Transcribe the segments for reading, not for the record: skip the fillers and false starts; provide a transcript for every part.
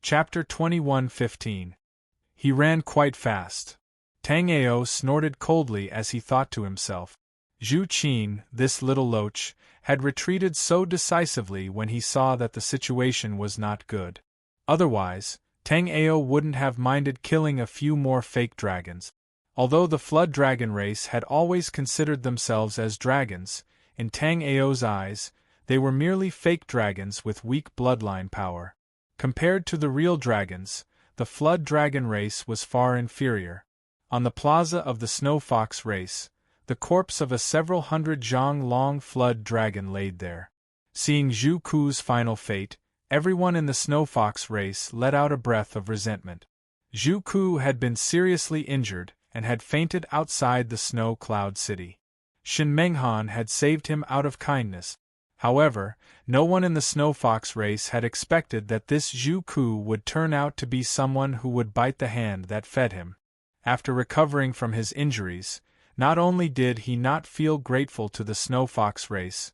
Chapter 21:15. He ran quite fast. Tang Ao snorted coldly as he thought to himself. Zhu Qin, this little loach, had retreated so decisively when he saw that the situation was not good. Otherwise, Tang Ao wouldn't have minded killing a few more fake dragons. Although the Flood Dragon race had always considered themselves as dragons, in Tang Ao's eyes, they were merely fake dragons with weak bloodline power. Compared to the real dragons, the Flood Dragon race was far inferior. On the plaza of the Snow Fox race, the corpse of a several hundred zhang-long Flood Dragon laid there. Seeing Zhu Ku's final fate, everyone in the Snow Fox race let out a breath of resentment. Zhu Ku had been seriously injured and had fainted outside the Snow Cloud City. Shen Menghan had saved him out of kindness. However, no one in the Snow Fox race had expected that this Zhu Ku would turn out to be someone who would bite the hand that fed him. After recovering from his injuries, not only did he not feel grateful to the Snow Fox race,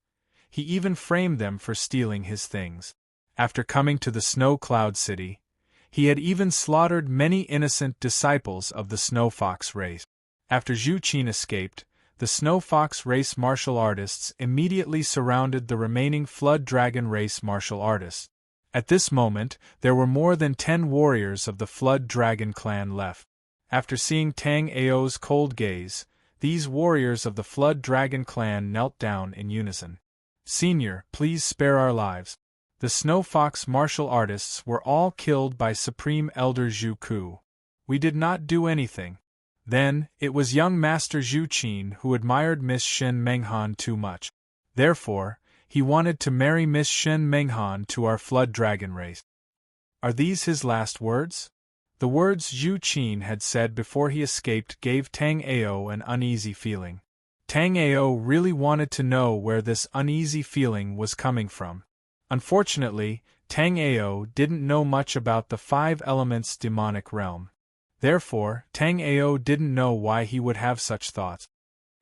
he even framed them for stealing his things. After coming to the Snow Cloud City, he had even slaughtered many innocent disciples of the Snow Fox race. After Zhu Qin escaped, the Snow Fox race martial artists immediately surrounded the remaining Flood Dragon race martial artists. At this moment, there were more than 10 warriors of the Flood Dragon clan left. After seeing Tang Ao's cold gaze, these warriors of the Flood Dragon clan knelt down in unison. "Senior, please spare our lives." The Snow Fox martial artists were all killed by Supreme Elder Zhu Ku. "We did not do anything." Then, it was young Master Zhu Qin who admired Miss Shen Menghan too much. Therefore, he wanted to marry Miss Shen Menghan to our Flood Dragon race. Are these his last words? The words Zhu Qin had said before he escaped gave Tang Ao an uneasy feeling. Tang Ao really wanted to know where this uneasy feeling was coming from. Unfortunately, Tang Ao didn't know much about the 5 elements demonic realm. Therefore, Tang Ao didn't know why he would have such thoughts.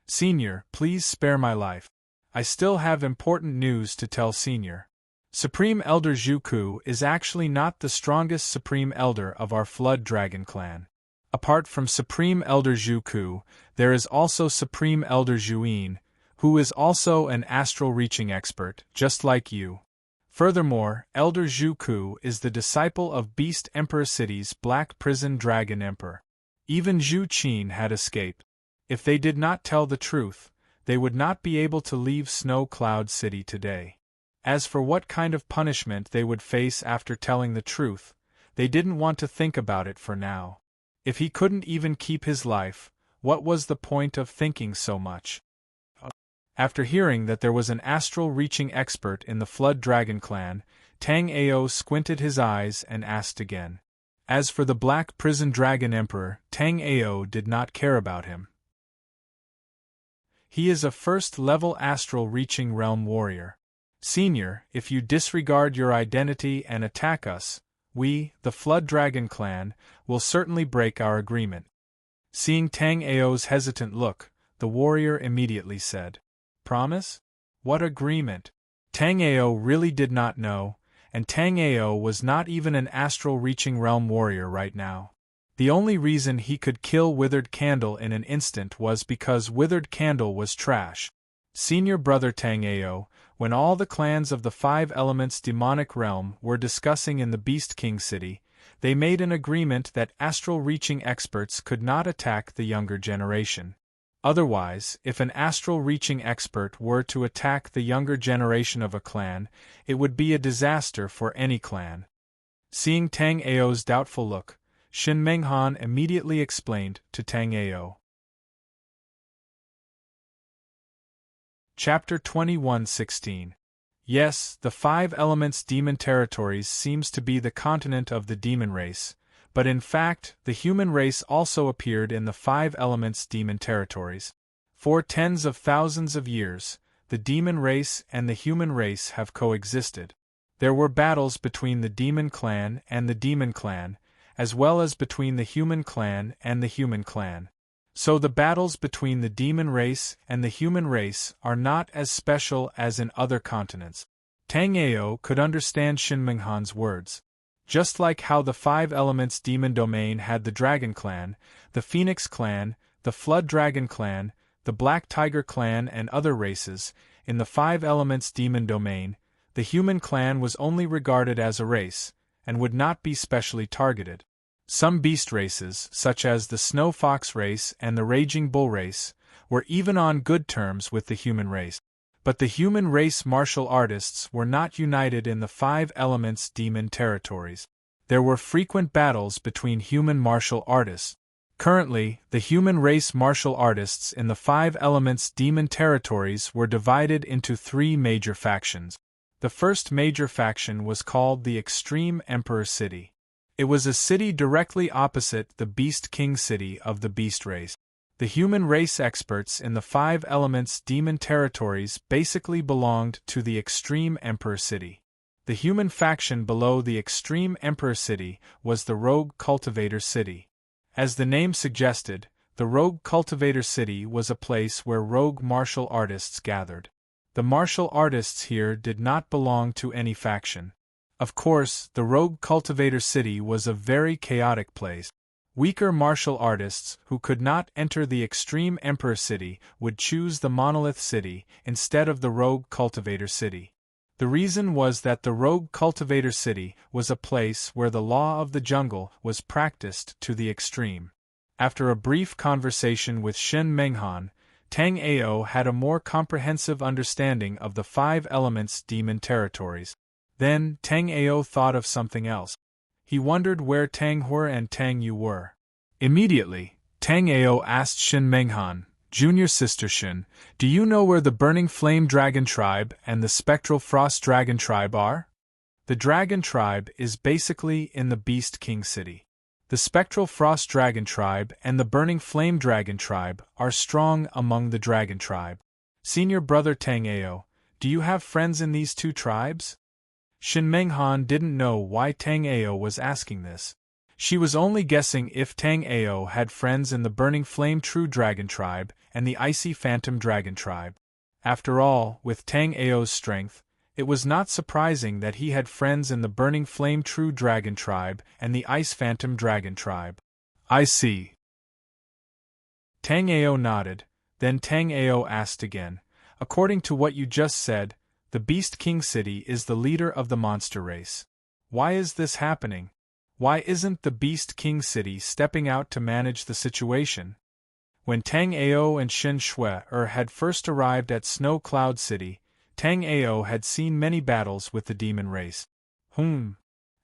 "Senior, please spare my life. I still have important news to tell Senior. Supreme Elder Zhu Ku is actually not the strongest Supreme Elder of our Flood Dragon clan. Apart from Supreme Elder Zhu Ku, there is also Supreme Elder Zhuyin, who is also an astral reaching expert, just like you. Furthermore, Elder Zhu Ku is the disciple of Beast Emperor City's Black Prison Dragon Emperor. Even Zhu Qin had escaped. If they did not tell the truth, they would not be able to leave Snow Cloud City today. As for what kind of punishment they would face after telling the truth, they didn't want to think about it for now. If he couldn't even keep his life, what was the point of thinking so much? After hearing that there was an astral-reaching expert in the Flood Dragon clan, Tang Ao squinted his eyes and asked again. As for the Black Prison Dragon Emperor, Tang Ao did not care about him. He is a first-level astral-reaching realm warrior. Senior, if you disregard your identity and attack us, we, the Flood Dragon clan, will certainly break our agreement." Seeing Tang Ao's hesitant look, the warrior immediately said, "Promise? What agreement?" Tang Ao really did not know, and Tang Ao was not even an astral-reaching realm warrior right now. The only reason he could kill Withered Candle in an instant was because Withered Candle was trash. Senior brother Tang Ao, when all the clans of the 5 elements demonic realm were discussing in the Beast King City, they made an agreement that astral-reaching experts could not attack the younger generation. Otherwise, if an astral-reaching expert were to attack the younger generation of a clan, it would be a disaster for any clan. Seeing Tang Ao's doubtful look, Shen Menghan immediately explained to Tang Ao. Chapter 21:16. Yes, the 5 elements demon territories seems to be the continent of the demon race, but in fact, the human race also appeared in the 5 elements demon territories. For tens of thousands of years, the demon race and the human race have coexisted. There were battles between the demon clan and the demon clan, as well as between the human clan and the human clan. So the battles between the demon race and the human race are not as special as in other continents. Tang Ao could understand Shen Menghan's words. Just like how the 5 Elements Demon Domain had the Dragon Clan, the Phoenix Clan, the Flood Dragon Clan, the Black Tiger Clan and other races, in the 5 Elements Demon Domain, the human clan was only regarded as a race, and would not be specially targeted. Some beast races, such as the Snow Fox race and the Raging Bull race, were even on good terms with the human race. But the human race martial artists were not united in the 5 Elements Demon territories. There were frequent battles between human martial artists. Currently, the human race martial artists in the 5 Elements Demon territories were divided into 3 major factions. The first major faction was called the Extreme Emperor City. It was a city directly opposite the Beast King City of the Beast race. The human race experts in the 5 Elements Demon territories basically belonged to the Extreme Emperor City. The human faction below the Extreme Emperor City was the Rogue Cultivator City. As the name suggested, the Rogue Cultivator City was a place where rogue martial artists gathered. The martial artists here did not belong to any faction. Of course, the Rogue Cultivator City was a very chaotic place. Weaker martial artists who could not enter the Extreme Emperor City would choose the Monolith City instead of the Rogue Cultivator City. The reason was that the Rogue Cultivator City was a place where the law of the jungle was practiced to the extreme. After a brief conversation with Shin Menghan, Tang Ao had a more comprehensive understanding of the 5 Elements Demon territories. Then, Tang Ao thought of something else. He wondered where Tang Hui and Tang Yu were. Immediately, Tang Ao asked Shin Menghan, "Junior Sister Shin, do you know where the Burning Flame Dragon Tribe and the Spectral Frost Dragon Tribe are?" The Dragon Tribe is basically in the Beast King City. The Spectral Frost Dragon Tribe and the Burning Flame Dragon Tribe are strong among the Dragon Tribe. Senior brother Tang Ao, do you have friends in these 2 tribes? Shin Menghan didn't know why Tang Ao was asking this. She was only guessing if Tang Ao had friends in the Burning Flame True Dragon Tribe and the Icy Phantom Dragon Tribe. After all, with Tang Ao's strength, it was not surprising that he had friends in the Burning Flame True Dragon Tribe and the Ice Phantom Dragon Tribe. I see. Tang Ao nodded, then Tang Ao asked again, "According to what you just said, the Beast King City is the leader of the monster race. Why is this happening? Why isn't the Beast King City stepping out to manage the situation?" When Tang Ao and Shin Shui had first arrived at Snow Cloud City, Tang Ao had seen many battles with the demon race.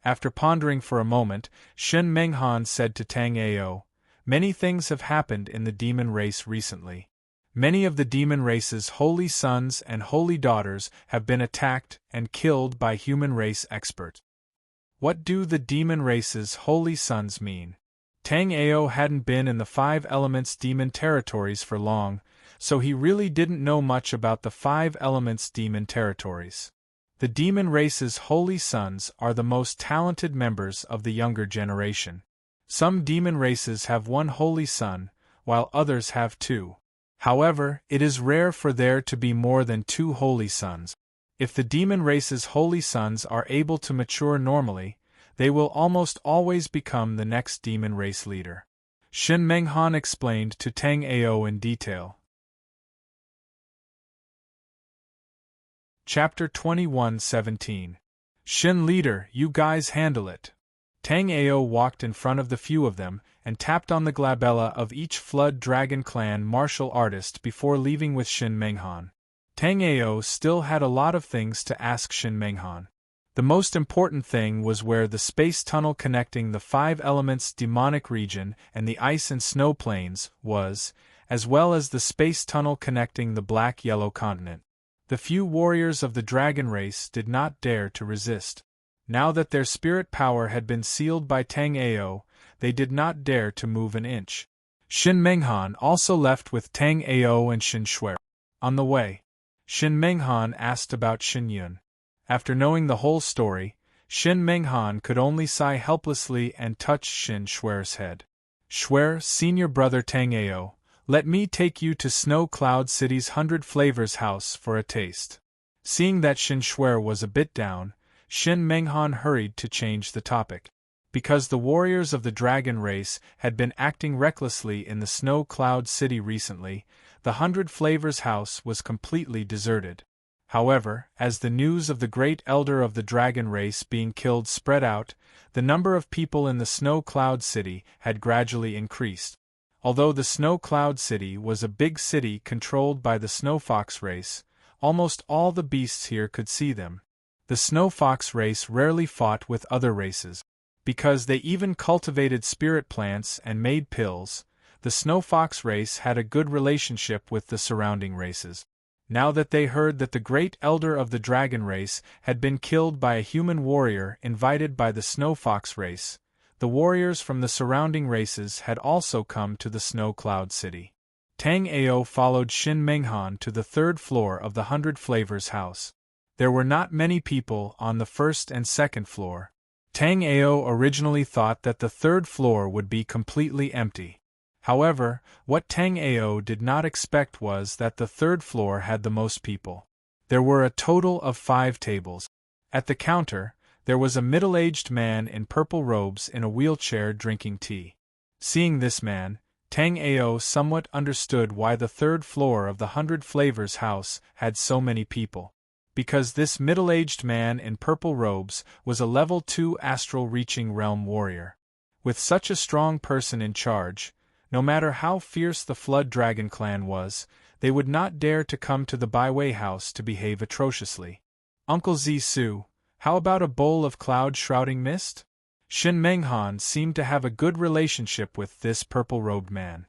After pondering for a moment, Shin Menghan said to Tang Ao, "Many things have happened in the demon race recently. Many of the demon race's holy sons and holy daughters have been attacked and killed by human race experts." What do the demon race's holy sons mean? Tang Ao hadn't been in the 5 Elements Demon territories for long, so he really didn't know much about the 5 Elements Demon territories. The demon race's holy sons are the most talented members of the younger generation. Some demon races have 1 holy son, while others have 2. However, it is rare for there to be more than 2 holy sons. If the demon race's holy sons are able to mature normally, they will almost always become the next demon race leader. Shin Menghan explained to Tang Ao in detail. Chapter 21:17. Shin leader, you guys handle it. Tang Ao walked in front of the few of them and tapped on the glabella of each Flood Dragon Clan martial artist before leaving with Shin Menghan. Tang Ao still had a lot of things to ask Shin Menghan. The most important thing was where the space tunnel connecting the 5 Elements demonic region and the ice and snow plains was, as well as the space tunnel connecting the black-yellow continent. The few warriors of the dragon race did not dare to resist. Now that their spirit power had been sealed by Tang Ao, they did not dare to move an inch. Shin Menghan also left with Tang Ao and Shin Shui. On the way, Shin Menghan asked about Shin Yun. After knowing the whole story, Shin Menghan could only sigh helplessly and touch Shin Shui's head. "Shui, senior brother Tang Ao, let me take you to Snow Cloud City's 100 Flavors house for a taste." Seeing that Shin Shui was a bit down, Shin Menghan hurried to change the topic. Because the warriors of the dragon race had been acting recklessly in the Snow Cloud City recently, the 100 Flavors house was completely deserted. However, as the news of the great elder of the dragon race being killed spread out, the number of people in the Snow Cloud City had gradually increased. Although the Snow Cloud City was a big city controlled by the Snow Fox race, almost all the beasts here could see them. The Snow Fox race rarely fought with other races. Because they even cultivated spirit plants and made pills, the Snow Fox race had a good relationship with the surrounding races. Now that they heard that the great elder of the dragon race had been killed by a human warrior invited by the Snow Fox race, the warriors from the surrounding races had also come to the Snow Cloud City. Tang Ao followed Shin Menghan to the 3rd floor of the 100 Flavors house. There were not many people on the 1st and 2nd floor. Tang Ao originally thought that the 3rd floor would be completely empty. However, what Tang Ao did not expect was that the 3rd floor had the most people. There were a total of 5 tables. At the counter, there was a middle-aged man in purple robes in a wheelchair drinking tea. Seeing this man, Tang Ao somewhat understood why the 3rd floor of the 100 Flavors house had so many people. Because this middle-aged man in purple robes was a level 2 astral reaching realm warrior. With such a strong person in charge, no matter how fierce the Flood Dragon clan was, they would not dare to come to the Baiwei house to behave atrociously. Uncle Zisu, how about a bowl of cloud-shrouding mist? Shin Menghan seemed to have a good relationship with this purple-robed man.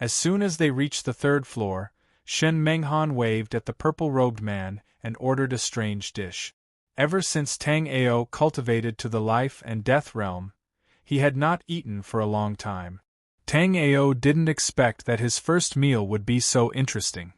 As soon as they reached the 3rd floor, Shin Menghan waved at the purple-robed man and ordered a strange dish. Ever since Tang Ao cultivated to the life and death realm, he had not eaten for a long time. Tang Ao didn't expect that his first meal would be so interesting.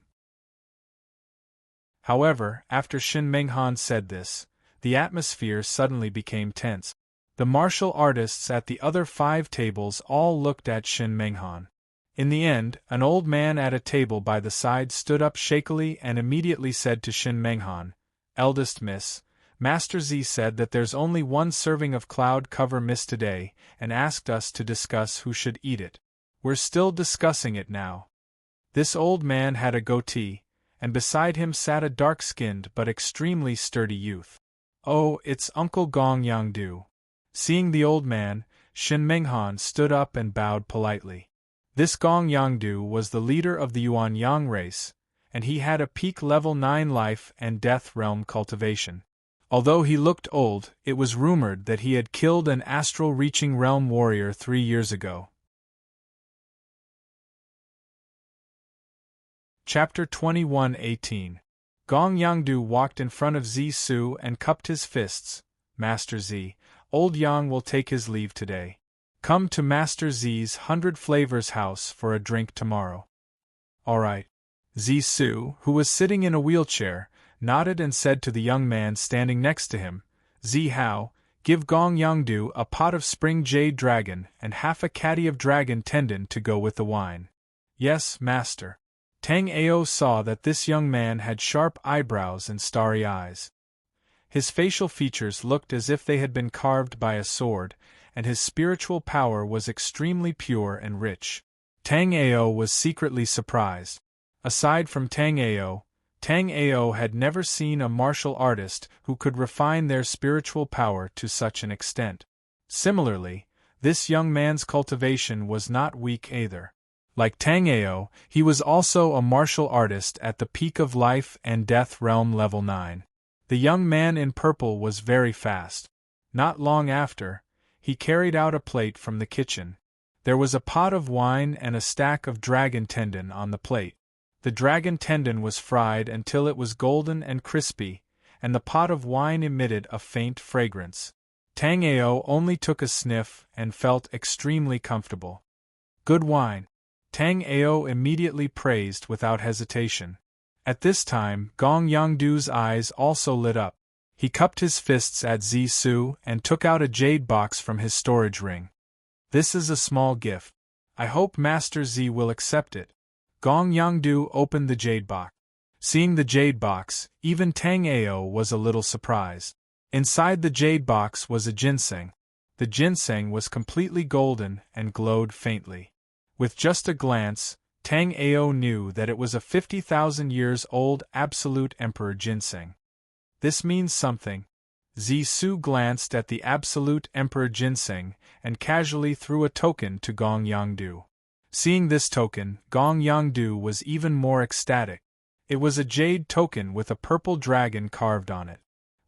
However, after Shin Menghan said this, the atmosphere suddenly became tense. The martial artists at the other 5 tables all looked at Shin Menghan. In the end, an old man at a table by the side stood up shakily and immediately said to Shin Menghan, "Eldest miss, Master Z said that there's only 1 serving of cloud cover mist today and asked us to discuss who should eat it. We're still discussing it now." This old man had a goatee, and beside him sat a dark-skinned but extremely sturdy youth. "Oh, it's Uncle Gong Yangdu." Seeing the old man, Shin Menghan stood up and bowed politely. This Gong Yangdu was the leader of the Yuan Yang race, and he had a peak level 9 life and death realm cultivation. Although he looked old, it was rumored that he had killed an astral-reaching realm warrior 3 years ago. Chapter 21:18. Gong Yangdu walked in front of Zisu and cupped his fists. "Master Z, old Yang will take his leave today. Come to Master Z's 100 Flavors house for a drink tomorrow." "All right." Zisu, who was sitting in a wheelchair, nodded and said to the young man standing next to him, "Z Hao, give Gong Yangdu a pot of spring jade dragon and half a caddy of dragon tendon to go with the wine." "Yes, master." Tang Ao saw that this young man had sharp eyebrows and starry eyes. His facial features looked as if they had been carved by a sword, and his spiritual power was extremely pure and rich. Tang Ao was secretly surprised. Aside from Tang Ao had never seen a martial artist who could refine their spiritual power to such an extent. Similarly, this young man's cultivation was not weak either. Like Tang Ao, he was also a martial artist at the peak of life and death realm level 9. The young man in purple was very fast. Not long after, he carried out a plate from the kitchen. There was a pot of wine and a stack of dragon tendon on the plate. The dragon tendon was fried until it was golden and crispy, and the pot of wine emitted a faint fragrance. Tang Ao only took a sniff and felt extremely comfortable. "Good wine," Tang Ao immediately praised without hesitation. At this time, Gong Yangdu's eyes also lit up. He cupped his fists at Zisu and took out a jade box from his storage ring. "This is a small gift. I hope Master Z will accept it." Gong Yangdu opened the jade box. Seeing the jade box, even Tang Ao was a little surprised. Inside the jade box was a ginseng. The ginseng was completely golden and glowed faintly. With just a glance, Tang Ao knew that it was a 50,000 years old absolute emperor ginseng. This means something. Zisu glanced at the absolute emperor ginseng and casually threw a token to Gong Yangdu. Seeing this token, Gong Yangdu was even more ecstatic. It was a jade token with a purple dragon carved on it.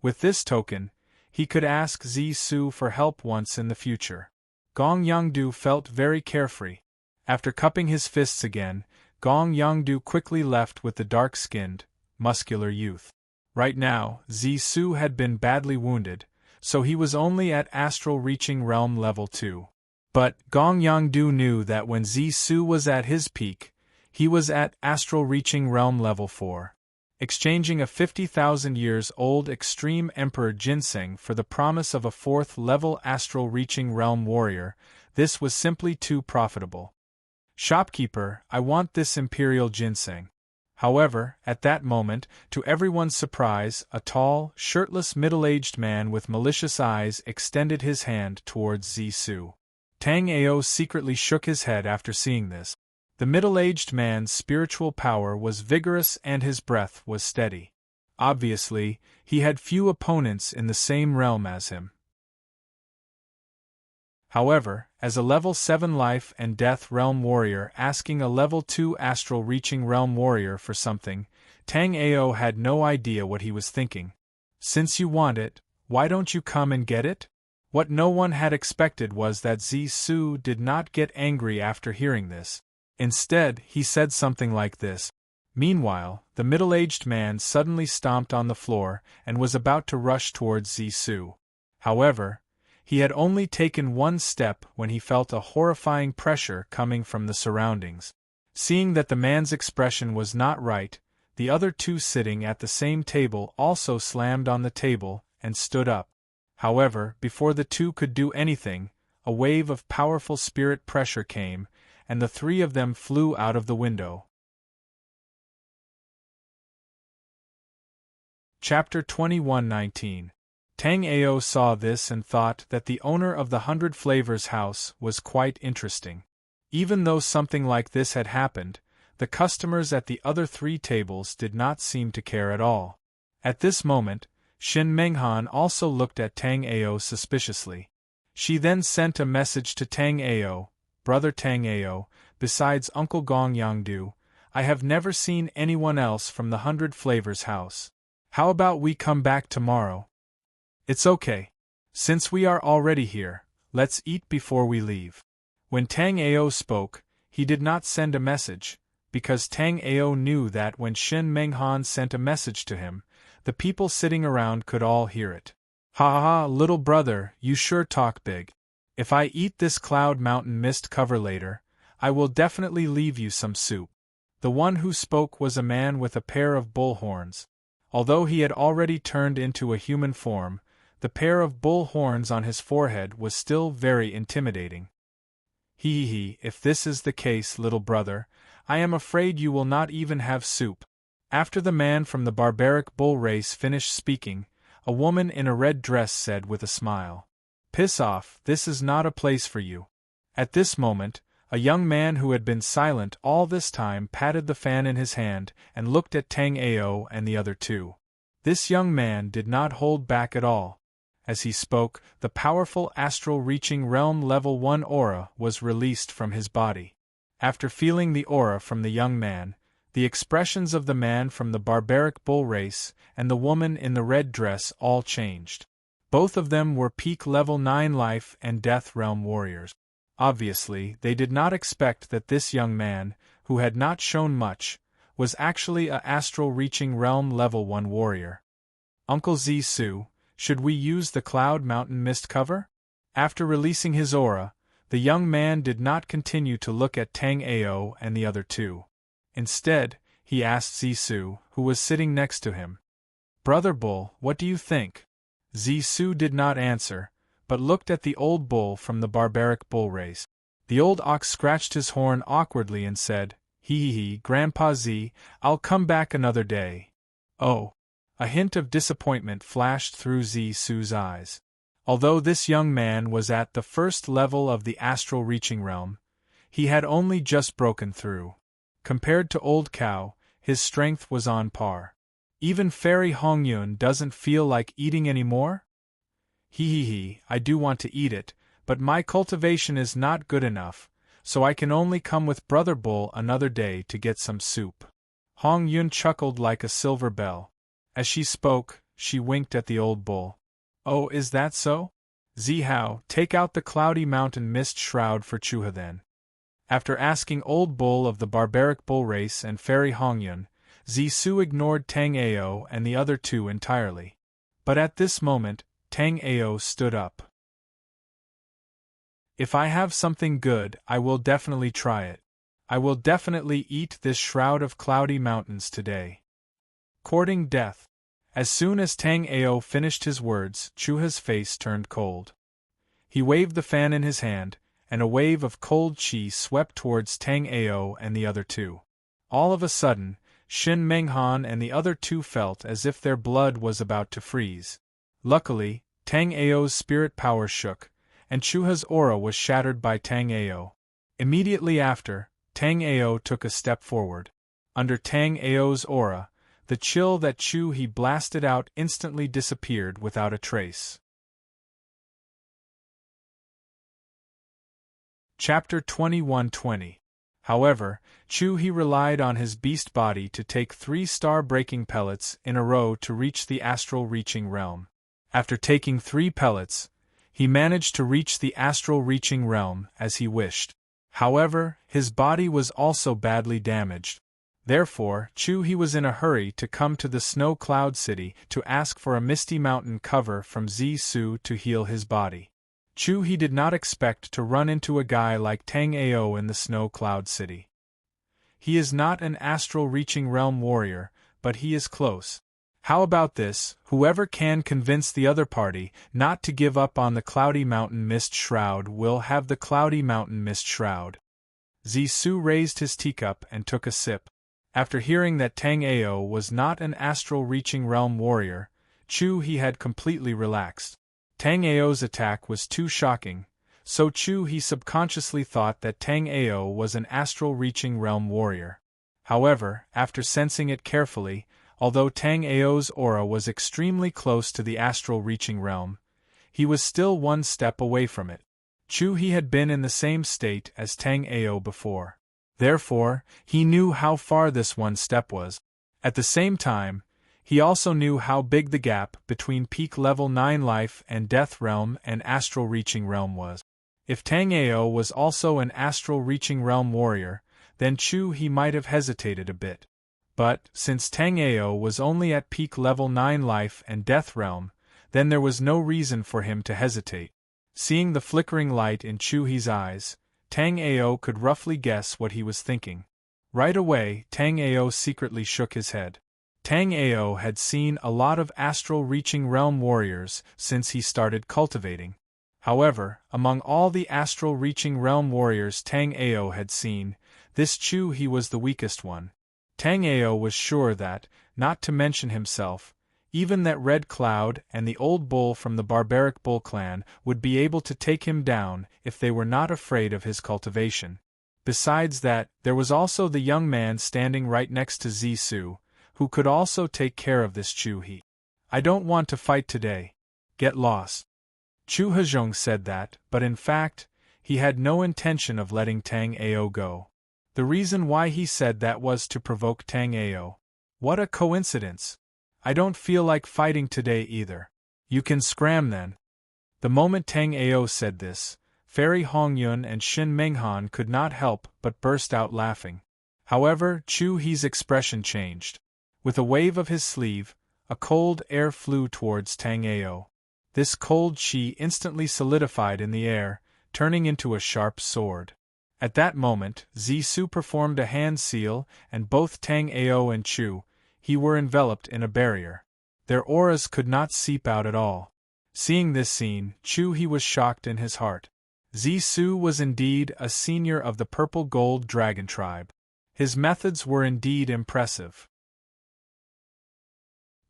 With this token, he could ask Zisu for help once in the future. Gong Yangdu felt very carefree. After cupping his fists again, Gong Yangdu quickly left with the dark-skinned, muscular youth. Right now, Zisu had been badly wounded, so he was only at astral reaching realm level 2. But Gong Yangdu knew that when Zisu was at his peak, he was at astral reaching realm level 4. Exchanging a 50,000 years old extreme emperor ginseng for the promise of a 4th level astral reaching realm warrior, this was simply too profitable. Shopkeeper, I want this imperial ginseng. However, at that moment, to everyone's surprise, a tall, shirtless middle-aged man with malicious eyes extended his hand towards Zisu. Tang Ao secretly shook his head after seeing this. The middle-aged man's spiritual power was vigorous and his breath was steady. Obviously, he had few opponents in the same realm as him. However, as a level 7 life and death realm warrior asking a level 2 astral reaching realm warrior for something, Tang Ao had no idea what he was thinking. Since you want it, why don't you come and get it? What no one had expected was that Zisu did not get angry after hearing this. Instead, he said something like this. Meanwhile, the middle-aged man suddenly stomped on the floor and was about to rush towards Zisu. However, he had only taken one step when he felt a horrifying pressure coming from the surroundings. Seeing that the man's expression was not right, the other two sitting at the same table also slammed on the table and stood up. However, before the two could do anything, a wave of powerful spirit pressure came, and the three of them flew out of the window. Chapter 21:19. Tang Ao saw this and thought that the owner of the 100 Flavors house was quite interesting. Even though something like this had happened, the customers at the other 3 tables did not seem to care at all. At this moment, Shin Menghan also looked at Tang Ao suspiciously. She then sent a message to Tang Ao, Brother Tang Ao, besides Uncle Gong Yangdu, I have never seen anyone else from the 100 Flavors house. How about we come back tomorrow? It's okay. Since we are already here, let's eat before we leave. When Tang Ao spoke, he did not send a message, because Tang Ao knew that when Shin Menghan sent a message to him, the people sitting around could all hear it. Ha ha ha, little brother, you sure talk big. If I eat this Cloud Mountain mist cover later, I will definitely leave you some soup. The one who spoke was a man with a pair of bull horns. Although he had already turned into a human form, the pair of bull horns on his forehead was still very intimidating. Hee, if this is the case, little brother, I am afraid you will not even have soup. After the man from the barbaric bull race finished speaking, a woman in a red dress said with a smile, Piss off, this is not a place for you. At this moment, a young man who had been silent all this time patted the fan in his hand and looked at Tang Ao and the other two. This young man did not hold back at all. As he spoke, the powerful astral-reaching realm level 1 aura was released from his body. After feeling the aura from the young man, the expressions of the man from the barbaric bull race and the woman in the red dress all changed. Both of them were peak level 9 life and death realm warriors. Obviously, they did not expect that this young man, who had not shown much, was actually a astral-reaching realm level 1 warrior. Uncle Zisu, should we use the Cloud Mountain mist cover? After releasing his aura, the young man did not continue to look at Tang Ao and the other two. Instead, he asked Zisu, who was sitting next to him. Brother Bull, what do you think? Zisu did not answer, but looked at the old bull from the barbaric bull race. The old ox scratched his horn awkwardly and said, Hee, Grandpa Z, I'll come back another day. Oh. A hint of disappointment flashed through Zisu's eyes. Although this young man was at the first level of the astral reaching realm, he had only just broken through. Compared to Old Cow, his strength was on par. Even Fairy Hongyun doesn't feel like eating anymore? He, I do want to eat it, but my cultivation is not good enough, so I can only come with Brother Bull another day to get some soup. Hongyun chuckled like a silver bell. As she spoke, she winked at the old bull. Oh, is that so? Zihao, take out the cloudy mountain mist shroud for Chuha then. After asking Old Bull of the barbaric bull race and Fairy Hongyun, Zisu ignored Tang Ao and the other two entirely. But at this moment, Tang Ao stood up. If I have something good, I will definitely try it. I will definitely eat this shroud of cloudy mountains today. Courting death. As soon as Tang Ao finished his words, Chuha's face turned cold. He waved the fan in his hand, and a wave of cold chi swept towards Tang Ao and the other two. All of a sudden, Shin Menghan and the other two felt as if their blood was about to freeze. Luckily, Tang Ao's spirit power shook, and Chuha's aura was shattered by Tang Ao. Immediately after, Tang Ao took a step forward. Under Tang Ao's aura, the chill that Chu-He blasted out instantly disappeared without a trace. Chapter 21:20. However, Chu-He relied on his beast body to take 3 star-breaking pellets in a row to reach the astral reaching realm. After taking 3 pellets, he managed to reach the astral reaching realm as he wished. However, his body was also badly damaged. Therefore, Chu-He was in a hurry to come to the Snow Cloud City to ask for a misty mountain cover from Zisu to heal his body. Chu-He did not expect to run into a guy like Tang Ao in the Snow Cloud City. He is not an astral reaching realm warrior, but he is close. How about this? Whoever can convince the other party not to give up on the Cloudy Mountain Mist Shroud will have the Cloudy Mountain Mist Shroud. Zisu raised his teacup and took a sip. After hearing that Tang Ao was not an astral reaching realm warrior, Chu-He had completely relaxed. Tang Ao's attack was too shocking, so Chu-He subconsciously thought that Tang Ao was an astral reaching realm warrior. However, after sensing it carefully, although Tang Ao's aura was extremely close to the astral reaching realm, he was still one step away from it. Chu-He had been in the same state as Tang Ao before. Therefore, he knew how far this one step was. At the same time, he also knew how big the gap between peak level 9 life and death realm and astral reaching realm was. If Tang Ao was also an astral reaching realm warrior, then Chu-He might have hesitated a bit. But, since Tang Ao was only at peak level 9 life and death realm, then there was no reason for him to hesitate. Seeing the flickering light in Chu-He's eyes, Tang Ao could roughly guess what he was thinking. Right away, Tang Ao secretly shook his head. Tang Ao had seen a lot of astral-reaching realm warriors since he started cultivating. However, among all the astral-reaching realm warriors Tang Ao had seen, this Chu-He was the weakest one. Tang Ao was sure that, not to mention himself, even that Red Cloud and the old bull from the barbaric bull clan would be able to take him down if they were not afraid of his cultivation. Besides that, there was also the young man standing right next to Zisu, who could also take care of this Chu-He. I don't want to fight today. Get lost. Chu Hezhong said that, but in fact, he had no intention of letting Tang Ao go. The reason why he said that was to provoke Tang Ao. What a coincidence! I don't feel like fighting today either. You can scram then. The moment Tang Ao said this, Fairy Hongyun and Shin Menghan could not help but burst out laughing. However, Chu-He's expression changed. With a wave of his sleeve, a cold air flew towards Tang Ao. This cold chi instantly solidified in the air, turning into a sharp sword. At that moment, Zisu performed a hand seal, and both Tang Ao and Chu-He were enveloped in a barrier. Their auras could not seep out at all. Seeing this scene, Chu-He was shocked in his heart. Zisu was indeed a senior of the Purple Gold Dragon tribe. His methods were indeed impressive.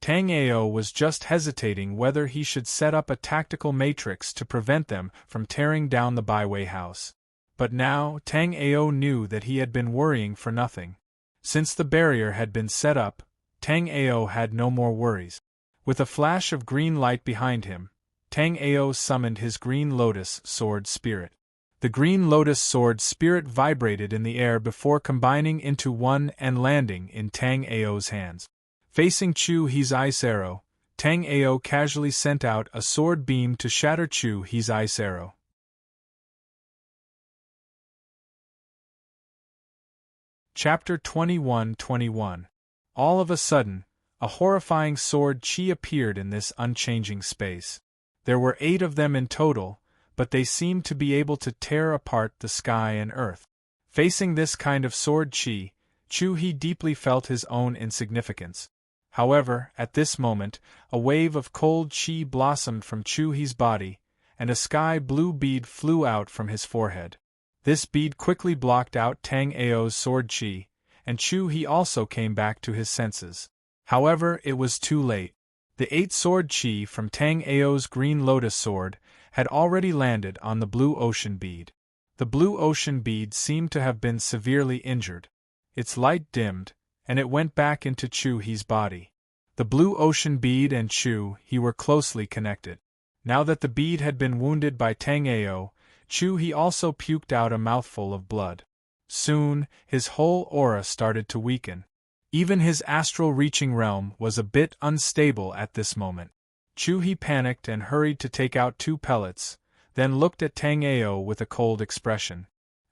Tang Ao was just hesitating whether he should set up a tactical matrix to prevent them from tearing down the byway house. But now Tang Ao knew that he had been worrying for nothing. Since the barrier had been set up, Tang Ao had no more worries. With a flash of green light behind him, Tang Ao summoned his Green Lotus Sword Spirit. The Green Lotus Sword Spirit vibrated in the air before combining into one and landing in Tang Ao's hands. Facing Chu He's ice arrow, Tang Ao casually sent out a sword beam to shatter Chu He's ice arrow. Chapter 21-21. All of a sudden, a horrifying sword chi appeared in this unchanging space. There were 8 of them in total, but they seemed to be able to tear apart the sky and earth. Facing this kind of sword chi, Chu He deeply felt his own insignificance. However, at this moment, a wave of cold chi blossomed from Chu He's body, and a sky blue bead flew out from his forehead. This bead quickly blocked out Tang Ao's sword chi, and Chu He also came back to his senses. However, it was too late. The 8 sword chi from Tang Ao's Green Lotus Sword had already landed on the blue ocean bead. The blue ocean bead seemed to have been severely injured. Its light dimmed, and it went back into Chu He's body. The blue ocean bead and Chu He were closely connected. Now that the bead had been wounded by Tang Ao, Chu He also puked out a mouthful of blood. Soon, his whole aura started to weaken. Even his astral reaching realm was a bit unstable at this moment. Chu He panicked and hurried to take out 2 pellets, then looked at Tang Ao with a cold expression.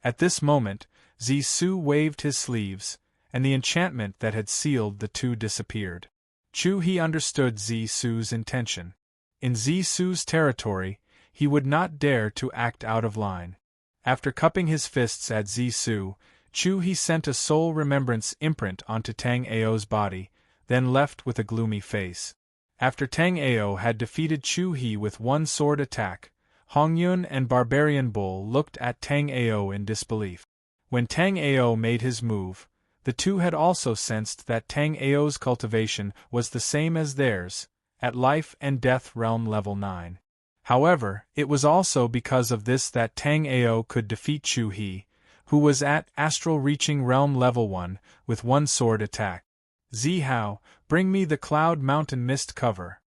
At this moment, Zisu waved his sleeves, and the enchantment that had sealed the 2 disappeared. Chu He understood Zisu's intention. In Zisu's territory, he would not dare to act out of line. After cupping his fists at Zisu, Chu He sent a soul remembrance imprint onto Tang Ao's body, then left with a gloomy face. After Tang Ao had defeated Chu He with 1 sword attack, Hongyun and Barbarian Bull looked at Tang Ao in disbelief. When Tang Ao made his move, the 2 had also sensed that Tang Ao's cultivation was the same as theirs, at Life and Death Realm Level 9. However, it was also because of this that Tang Ao could defeat Chu He, who was at Astral Reaching Realm Level 1, with 1 sword attack. Zihao, bring me the Cloud Mountain Mist cover.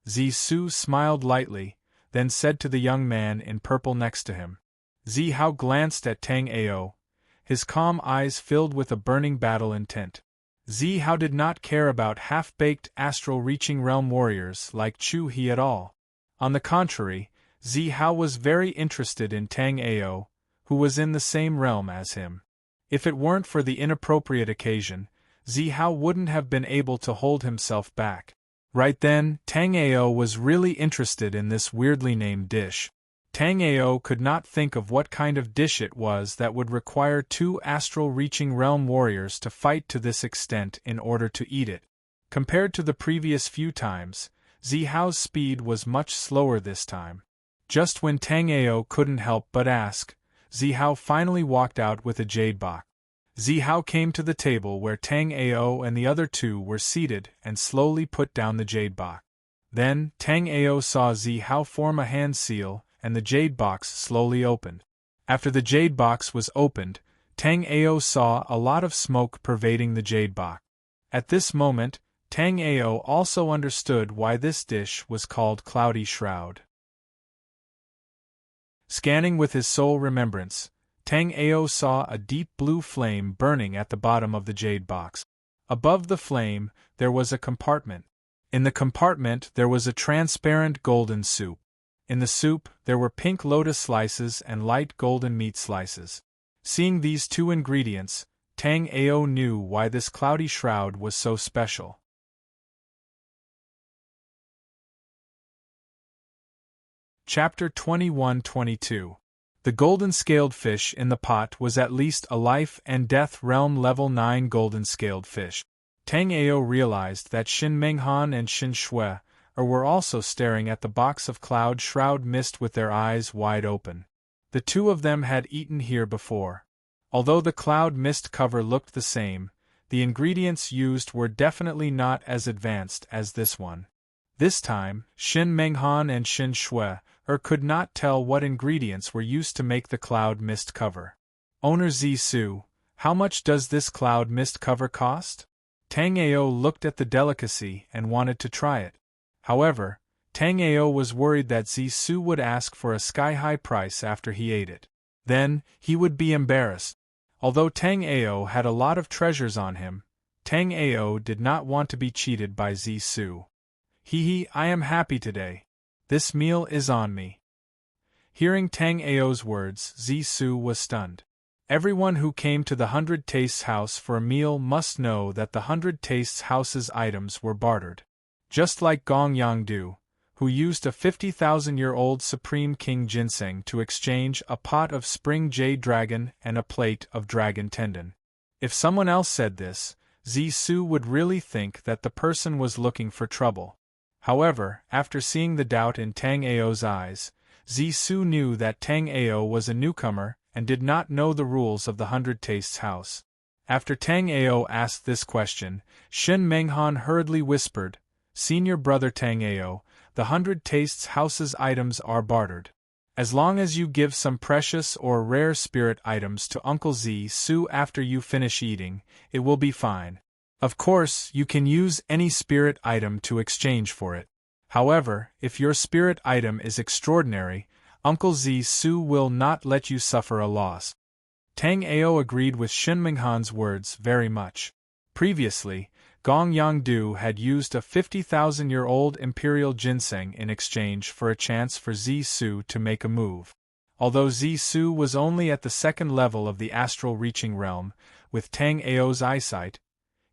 Zisu smiled lightly, then said to the young man in purple next to him. Zihao glanced at Tang Ao, his calm eyes filled with a burning battle intent. Zihao did not care about half-baked astral reaching realm warriors like Chu He at all. On the contrary, Zihao was very interested in Tang Ao, who was in the same realm as him. If it weren't for the inappropriate occasion, Zihao wouldn't have been able to hold himself back. Right then, Tang Ao was really interested in this weirdly named dish. Tang Ao could not think of what kind of dish it was that would require 2 astral-reaching realm warriors to fight to this extent in order to eat it. Compared to the previous few times, Zihao's speed was much slower this time. Just when Tang Ao couldn't help but ask, Zihao finally walked out with a jade box. Zihao came to the table where Tang Ao and the other 2 were seated and slowly put down the jade box. Then, Tang Ao saw Zihao form a hand seal, and the jade box slowly opened. After the jade box was opened, Tang Ao saw a lot of smoke pervading the jade box. At this moment, Tang Ao also understood why this dish was called Cloudy Shroud. Scanning with his soul remembrance, Tang Ao saw a deep blue flame burning at the bottom of the jade box. Above the flame, there was a compartment. In the compartment there was a transparent golden soup. In the soup, there were pink lotus slices and light golden meat slices. Seeing these 2 ingredients, Tang Ao knew why this cloudy shroud was so special. Chapter 21-22. The golden-scaled fish in the pot was at least a Life and Death Realm Level 9 golden-scaled fish. Tang Ao realized that Shin Menghan and Shin Shui were also staring at the box of cloud shroud mist with their eyes wide open. The 2 of them had eaten here before. Although the cloud mist cover looked the same, the ingredients used were definitely not as advanced as this one. This time, Shin Menghan and Shin Shui could not tell what ingredients were used to make the cloud mist cover. Owner Zisu, how much does this cloud mist cover cost? Tang Ao looked at the delicacy and wanted to try it. However, Tang Ao was worried that Zisu would ask for a sky-high price after he ate it. Then, he would be embarrassed. Although Tang Ao had a lot of treasures on him, Tang Ao did not want to be cheated by Zisu. I am happy today. This meal is on me. Hearing Tang Ao's words, Zisu was stunned. Everyone who came to the 100 Tastes house for a meal must know that the 100 Tastes house's items were bartered. Just like Gong Yangdu, who used a 50,000-year-old Supreme King ginseng to exchange a pot of spring jade dragon and a plate of dragon tendon. If someone else said this, Zisu would really think that the person was looking for trouble. However, after seeing the doubt in Tang Ao's eyes, Zisu knew that Tang Ao was a newcomer and did not know the rules of the 100 Tastes house. After Tang Ao asked this question, Shin Menghan hurriedly whispered, "Senior brother Tang Ao, the 100 Tastes house's items are bartered. As long as you give some precious or rare spirit items to Uncle Zisu after you finish eating, it will be fine. Of course, you can use any spirit item to exchange for it. However, if your spirit item is extraordinary, Uncle Zisu will not let you suffer a loss." Tang Ao agreed with Shin Menghan's words very much. Previously, Gong Yangdu had used a 50,000-year-old imperial ginseng in exchange for a chance for Zisu to make a move. Although Zisu was only at the second level of the astral reaching realm, with Tang Ao's eyesight,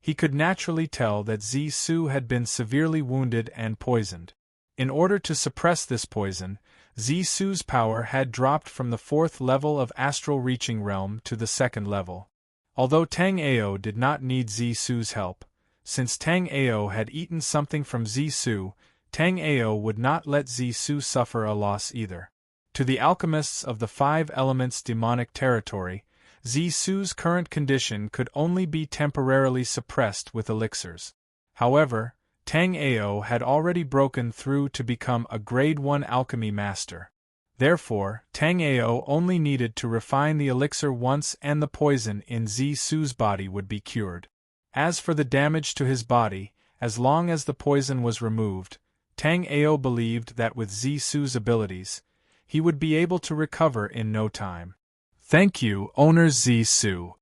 he could naturally tell that Zisu had been severely wounded and poisoned. In order to suppress this poison, Zisu's power had dropped from the fourth level of astral reaching realm to the second level. Although Tang Ao did not need Zisu's help, since Tang Ao had eaten something from Zisu, Tang Ao would not let Zisu suffer a loss either. To the alchemists of the 5 elements demonic territory, Zisu's current condition could only be temporarily suppressed with elixirs. However, Tang Ao had already broken through to become a Grade 1 alchemy master. Therefore, Tang Ao only needed to refine the elixir once and the poison in Zisu's body would be cured. As for the damage to his body, as long as the poison was removed, Tang Ao believed that with Zisu's abilities, he would be able to recover in no time. "Thank you, Owner Zisu."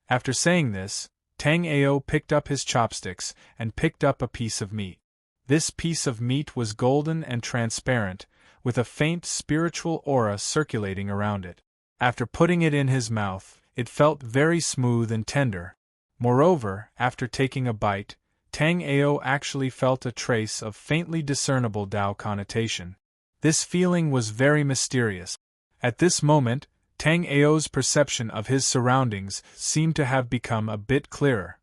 After saying this, Tang Ao picked up his chopsticks and picked up a piece of meat. This piece of meat was golden and transparent, with a faint spiritual aura circulating around it. After putting it in his mouth, it felt very smooth and tender. Moreover, after taking a bite, Tang Ao actually felt a trace of faintly discernible Tao connotation. This feeling was very mysterious. At this moment, Tang Ao's perception of his surroundings seemed to have become a bit clearer.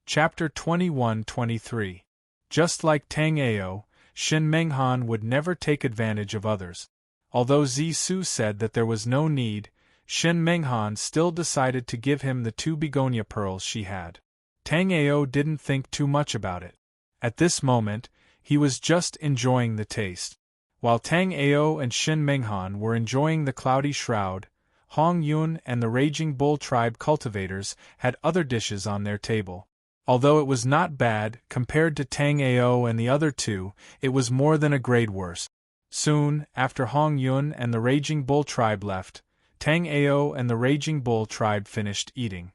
Chapter 21-23. Just like Tang Ao, Shin Menghan would never take advantage of others. Although Zisu said that there was no need, Shin Menghan still decided to give him the 2 begonia pearls she had. Tang Ao didn't think too much about it. At this moment, he was just enjoying the taste. While Tang Ao and Shin Menghan were enjoying the cloudy shroud, Hong Yun and the Raging Bull tribe cultivators had other dishes on their table. Although it was not bad, compared to Tang Ao and the other 2, it was more than a grade worse. Soon, after Hong Yun and the Raging Bull tribe left, Tang Ao and the Raging Bull tribe finished eating.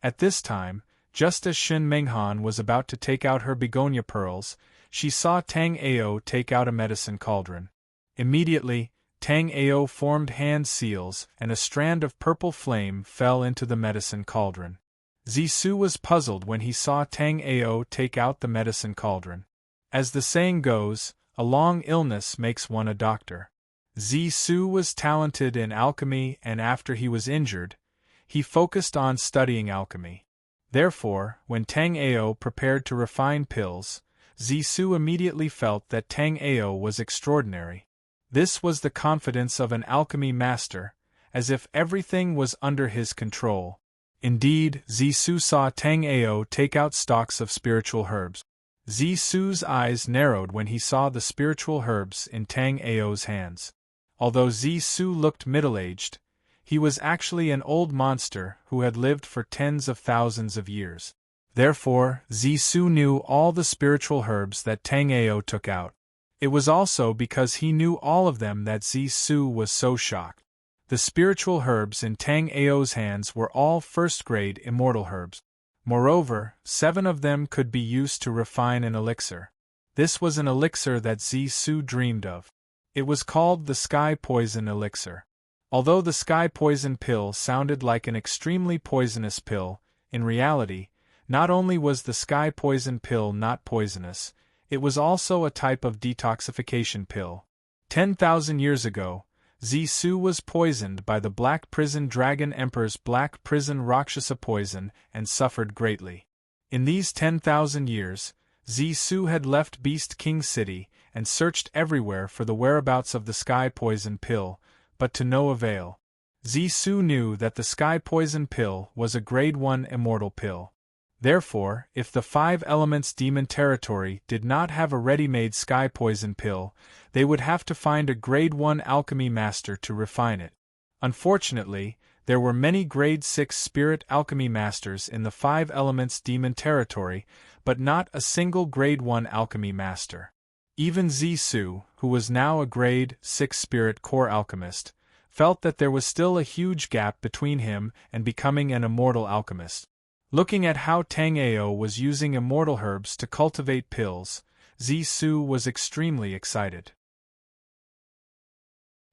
At this time, just as Shin Menghan was about to take out her begonia pearls, she saw Tang Ao take out a medicine cauldron. Immediately, Tang Ao formed hand seals and a strand of purple flame fell into the medicine cauldron. Zisu was puzzled when he saw Tang Ao take out the medicine cauldron. As the saying goes, a long illness makes one a doctor. Zisu was talented in alchemy and after he was injured, he focused on studying alchemy. Therefore, when Tang Ao prepared to refine pills, Zisu immediately felt that Tang Ao was extraordinary. This was the confidence of an alchemy master, as if everything was under his control. Indeed, Zisu saw Tang Ao take out stalks of spiritual herbs. Zisu's eyes narrowed when he saw the spiritual herbs in Tang Ao's hands. Although Zisu looked middle-aged, he was actually an old monster who had lived for tens of thousands of years. Therefore, Zisu knew all the spiritual herbs that Tang Ao took out. It was also because he knew all of them that Zisu was so shocked. The spiritual herbs in Tang Ao's hands were all first-grade immortal herbs. Moreover, 7 of them could be used to refine an elixir. This was an elixir that Zisu dreamed of. It was called the Sky Poison Elixir. Although the Sky Poison pill sounded like an extremely poisonous pill, in reality, not only was the Sky Poison pill not poisonous, it was also a type of detoxification pill. 10,000 years ago, Zisu was poisoned by the Black Prison Dragon Emperor's Black Prison Rakshasa poison and suffered greatly. In these 10,000 years, Zisu had left Beast King City and searched everywhere for the whereabouts of the Sky Poison pill, but to no avail. Zisu knew that the Sky Poison pill was a Grade 1 immortal pill. Therefore, if the 5 Elements Demon Territory did not have a ready-made Sky Poison pill, they would have to find a Grade 1 alchemy master to refine it. Unfortunately, there were many Grade 6 spirit alchemy masters in the 5 Elements Demon Territory, but not a single Grade 1 alchemy master. Even Zisu, who was now a Grade 6 spirit core alchemist, felt that there was still a huge gap between him and becoming an immortal alchemist. Looking at how Tang Ao was using immortal herbs to cultivate pills, Zisu was extremely excited.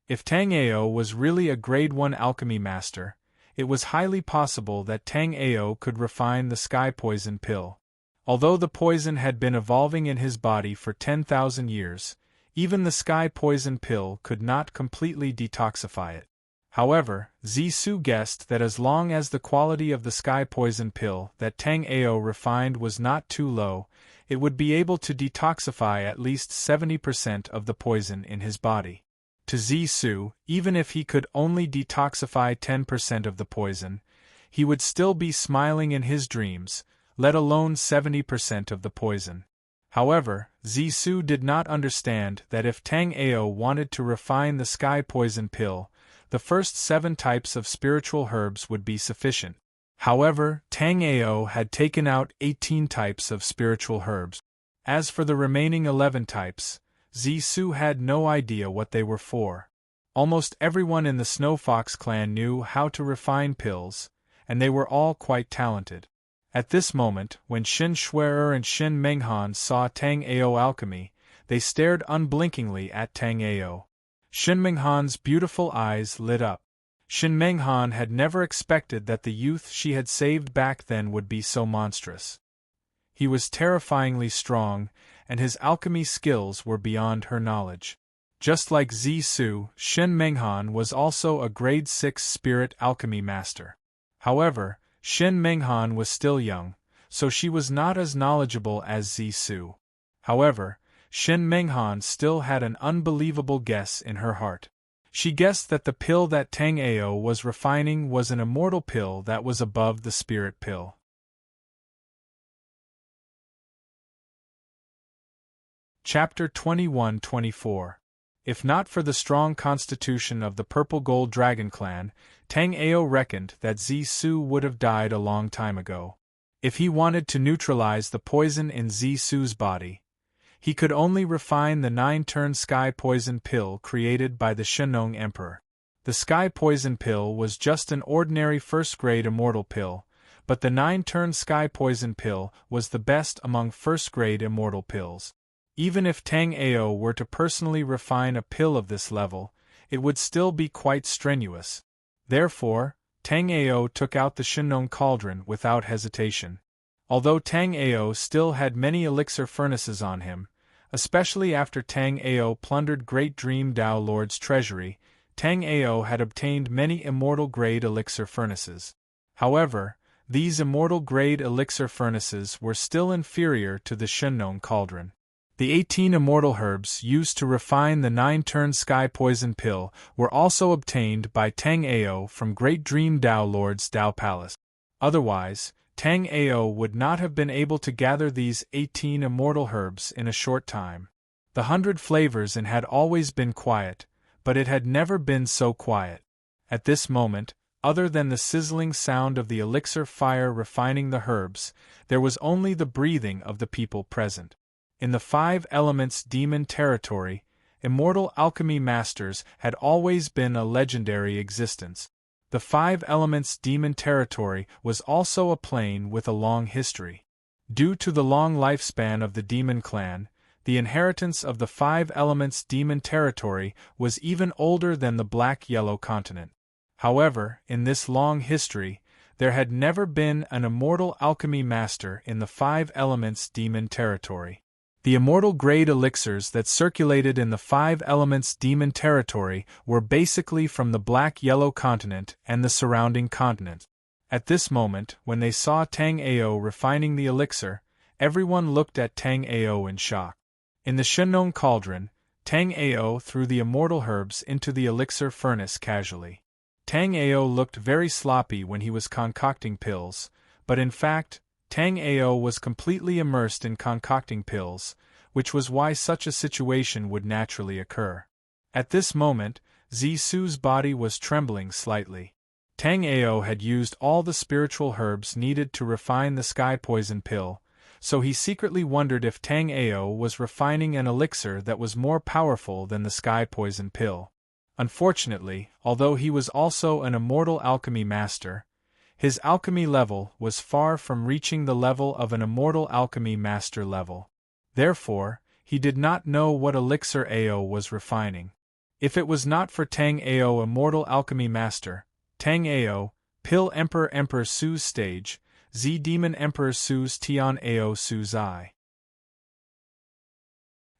If Tang Ao was really a Grade 1 alchemy master, it was highly possible that Tang Ao could refine the Sky Poison pill. Although the poison had been evolving in his body for 10,000 years, even the Sky Poison pill could not completely detoxify it. However, Zisu guessed that as long as the quality of the Sky Poison pill that Tang Ao refined was not too low, it would be able to detoxify at least 70% of the poison in his body. To Zisu, even if he could only detoxify 10% of the poison, he would still be smiling in his dreams, let alone 70% of the poison. However, Zisu did not understand that if Tang Ao wanted to refine the Sky Poison pill, the first 7 types of spiritual herbs would be sufficient. However, Tang Ao had taken out 18 types of spiritual herbs. As for the remaining 11 types, Zisu had no idea what they were for. Almost everyone in the Snow Fox clan knew how to refine pills, and they were all quite talented. At this moment, when Shin Xue'er and Shin Menghan saw Tang Ao alchemy, they stared unblinkingly at Tang Ao. Shin Menghan's beautiful eyes lit up. Shin Menghan had never expected that the youth she had saved back then would be so monstrous. He was terrifyingly strong, and his alchemy skills were beyond her knowledge. Just like Zisu, Shin Menghan was also a Grade 6 spirit alchemy master. However, Shin Menghan was still young, so she was not as knowledgeable as Zisu. However, Shin Menghan still had an unbelievable guess in her heart. She guessed that the pill that Tang Ao was refining was an immortal pill that was above the spirit pill. Chapter 21-24. If not for the strong constitution of the Purple Gold Dragon clan, Tang Ao reckoned that Zisu would have died a long time ago. If he wanted to neutralize the poison in Zisu's body, he could only refine the 9-turn Sky Poison pill created by the Shennong Emperor. The Sky Poison pill was just an ordinary first-grade immortal pill, but the 9-turn Sky Poison pill was the best among first-grade immortal pills. Even if Tang Ao were to personally refine a pill of this level, it would still be quite strenuous. Therefore, Tang Ao took out the Shennong cauldron without hesitation. Although Tang Ao still had many elixir furnaces on him, especially after Tang Ao plundered Great Dream Dao Lord's treasury, Tang Ao had obtained many immortal-grade elixir furnaces. However, these immortal-grade elixir furnaces were still inferior to the Shennong cauldron. The 18 immortal herbs used to refine the 9-turn sky poison pill were also obtained by Tang Ao from Great Dream Dao Lord's Dao Palace. Otherwise, Tang Ao would not have been able to gather these 18 immortal herbs in a short time. The 100 flavors in had always been quiet, but it had never been so quiet. At this moment, other than the sizzling sound of the elixir fire refining the herbs, there was only the breathing of the people present. In the 5 elements demon territory, immortal alchemy masters had always been a legendary existence. The 5 elements demon territory was also a plane with a long history. Due to the long lifespan of the demon clan, the inheritance of the 5 elements demon territory was even older than the black-yellow continent. However, in this long history, there had never been an immortal alchemy master in the 5 elements demon territory. The immortal grade elixirs that circulated in the 5 elements demon territory were basically from the black-yellow continent and the surrounding continent. At this moment, when they saw Tang Ao refining the elixir, everyone looked at Tang Ao in shock. In the Shenong cauldron, Tang Ao threw the immortal herbs into the elixir furnace casually. Tang Ao looked very sloppy when he was concocting pills, but in fact, Tang Ao was completely immersed in concocting pills, which was why such a situation would naturally occur. At this moment, Zisu's body was trembling slightly. Tang Ao had used all the spiritual herbs needed to refine the sky poison pill, so he secretly wondered if Tang Ao was refining an elixir that was more powerful than the sky poison pill. Unfortunately, although he was also an immortal alchemy master, his alchemy level was far from reaching the level of an immortal alchemy master level. Therefore, he did not know what elixir Ao was refining. If it was not for Tang Ao immortal alchemy master, Tang Ao, Pill Emperor Su's stage, Z Demon Emperor Su's Tian Ao Su's I.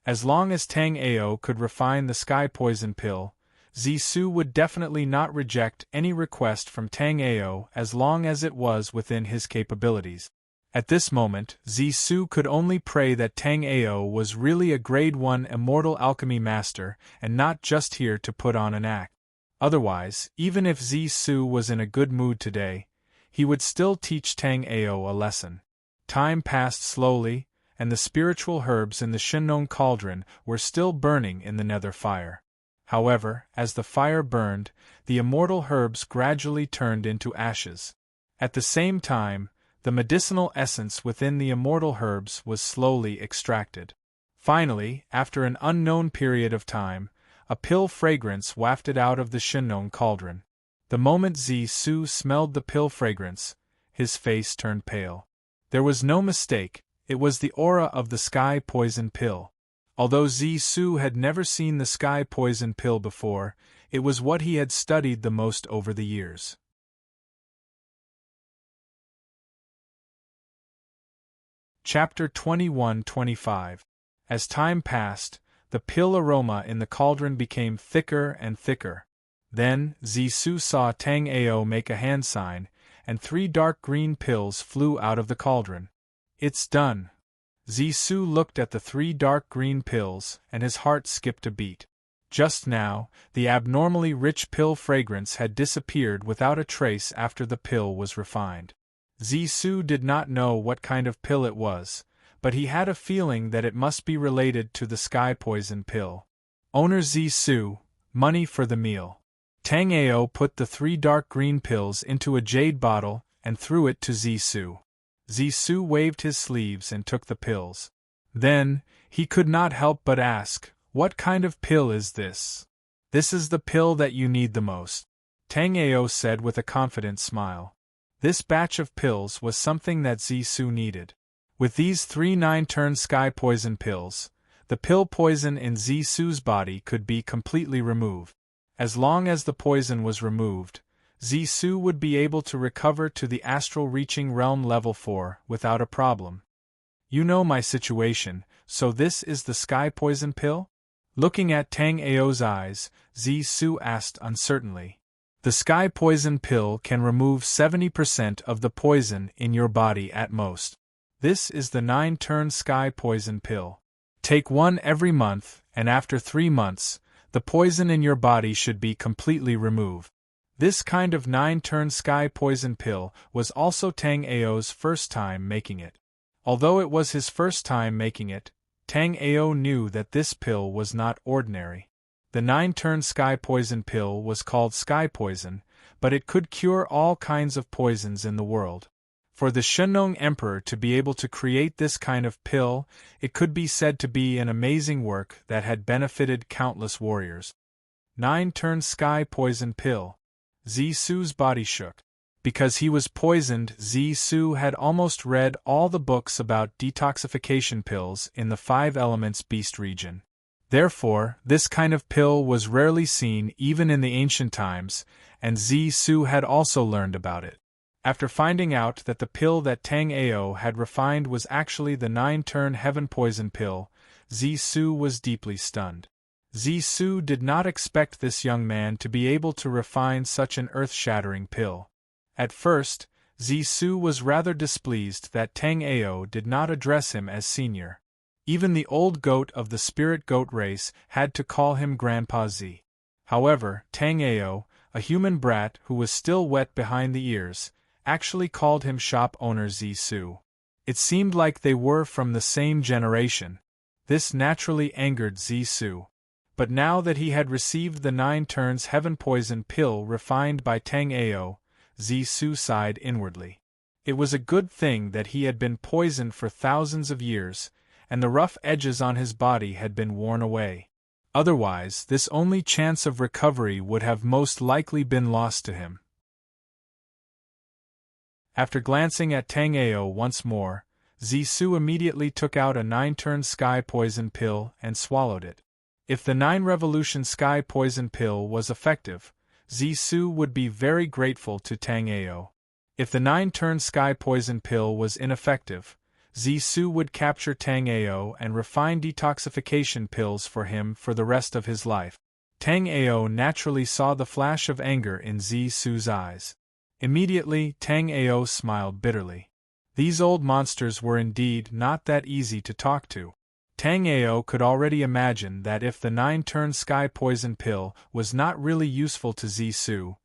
As long as Tang Ao could refine the sky poison pill, Zisu would definitely not reject any request from Tang Ao as long as it was within his capabilities. At this moment, Zisu could only pray that Tang Ao was really a Grade 1 immortal alchemy master and not just here to put on an act. Otherwise, even if Zisu was in a good mood today, he would still teach Tang Ao a lesson. Time passed slowly, and the spiritual herbs in the Shenong cauldron were still burning in the nether fire. However, as the fire burned, the immortal herbs gradually turned into ashes. At the same time, the medicinal essence within the immortal herbs was slowly extracted. Finally, after an unknown period of time, a pill fragrance wafted out of the Shenong cauldron. The moment Zisu smelled the pill fragrance, his face turned pale. There was no mistake, it was the aura of the sky poison pill. Although Zisu had never seen the sky poison pill before, it was what he had studied the most over the years. Chapter 21-25. As time passed, the pill aroma in the cauldron became thicker and thicker. Then, Zisu saw Tang Ao make a hand sign, and 3 dark green pills flew out of the cauldron. "It's done." Zisu looked at the 3 dark green pills, and his heart skipped a beat. Just now, the abnormally rich pill fragrance had disappeared without a trace after the pill was refined. Zisu did not know what kind of pill it was, but he had a feeling that it must be related to the sky poison pill. Owner Zisu, money for the meal. Tang Ao put the 3 dark green pills into a jade bottle and threw it to Zisu. Zisu waved his sleeves and took the pills. Then, he could not help but ask, "What kind of pill is this?" "This is the pill that you need the most," Tang Ao said with a confident smile. This batch of pills was something that Zisu needed. With these 3 9-turn sky poison pills, the pill poison in Zisu's body could be completely removed. As long as the poison was removed, Zisu would be able to recover to the astral reaching realm level 4 without a problem. "You know my situation, so this is the sky poison pill?" Looking at Tang Ao's eyes, Zisu asked uncertainly. "The sky poison pill can remove 70% of the poison in your body at most. This is the 9-turn sky poison pill." Take one every month, and after 3 months, the poison in your body should be completely removed. This kind of 9-turn sky poison pill was also Tang Ao's first time making it. Although it was his first time making it, Tang Ao knew that this pill was not ordinary. The 9-turn sky poison pill was called sky poison, but it could cure all kinds of poisons in the world. For the Shennong Emperor to be able to create this kind of pill, it could be said to be an amazing work that had benefited countless warriors. 9-turn sky poison pill. Zisu's body shook. Because he was poisoned, Zisu had almost read all the books about detoxification pills in the 5 Elements Beast region. Therefore, this kind of pill was rarely seen even in the ancient times, and Zisu had also learned about it. After finding out that the pill that Tang Ao had refined was actually the 9-turn heaven poison pill, Zisu was deeply stunned. Zisu did not expect this young man to be able to refine such an earth-shattering pill. At first, Zisu was rather displeased that Tang Ao did not address him as senior. Even the old goat of the spirit goat race had to call him Grandpa Z. However, Tang Ao, a human brat who was still wet behind the ears, actually called him shop owner Zisu. It seemed like they were from the same generation. This naturally angered Zisu. But now that he had received the 9 turns heaven poison pill refined by Tang Ao, Zisu sighed inwardly. It was a good thing that he had been poisoned for thousands of years, and the rough edges on his body had been worn away. Otherwise, this only chance of recovery would have most likely been lost to him. After glancing at Tang Ao once more, Zisu immediately took out a 9-turn sky poison pill and swallowed it. If the 9-revolution sky poison pill was effective, Zisu would be very grateful to Tang Ao. If the 9-turn sky poison pill was ineffective, Zisu would capture Tang Ao and refine detoxification pills for him for the rest of his life. Tang Ao naturally saw the flash of anger in Zisu's eyes. Immediately, Tang Ao smiled bitterly. These old monsters were indeed not that easy to talk to. Tang Ao could already imagine that if the 9-turn sky poison pill was not really useful to Zisu,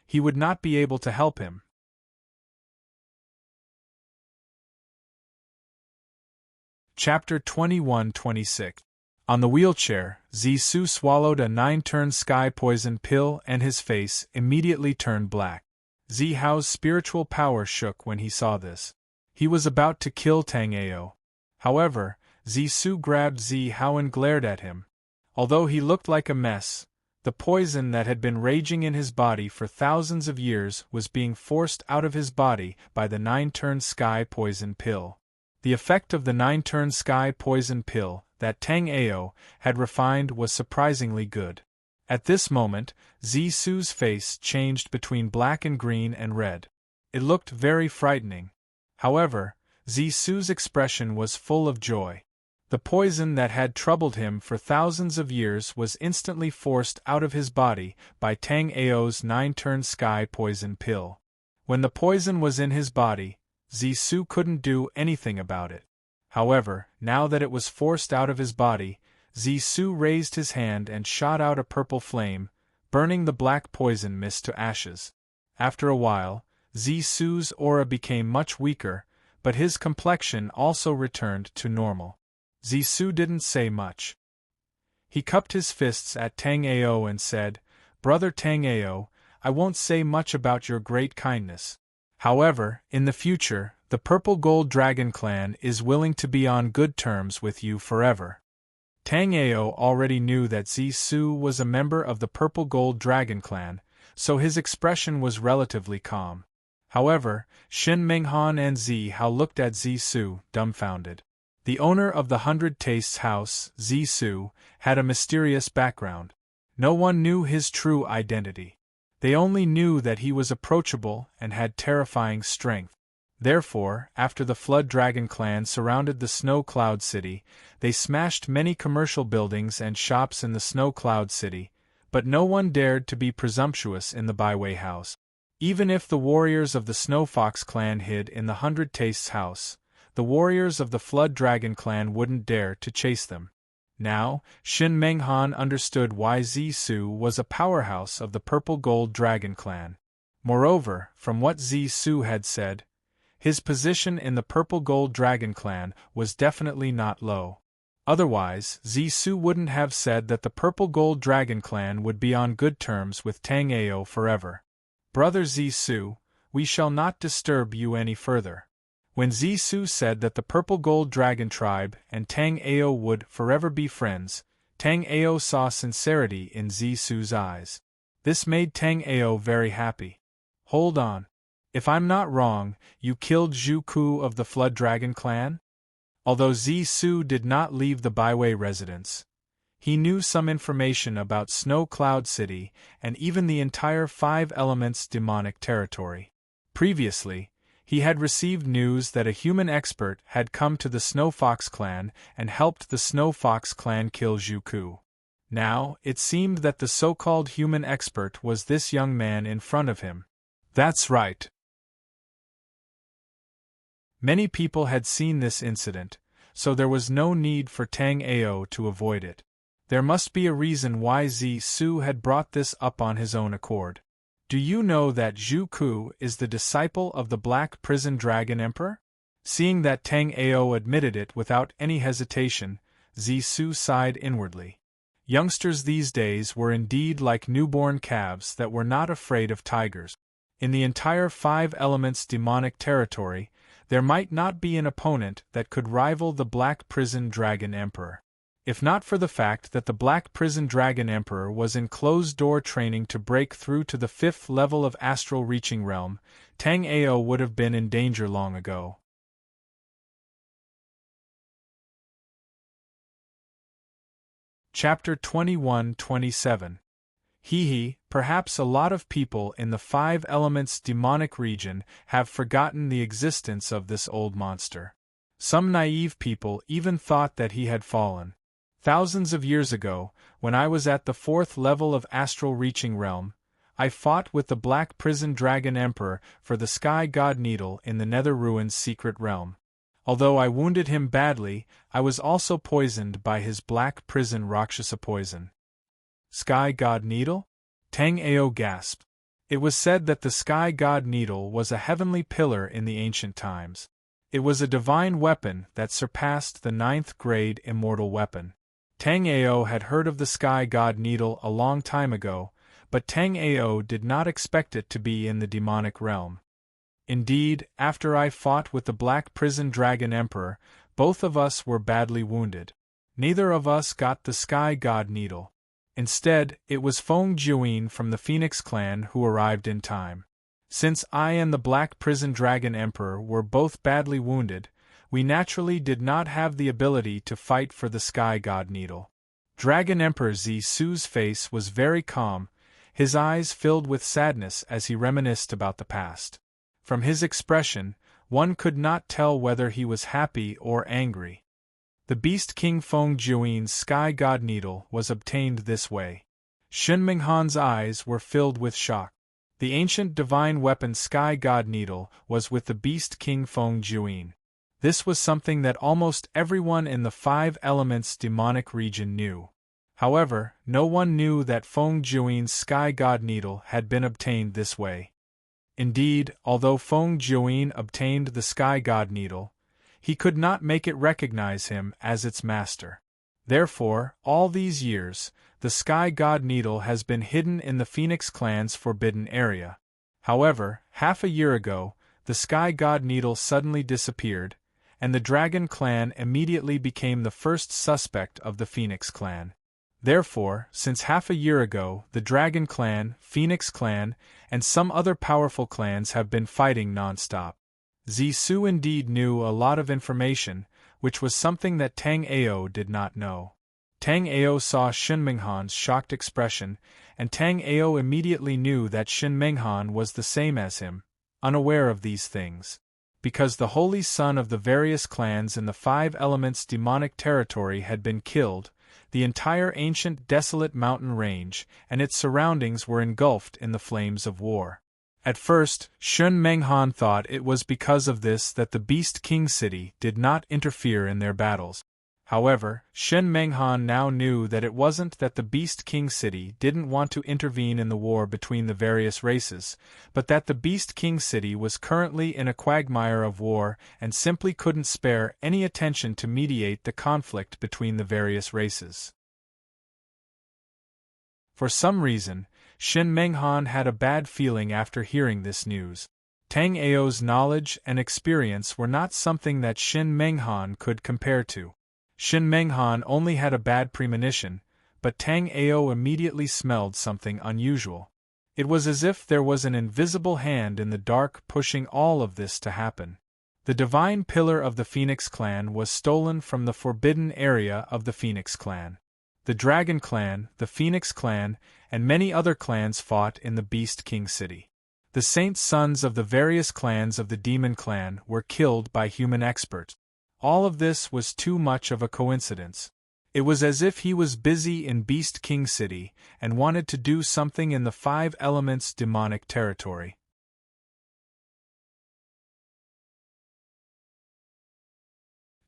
he would not be able to help him. Chapter 21-26. On the wheelchair, Zisu swallowed a 9-turn sky poison pill and his face immediately turned black. Zihao's spiritual power shook when he saw this. He was about to kill Tang Ao. However, Zisu grabbed Zihao and glared at him. Although he looked like a mess, the poison that had been raging in his body for thousands of years was being forced out of his body by the 9-turn sky poison pill. The effect of the 9-turn sky poison pill that Tang Ao had refined was surprisingly good. At this moment, Zisu's face changed between black and green and red. It looked very frightening. However, Zisu's expression was full of joy. The poison that had troubled him for thousands of years was instantly forced out of his body by Tang Ao's 9-turn sky poison pill. When the poison was in his body, Zisu couldn't do anything about it. However, now that it was forced out of his body, Zisu raised his hand and shot out a purple flame, burning the black poison mist to ashes. After a while, Zisu's aura became much weaker, but his complexion also returned to normal. Zisu didn't say much. He cupped his fists at Tang Ao and said, "Brother Tang Ao, I won't say much about your great kindness. However, in the future, the Purple Gold Dragon Clan is willing to be on good terms with you forever." Tang Ao already knew that Zisu was a member of the Purple Gold Dragon Clan, so his expression was relatively calm. However, Shin Menghan and Zihao looked at Zisu, dumbfounded. The owner of the 100 Tastes house, Zisu, had a mysterious background. No one knew his true identity. They only knew that he was approachable and had terrifying strength. Therefore, after the Flood Dragon Clan surrounded the Snow Cloud City, they smashed many commercial buildings and shops in the Snow Cloud City, but no one dared to be presumptuous in the Byway House. Even if the warriors of the Snow Fox Clan hid in the 100 Tastes house, the warriors of the Flood Dragon Clan wouldn't dare to chase them. Now, Shin Menghan understood why Zisu was a powerhouse of the Purple Gold Dragon clan. Moreover, from what Zisu had said, his position in the Purple Gold Dragon clan was definitely not low. Otherwise, Zisu wouldn't have said that the Purple Gold Dragon clan would be on good terms with Tang Ao forever. Brother Zisu, we shall not disturb you any further. When Zisu said that the Purple Gold Dragon tribe and Tang Ao would forever be friends, Tang Ao saw sincerity in Zisu's eyes. This made Tang Ao very happy. Hold on. If I'm not wrong, you killed Zhu Ku of the Flood Dragon clan? Although Zisu did not leave the Baiwei residence, he knew some information about Snow Cloud City and even the entire Five Elements demonic territory. Previously, he had received news that a human expert had come to the Snow Fox clan and helped the Snow Fox clan kill Zhu Ku. Now, it seemed that the so-called human expert was this young man in front of him. That's right. Many people had seen this incident, so there was no need for Tang Ao to avoid it. There must be a reason why Zisu had brought this up on his own accord. Do you know that Zhu Ku is the disciple of the Black Prison Dragon Emperor? Seeing that Tang Ao admitted it without any hesitation, Zisu sighed inwardly. Youngsters these days were indeed like newborn calves that were not afraid of tigers. In the entire Five Elements demonic territory, there might not be an opponent that could rival the Black Prison Dragon Emperor. If not for the fact that the Black Prison Dragon Emperor was in closed-door training to break through to the 5th level of Astral Reaching Realm, Tang Ao would have been in danger long ago. Chapter 21-27. Perhaps a lot of people in the Five Elements demonic region have forgotten the existence of this old monster. Some naive people even thought that he had fallen. Thousands of years ago, when I was at the 4th level of Astral Reaching Realm, I fought with the Black Prison Dragon Emperor for the Sky God Needle in the Nether Ruins secret realm. Although I wounded him badly, I was also poisoned by his Black Prison Rakshasa poison. Sky God Needle? Tang Ao gasped. It was said that the Sky God Needle was a heavenly pillar in the ancient times. It was a divine weapon that surpassed the 9th grade immortal weapon. Tang Ao had heard of the Sky God Needle a long time ago, but Tang Ao did not expect it to be in the demonic realm. Indeed, after I fought with the Black Prison Dragon Emperor, both of us were badly wounded. Neither of us got the Sky God Needle. Instead, it was Feng Juin from the Phoenix clan who arrived in time. Since I and the Black Prison Dragon Emperor were both badly wounded, we naturally did not have the ability to fight for the Sky God Needle. Dragon Emperor Zisu's face was very calm, his eyes filled with sadness as he reminisced about the past. From his expression, one could not tell whether he was happy or angry. The Beast King Feng Juin's Sky God Needle was obtained this way. Shin Menghan's eyes were filled with shock. The ancient divine weapon Sky God Needle was with the Beast King Feng Juin. This was something that almost everyone in the Five Elements demonic region knew. However, no one knew that Feng Juin's Sky God Needle had been obtained this way. Indeed, although Feng Juin obtained the Sky God Needle, he could not make it recognize him as its master. Therefore, all these years, the Sky God Needle has been hidden in the Phoenix clan's forbidden area. However, half a year ago, the Sky God Needle suddenly disappeared, and the Dragon clan immediately became the first suspect of the Phoenix clan. Therefore, since half a year ago, the Dragon clan, Phoenix clan, and some other powerful clans have been fighting non-stop. Zisu indeed knew a lot of information, which was something that Tang Ao did not know. Tang Ao saw Shin Menghan's shocked expression, and Tang Ao immediately knew that Shin Menghan was the same as him, unaware of these things. Because the holy son of the various clans in the Five Elements demonic territory had been killed, the entire ancient desolate mountain range and its surroundings were engulfed in the flames of war. At first, Shin Menghan thought it was because of this that the Beast King City did not interfere in their battles. However, Shen Menghan now knew that it wasn't that the Beast King City didn't want to intervene in the war between the various races, but that the Beast King City was currently in a quagmire of war and simply couldn't spare any attention to mediate the conflict between the various races. For some reason, Shen Menghan had a bad feeling after hearing this news. Tang Ao's knowledge and experience were not something that Shen Menghan could compare to. Shen Menghan only had a bad premonition, but Tang Ao immediately smelled something unusual. It was as if there was an invisible hand in the dark pushing all of this to happen. The divine pillar of the Phoenix clan was stolen from the forbidden area of the Phoenix clan. The Dragon clan, the Phoenix clan, and many other clans fought in the Beast King City. The saint sons of the various clans of the Demon clan were killed by human experts. All of this was too much of a coincidence. It was as if he was busy in Beast King City and wanted to do something in the Five Elements demonic territory.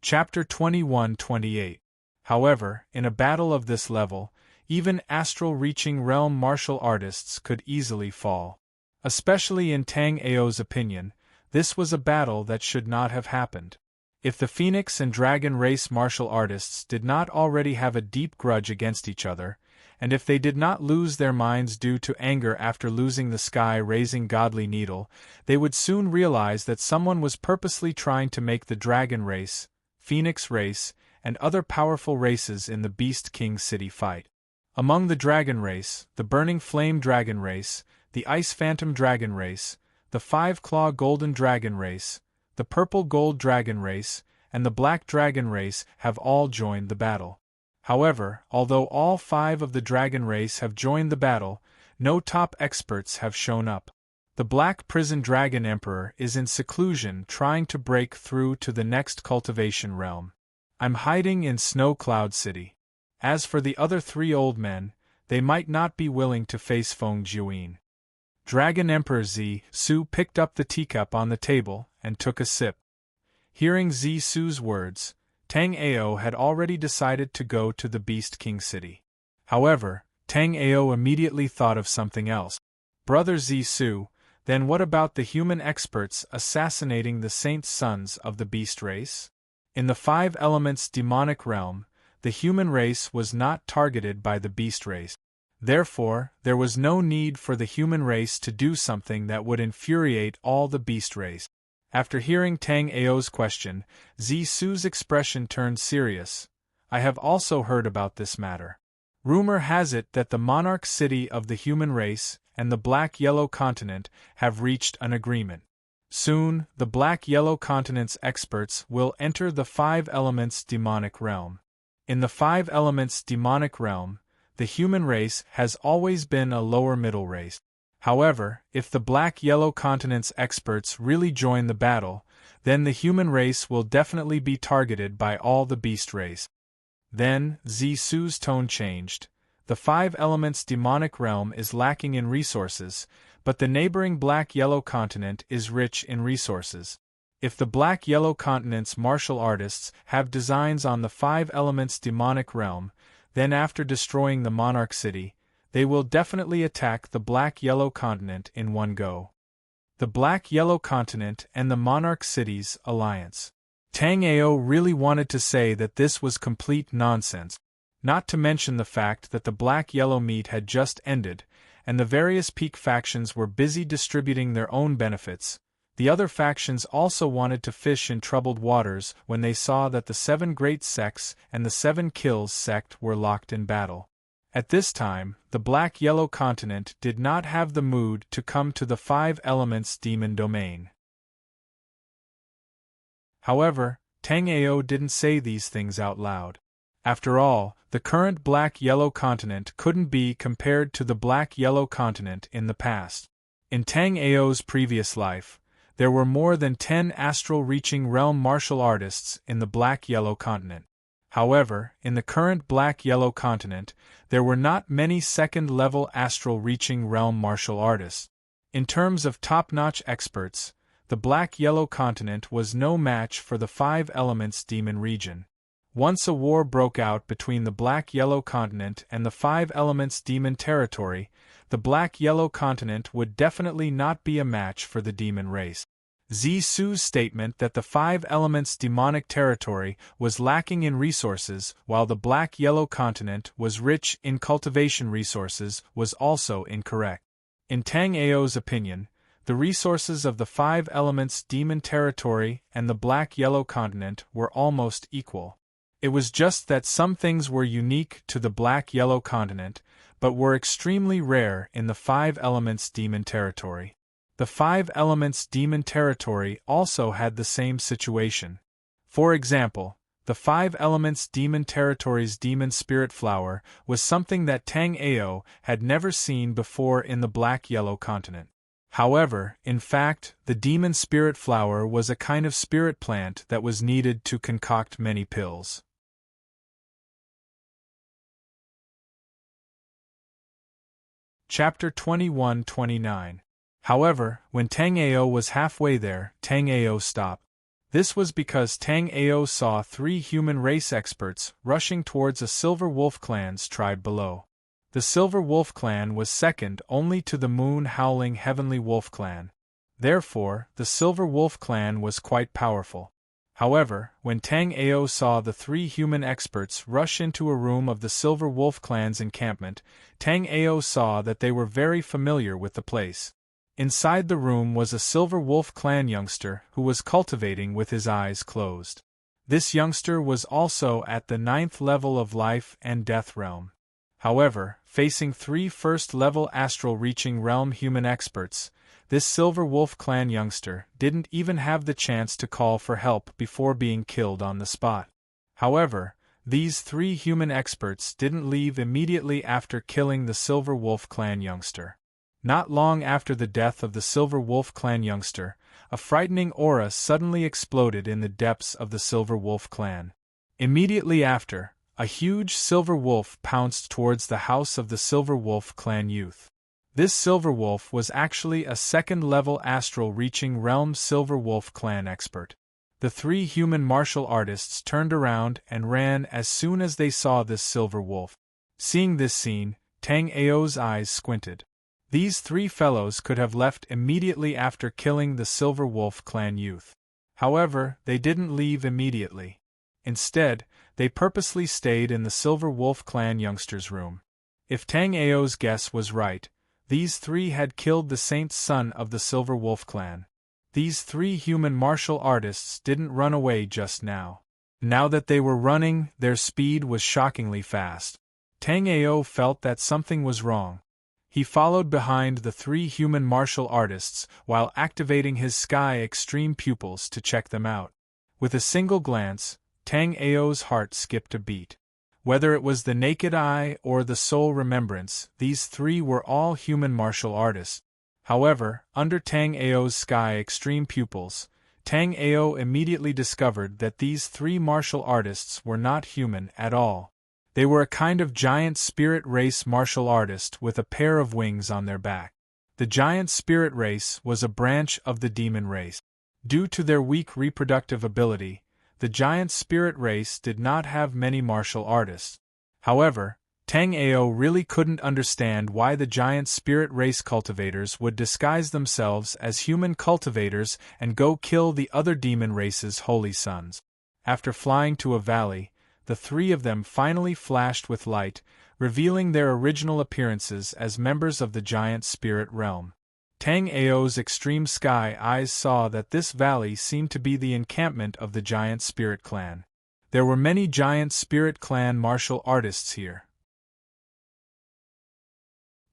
Chapter 21-28. However, in a battle of this level, even astral-reaching realm martial artists could easily fall. Especially in Tang Ao's opinion, this was a battle that should not have happened. If the Phoenix and Dragon race martial artists did not already have a deep grudge against each other, and if they did not lose their minds due to anger after losing the sky-raising godly needle, they would soon realize that someone was purposely trying to make the Dragon race, Phoenix race, and other powerful races in the Beast King City fight. Among the Dragon race, the Burning Flame Dragon race, the Ice Phantom Dragon race, the Five-Claw Golden Dragon race, the Purple Gold Dragon race, and the Black Dragon race have all joined the battle. However, although all 5 of the Dragon race have joined the battle, no top experts have shown up. The Black Prison Dragon Emperor is in seclusion trying to break through to the next cultivation realm. I'm hiding in Snow Cloud City. As for the other 3 old men, they might not be willing to face Feng Jiuyin. Dragon Emperor Zi-Su picked up the teacup on the table and took a sip. Hearing Zi-Su's words, Tang Ao had already decided to go to the Beast King City. However, Tang Ao immediately thought of something else. Brother Zi-Su, then what about the human experts assassinating the saint sons of the beast race? In the Five Elements demonic realm, the human race was not targeted by the beast race. Therefore, there was no need for the human race to do something that would infuriate all the beast race. After hearing Tang Ao's question, Zi-Su's expression turned serious. I have also heard about this matter. Rumor has it that the monarch city of the human race and the Black-Yellow continent have reached an agreement. Soon, the Black-Yellow continent's experts will enter the Five Elements demonic realm. In the Five Elements demonic realm, the human race has always been a lower middle race. However, if the Black-Yellow continent's experts really join the battle, then the human race will definitely be targeted by all the beast race. Then, Zi-Su's tone changed. The Five Elements demonic realm is lacking in resources, but the neighboring Black-Yellow continent is rich in resources. If the Black-Yellow continent's martial artists have designs on the Five Elements demonic realm, then after destroying the monarch city, they will definitely attack the Black-Yellow continent in one go. The Black-Yellow continent and the monarch city's alliance. Tang Ao really wanted to say that this was complete nonsense, not to mention the fact that the Black-Yellow meet had just ended, and the various peak factions were busy distributing their own benefits. The other factions also wanted to fish in troubled waters when they saw that the 7 great sects and the 7 kills sect were locked in battle. At this time, the Black-Yellow continent did not have the mood to come to the Five Elements demon domain. However, Tang Ao didn't say these things out loud. After all, the current Black-Yellow continent couldn't be compared to the Black-Yellow continent in the past. In Tang Ao's previous life, there were more than 10 astral-reaching realm martial artists in the Black-Yellow continent. However, in the current Black-Yellow continent, there were not many second-level astral-reaching realm martial artists. In terms of top-notch experts, the Black-Yellow continent was no match for the Five Elements demon region. Once a war broke out between the Black-Yellow Continent and the Five Elements Demon Territory, the Black-Yellow Continent would definitely not be a match for the demon race. Zisu's statement that the Five Elements demonic territory was lacking in resources while the Black-Yellow Continent was rich in cultivation resources was also incorrect. In Tang Ao's opinion, the resources of the Five Elements demon territory and the Black-Yellow Continent were almost equal. It was just that some things were unique to the Black-Yellow Continent, but were extremely rare in the Five Elements demon territory. The Five Elements demon territory also had the same situation. For example, the Five Elements demon territory's demon spirit flower was something that Tang Ao had never seen before in the Black-Yellow Continent. However, in fact, the demon spirit flower was a kind of spirit plant that was needed to concoct many pills. Chapter 21-29. However, when Tang Ao was halfway there, Tang Ao stopped. This was because Tang Ao saw three human race experts rushing towards a Silver Wolf Clan's tribe below. The Silver Wolf Clan was second only to the Moon-Howling Heavenly Wolf Clan. Therefore, the Silver Wolf Clan was quite powerful. However, when Tang Ao saw the three human experts rush into a room of the Silver Wolf Clan's encampment, Tang Ao saw that they were very familiar with the place. Inside the room was a Silver Wolf Clan youngster who was cultivating with his eyes closed. This youngster was also at the 9th level of Life and Death Realm. However, facing three first-level astral-reaching realm human experts, this Silver Wolf Clan youngster didn't even have the chance to call for help before being killed on the spot. However, these three human experts didn't leave immediately after killing the Silver Wolf Clan youngster. Not long after the death of the Silver Wolf Clan youngster, a frightening aura suddenly exploded in the depths of the Silver Wolf Clan. Immediately after, a huge silver wolf pounced towards the house of the Silver Wolf Clan youth. This silver wolf was actually a second-level astral-reaching realm Silver Wolf Clan expert. The three human martial artists turned around and ran as soon as they saw this silver wolf. Seeing this scene, Tang Ao's eyes squinted. These three fellows could have left immediately after killing the Silver Wolf Clan youth. However, they didn't leave immediately. Instead, they purposely stayed in the Silver Wolf Clan youngster's room. If Tang Ao's guess was right, these three had killed the Saint's son of the Silver Wolf Clan. These three human martial artists didn't run away just now. Now that they were running, their speed was shockingly fast. Tang Ao felt that something was wrong. He followed behind the three human martial artists while activating his Sky Extreme pupils to check them out. With a single glance, Tang Ao's heart skipped a beat. Whether it was the naked eye or the soul remembrance, these three were all human martial artists. However, under Tang Ao's Sky Extreme pupils, Tang Ao immediately discovered that these three martial artists were not human at all. They were a kind of giant spirit race martial artist with a pair of wings on their back. The giant spirit race was a branch of the demon race. Due to their weak reproductive ability, the giant spirit race did not have many martial artists. However, Tang Ao really couldn't understand why the giant spirit race cultivators would disguise themselves as human cultivators and go kill the other demon race's holy sons. After flying to a valley, the three of them finally flashed with light, revealing their original appearances as members of the giant spirit realm. Tang Ao's extreme sky eyes saw that this valley seemed to be the encampment of the giant spirit clan. There were many giant spirit clan martial artists here.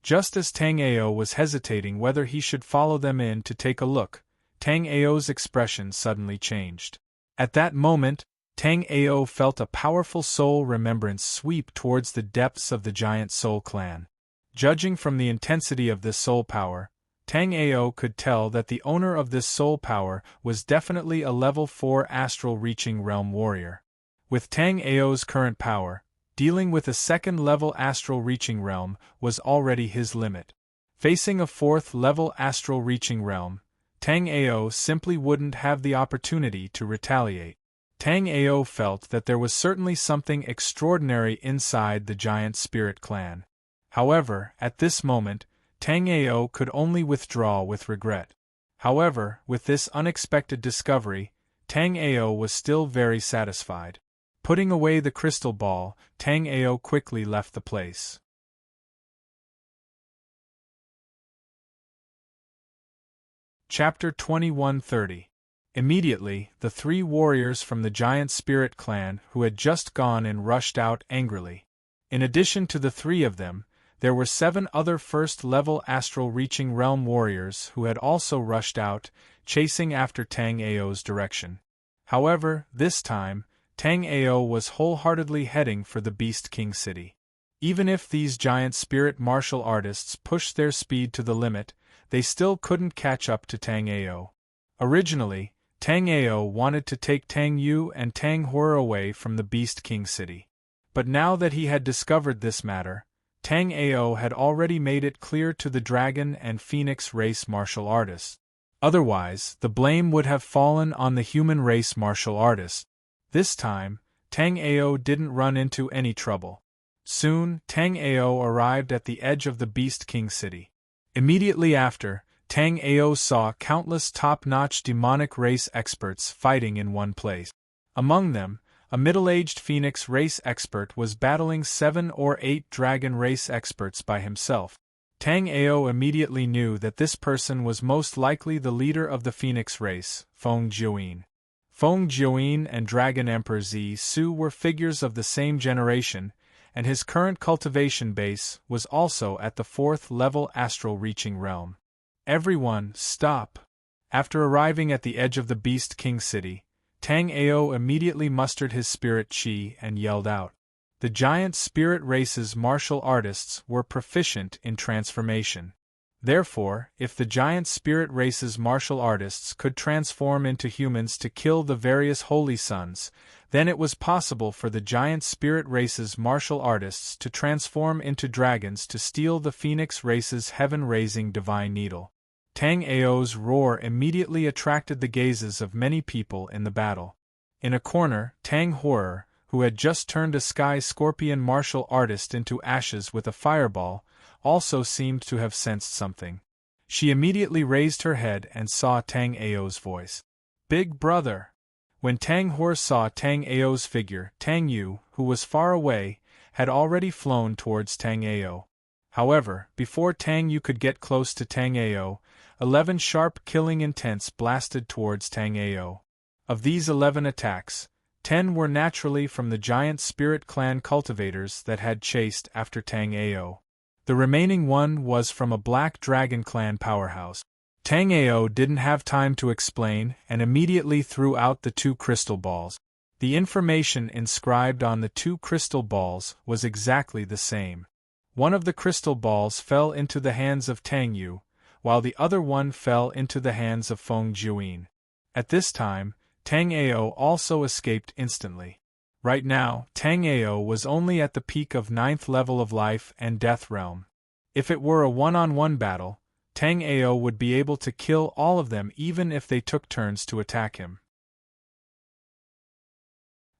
Just as Tang Ao was hesitating whether he should follow them in to take a look, Tang Ao's expression suddenly changed. At that moment, Tang Ao felt a powerful soul remembrance sweep towards the depths of the giant soul clan. Judging from the intensity of this soul power, Tang Ao could tell that the owner of this soul power was definitely a level 4 astral-reaching realm warrior. With Tang Ao's current power, dealing with a second-level astral-reaching realm was already his limit. Facing a 4th-level astral-reaching realm, Tang Ao simply wouldn't have the opportunity to retaliate. Tang Ao felt that there was certainly something extraordinary inside the giant spirit clan. However, at this moment, Tang Ao could only withdraw with regret. However, with this unexpected discovery, Tang Ao was still very satisfied. Putting away the crystal ball, Tang Ao quickly left the place. Chapter 2130. Immediately, the 3 warriors from the giant spirit clan who had just gone in rushed out angrily. In addition to the 3 of them, there were 7 other first-level astral reaching realm warriors who had also rushed out, chasing after Tang Ao's direction. However, this time, Tang Ao was wholeheartedly heading for the Beast King City. Even if these giant spirit martial artists pushed their speed to the limit, they still couldn't catch up to Tang Ao. Originally, Tang Ao wanted to take Tang Yu and Tang Hor away from the Beast King City. But now that he had discovered this matter, Tang Ao had already made it clear to the Dragon and Phoenix race martial artists. Otherwise, the blame would have fallen on the human race martial artists. This time, Tang Ao didn't run into any trouble. Soon, Tang Ao arrived at the edge of the Beast King City. Immediately after, Tang Ao saw countless top-notch demonic race experts fighting in one place. Among them, a middle-aged Phoenix race expert was battling 7 or 8 dragon race experts by himself. Tang Ao immediately knew that this person was most likely the leader of the Phoenix race, Feng Jiuyin. Feng Jiuyin and Dragon Emperor Zi Su were figures of the same generation, and his current cultivation base was also at the 4th level astral reaching realm. Everyone, stop! After arriving at the edge of the Beast King City, Tang Ao immediately mustered his spirit chi and yelled out. The giant spirit race's martial artists were proficient in transformation. Therefore, if the giant spirit race's martial artists could transform into humans to kill the various holy sons, then it was possible for the giant spirit race's martial artists to transform into dragons to steal the Phoenix race's heaven-raising divine needle. Tang Ao's roar immediately attracted the gazes of many people in the battle. In a corner, Tang Hor, who had just turned a sky scorpion martial artist into ashes with a fireball, also seemed to have sensed something. She immediately raised her head and saw Tang Ao's voice. Big brother! When Tang Hor saw Tang Ao's figure, Tang Yu, who was far away, had already flown towards Tang Ao. However, before Tang Yu could get close to Tang Ao, 11 sharp killing intents blasted towards Tang Ao. Of these 11 attacks, 10 were naturally from the giant spirit clan cultivators that had chased after Tang Ao. The remaining one was from a black dragon clan powerhouse. Tang Ao didn't have time to explain and immediately threw out the 2 crystal balls. The information inscribed on the 2 crystal balls was exactly the same. One of the crystal balls fell into the hands of Tang Yu, while the other one fell into the hands of Feng Jiuyin. At this time, Tang Ao also escaped instantly. Right now, Tang Ao was only at the peak of 9th level of life and death realm. If it were a one-on-one battle, Tang Ao would be able to kill all of them even if they took turns to attack him.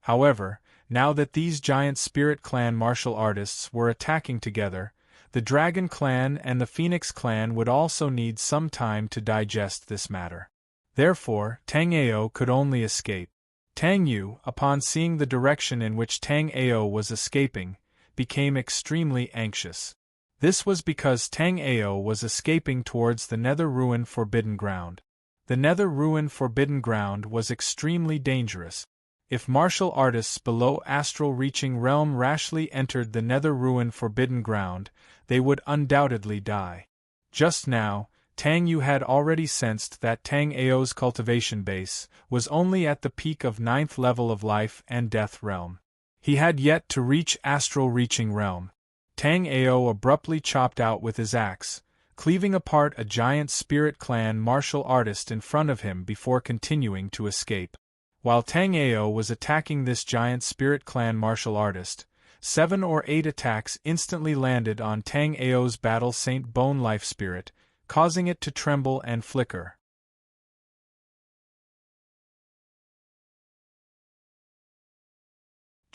However, now that these giant spirit clan martial artists were attacking together, the Dragon clan and the Phoenix clan would also need some time to digest this matter. Therefore, Tang Ao could only escape. Tang Yu, upon seeing the direction in which Tang Ao was escaping, became extremely anxious. This was because Tang Ao was escaping towards the Nether Ruin Forbidden Ground. The Nether Ruin Forbidden Ground was extremely dangerous. If martial artists below astral reaching realm rashly entered the Nether Ruin Forbidden Ground, they would undoubtedly die. Just now, Tang Yu had already sensed that Tang Ao's cultivation base was only at the peak of 9th level of life and death realm. He had yet to reach astral reaching realm. Tang Ao abruptly chopped out with his axe, cleaving apart a giant spirit clan martial artist in front of him before continuing to escape. While Tang Ao was attacking this giant spirit clan martial artist, 7 or 8 attacks instantly landed on Tang Ao's Battle Saint Bone Life Spirit, causing it to tremble and flicker.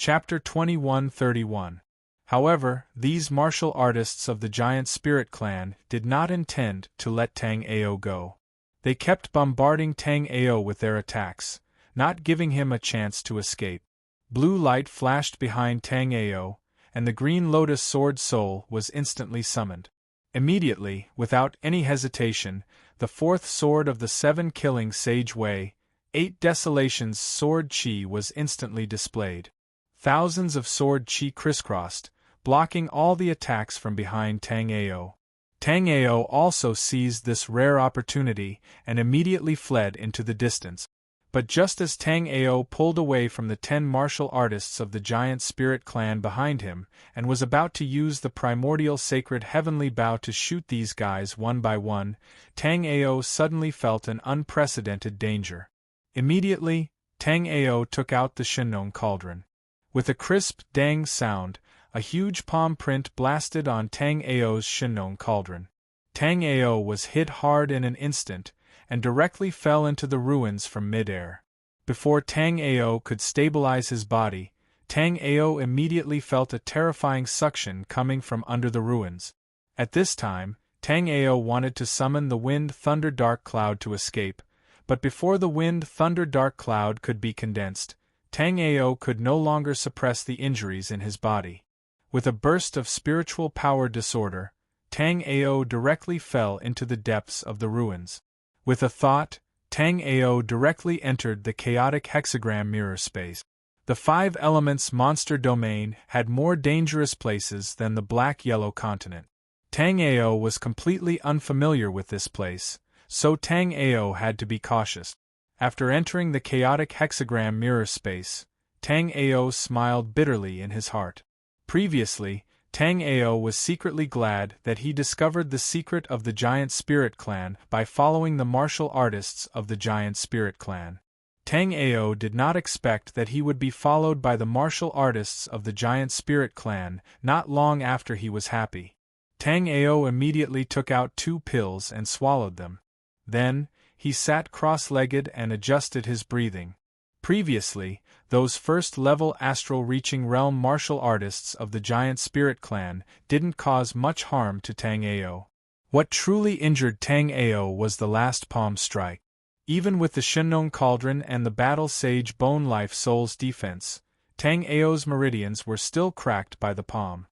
Chapter 2131. However, these martial artists of the giant spirit clan did not intend to let Tang Ao go. They kept bombarding Tang Ao with their attacks, not giving him a chance to escape. Blue light flashed behind Tang Ao, and the green lotus sword soul was instantly summoned. Immediately, without any hesitation, the fourth sword of the seven killing Sage Wei, 8 Desolations sword chi was instantly displayed. Thousands of sword chi crisscrossed, blocking all the attacks from behind Tang Ao. Tang Ao also seized this rare opportunity and immediately fled into the distance. But just as Tang Ao pulled away from the 10 martial artists of the giant spirit clan behind him and was about to use the primordial sacred heavenly bow to shoot these guys one by one, Tang Ao suddenly felt an unprecedented danger. Immediately, Tang Ao took out the Shenong cauldron. With a crisp dang sound, a huge palm print blasted on Tang Ao's Shenong cauldron. Tang Ao was hit hard in an instant, and directly fell into the ruins from mid-air. Before Tang Ao could stabilize his body, Tang Ao immediately felt a terrifying suction coming from under the ruins. At this time, Tang Ao wanted to summon the Wind Thunder Dark Cloud to escape, but before the Wind Thunder Dark Cloud could be condensed, Tang Ao could no longer suppress the injuries in his body. With a burst of spiritual power disorder, Tang Ao directly fell into the depths of the ruins. With a thought, Tang Ao directly entered the chaotic hexagram mirror space. The 5 elements monster domain had more dangerous places than the black-yellow continent. Tang Ao was completely unfamiliar with this place, so Tang Ao had to be cautious. After entering the chaotic hexagram mirror space, Tang Ao smiled bitterly in his heart. Previously, Tang Ao was secretly glad that he discovered the secret of the Giant Spirit Clan by following the martial artists of the Giant Spirit Clan. Tang Ao did not expect that he would be followed by the martial artists of the Giant Spirit Clan not long after he was happy. Tang Ao immediately took out 2 pills and swallowed them. Then, he sat cross-legged and adjusted his breathing. Previously, those first-level astral-reaching realm martial artists of the Giant Spirit Clan didn't cause much harm to Tang Ao. What truly injured Tang Ao was the last palm strike. Even with the Shenong Cauldron and the Battle Sage Bone Life Soul's defense, Tang Ao's meridians were still cracked by the palm.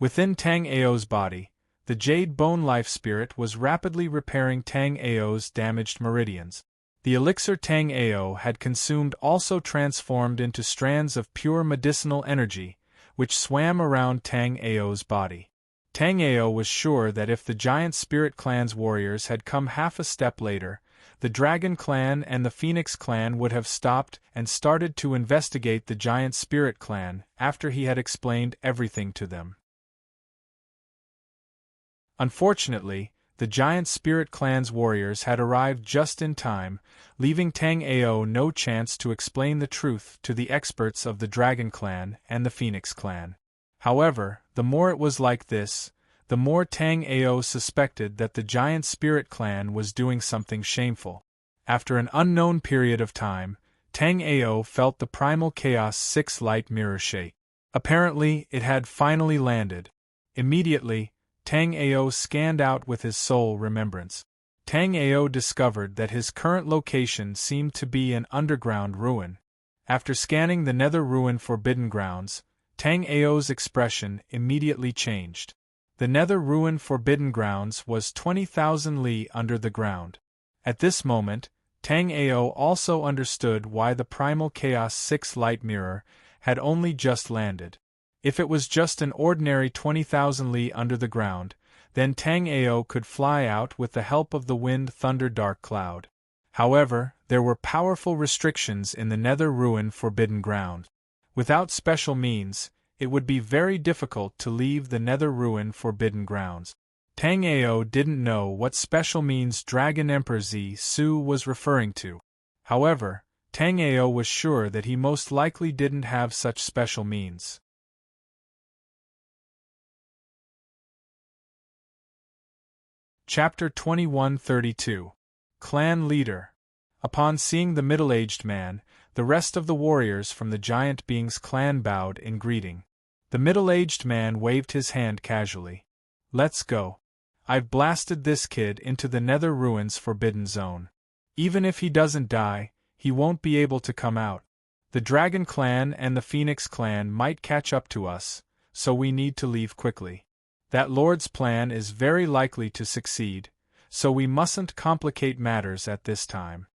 Within Tang Ao's body, the Jade Bone Life Spirit was rapidly repairing Tang Ao's damaged meridians. The elixir Tang Ao had consumed also transformed into strands of pure medicinal energy, which swam around Tang Ao's body. Tang Ao was sure that if the Giant Spirit Clan's warriors had come half a step later, the Dragon Clan and the Phoenix Clan would have stopped and started to investigate the Giant Spirit Clan after he had explained everything to them. Unfortunately, the Giant Spirit Clan's warriors had arrived just in time, leaving Tang Ao no chance to explain the truth to the experts of the Dragon Clan and the Phoenix Clan. However, the more it was like this, the more Tang Ao suspected that the Giant Spirit Clan was doing something shameful. After an unknown period of time, Tang Ao felt the Primal Chaos 6 light mirror shake. Apparently, it had finally landed. Immediately, Tang Ao scanned out with his soul remembrance. Tang Ao discovered that his current location seemed to be an underground ruin. After scanning the nether ruin Forbidden Grounds, Tang Ao's expression immediately changed. The nether ruin Forbidden Grounds was 20,000 li under the ground. At this moment, Tang Ao also understood why the Primal Chaos 6 light mirror had only just landed. If it was just an ordinary 20,000 li under the ground, then Tang Ao could fly out with the help of the Wind Thunder Dark Cloud. However, there were powerful restrictions in the nether ruin Forbidden Ground. Without special means, it would be very difficult to leave the nether ruin Forbidden Grounds. Tang Ao didn't know what special means Dragon Emperor Su was referring to. However, Tang Ao was sure that he most likely didn't have such special means. Chapter 2132. Clan Leader. Upon seeing the middle-aged man, The rest of the warriors from the giant being's clan bowed in greeting. The middle-aged man waved his hand casually. Let's go. I've blasted this kid into the nether ruins forbidden zone. Even if he doesn't die, he won't be able to come out. The Dragon Clan and the Phoenix Clan might catch up to us, so we need to leave quickly. That Lord's plan is very likely to succeed, so we mustn't complicate matters at this time.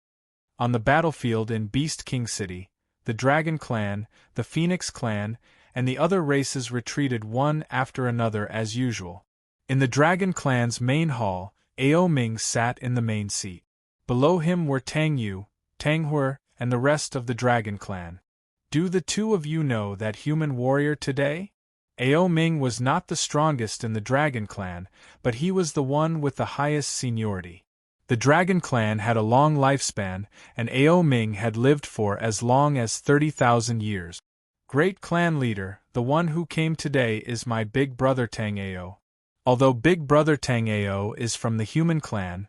On the battlefield in Beast King City, the Dragon Clan, the Phoenix Clan, and the other races retreated one after another as usual. In the Dragon Clan's main hall, Ao Ming sat in the main seat. Below him were Tang Yu, Tang Hui, and the rest of the Dragon Clan. Do the two of you know that human warrior today? Ao Ming was not the strongest in the Dragon Clan, but he was the one with the highest seniority. The Dragon Clan had a long lifespan, and Ao Ming had lived for as long as 30,000 years. Great clan leader, the one who came today is my big brother Tang Ao. Although big brother Tang Ao is from the human clan,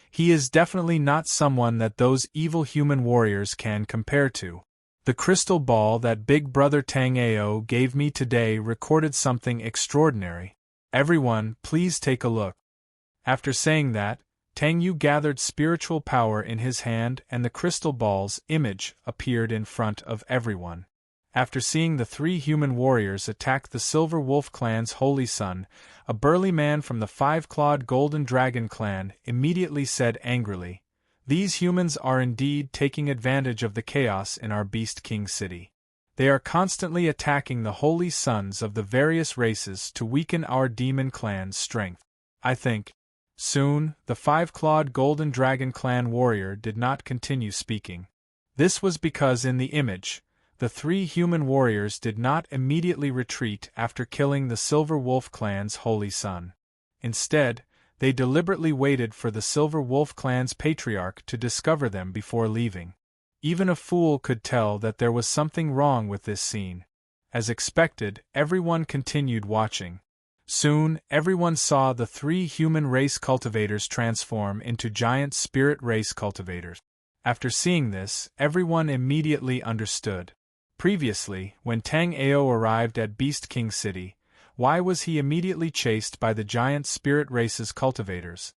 he is definitely not someone that those evil human warriors can compare to. The crystal ball that big brother Tang Ao gave me today recorded something extraordinary. Everyone, please take a look. After saying that, Tang Yu gathered spiritual power in his hand and the crystal ball's image appeared in front of everyone. After seeing the three human warriors attack the Silver Wolf Clan's holy son, a burly man from the five-clawed Golden Dragon Clan immediately said angrily, "These humans are indeed taking advantage of the chaos in our Beast King City. They are constantly attacking the holy sons of the various races to weaken our demon clan's strength. I think." Soon, the five-clawed Golden Dragon Clan warrior did not continue speaking. This was because in the image, the three human warriors did not immediately retreat after killing the Silver Wolf Clan's holy son. Instead, they deliberately waited for the Silver Wolf Clan's patriarch to discover them before leaving. Even a fool could tell that there was something wrong with this scene. As expected, everyone continued watching. Soon, everyone saw the three human race cultivators transform into giant spirit race cultivators. After seeing this, everyone immediately understood. Previously, when Tang Ao arrived at Beast King City, why was he immediately chased by the giant spirit race's cultivators?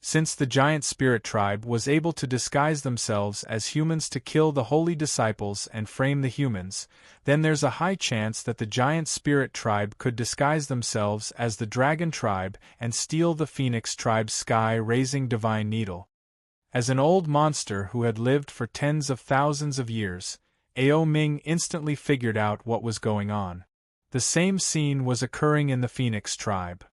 Since the giant spirit tribe was able to disguise themselves as humans to kill the holy disciples and frame the humans, then there's a high chance that the giant spirit tribe could disguise themselves as the dragon tribe and steal the phoenix tribe's sky-raising divine needle. As an old monster who had lived for tens of thousands of years, Ao Ming instantly figured out what was going on. The same scene was occurring in the Phoenix tribe.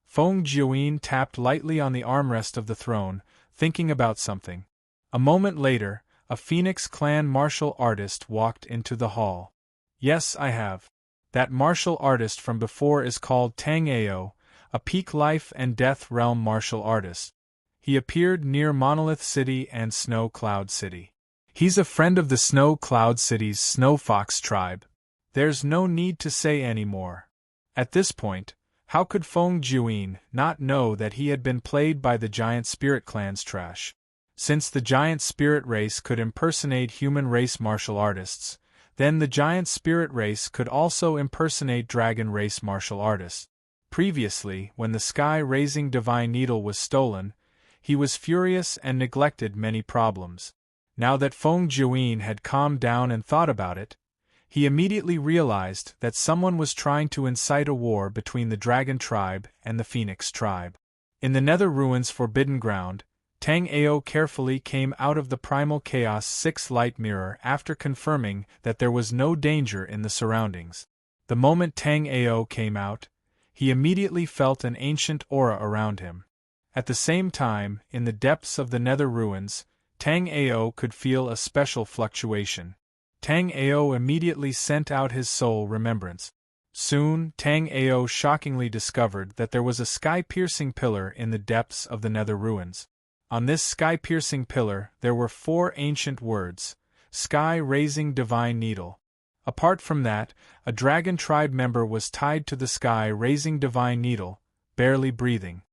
Feng Jiuyin tapped lightly on the armrest of the throne, thinking about something. A moment later, a Phoenix Clan martial artist walked into the hall. Yes, I have. That martial artist from before is called Tang Ao, a peak life and death realm martial artist. He appeared near Monolith City and Snow Cloud City. He's a friend of the Snow Cloud City's Snow Fox tribe. There's no need to say any more. At this point, how could Feng Jiuyin not know that he had been played by the Giant Spirit Clan's trash? Since the Giant Spirit race could impersonate human race martial artists, then the Giant Spirit race could also impersonate Dragon race martial artists. Previously, when the sky-raising divine needle was stolen, he was furious and neglected many problems. Now that Feng Jiuyin had calmed down and thought about it, he immediately realized that someone was trying to incite a war between the Dragon tribe and the Phoenix tribe. In the Nether Ruins Forbidden Ground, Tang Ao carefully came out of the Primal Chaos 6 light mirror after confirming that there was no danger in the surroundings. The moment Tang Ao came out, he immediately felt an ancient aura around him. At the same time, in the depths of the Nether Ruins, Tang Ao could feel a special fluctuation. Tang Ao immediately sent out his soul remembrance. Soon, Tang Ao shockingly discovered that there was a sky-piercing pillar in the depths of the Nether Ruins. On this sky-piercing pillar there were 4 ancient words, Sky-Raising Divine Needle. Apart from that, a Dragon tribe member was tied to the Sky-Raising Divine Needle, barely breathing.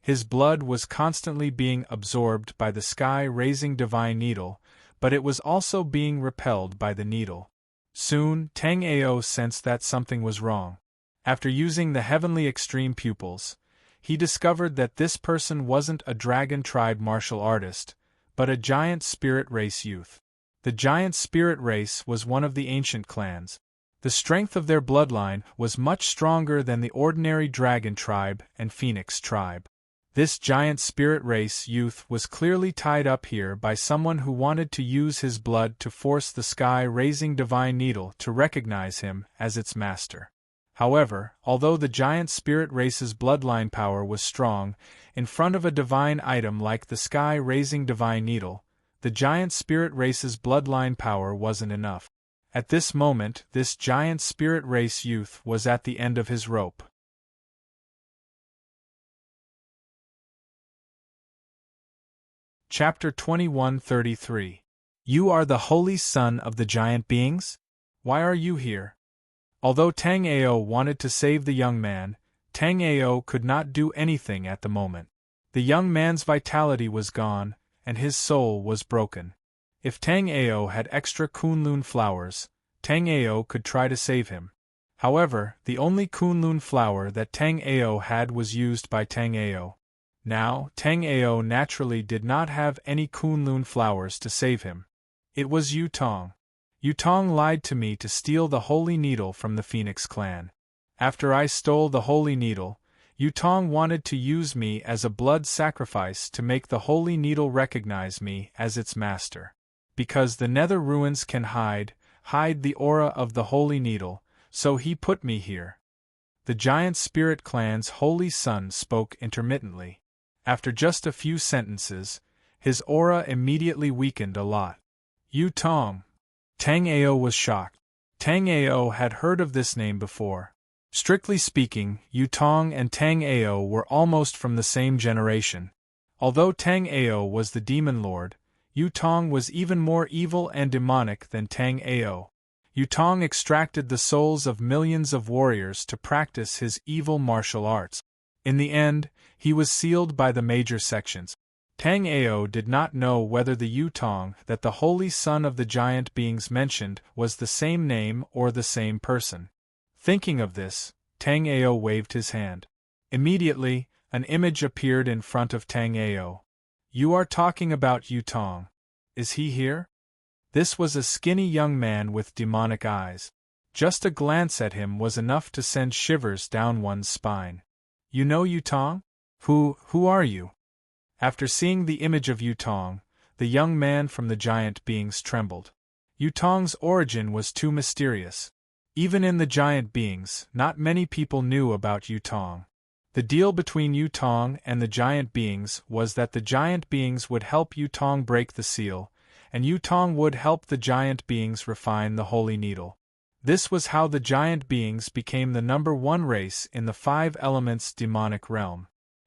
His blood was constantly being absorbed by the sky-raising divine needle, but it was also being repelled by the needle. Soon, Tang Ao sensed that something was wrong. After using the heavenly extreme pupils, he discovered that this person wasn't a dragon tribe martial artist, but a giant spirit race youth. The giant spirit race was one of the ancient clans. The strength of their bloodline was much stronger than the ordinary dragon tribe and phoenix tribe. This giant spirit race youth was clearly tied up here by someone who wanted to use his blood to force the sky-raising divine needle to recognize him as its master. However, although the giant spirit race's bloodline power was strong, in front of a divine item like the sky-raising divine needle, the giant spirit race's bloodline power wasn't enough. At this moment, this giant spirit race youth was at the end of his rope. Chapter 2133. You are the holy son of the giant beings? Why are you here? Although Tang Ao wanted to save the young man, Tang Ao could not do anything at the moment. The young man's vitality was gone, and his soul was broken. If Tang Ao had extra Kunlun flowers, Tang Ao could try to save him. However, the only Kunlun flower that Tang Ao had was used by Tang Ao. Now, Tang Ao naturally did not have any Kunlun flowers to save him. It was Yu Tong. Yu Tong lied to me to steal the holy needle from the Phoenix clan. After I stole the holy needle, Yu Tong wanted to use me as a blood sacrifice to make the holy needle recognize me as its master. Because the nether ruins can hide the aura of the holy needle, so he put me here. The giant spirit clan's holy son spoke intermittently. After just a few sentences, his aura immediately weakened a lot. Yu Tong. Tang Ao was shocked. Tang Ao had heard of this name before. Strictly speaking, Yu Tong and Tang Ao were almost from the same generation. Although Tang Ao was the demon lord, Yu Tong was even more evil and demonic than Tang Ao. Yu Tong extracted the souls of millions of warriors to practice his evil martial arts. In the end, he was sealed by the major sections. Tang Ao did not know whether the Yu Tong that the holy son of the giant beings mentioned was the same name or the same person. Thinking of this, Tang Ao waved his hand. Immediately, an image appeared in front of Tang Ao. You are talking about Yu Tong. Is he here? This was a skinny young man with demonic eyes. Just a glance at him was enough to send shivers down one's spine. You know Yu Tong? Who are you? After seeing the image of Yu Tong, the young man from the giant beings trembled. Yu Tong's origin was too mysterious. Even in the giant beings, not many people knew about Yu Tong. The deal between Yu Tong and the giant beings was that the giant beings would help Yu Tong break the seal, and Yu Tong would help the giant beings refine the holy needle. This was how the giant beings became the #1 race in the 5 elements demonic realm.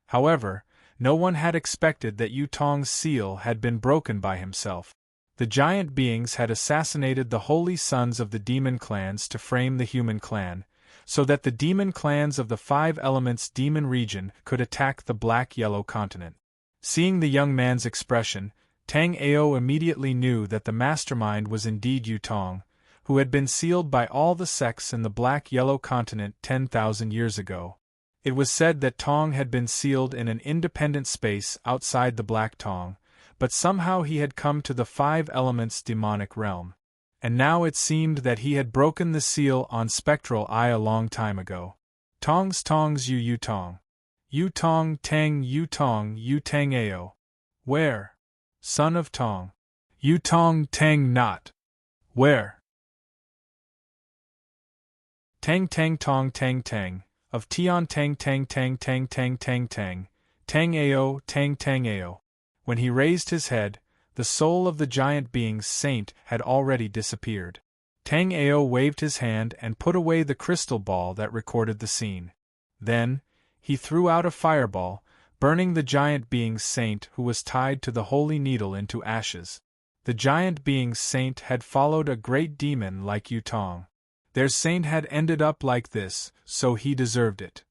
However, no one had expected that Yu Tong's seal had been broken by himself. The giant beings had assassinated the holy sons of the demon clans to frame the human clan, so that the demon clans of the 5 elements demon region could attack the black-yellow continent. Seeing the young man's expression, Tang Ao immediately knew that the mastermind was indeed Yu Tong, who had been sealed by all the sects in the black-yellow continent 10,000 years ago. It was said that Tong had been sealed in an independent space outside the Black Tong, but somehow he had come to the 5 elements demonic realm. And now it seemed that he had broken the seal on Spectral Eye a long time ago. Tongs Yu Tong. Yu Tong Tang Yu Tong Yu Tang Ao. Where? Son of Tong. Yu Tong Tang not. Where? Tang Tang Tong Tang Tang. Of Tian Tang Tang Tang Tang Tang Tang Tang. Tang Ao Tang Tang Ao. When he raised his head, the soul of the giant being's saint had already disappeared. Tang Ao waved his hand and put away the crystal ball that recorded the scene. Then, he threw out a fireball, burning the giant being's saint who was tied to the holy needle into ashes. The giant being's saint had followed a great demon like Yu Tong. Their saint had ended up like this, so he deserved it.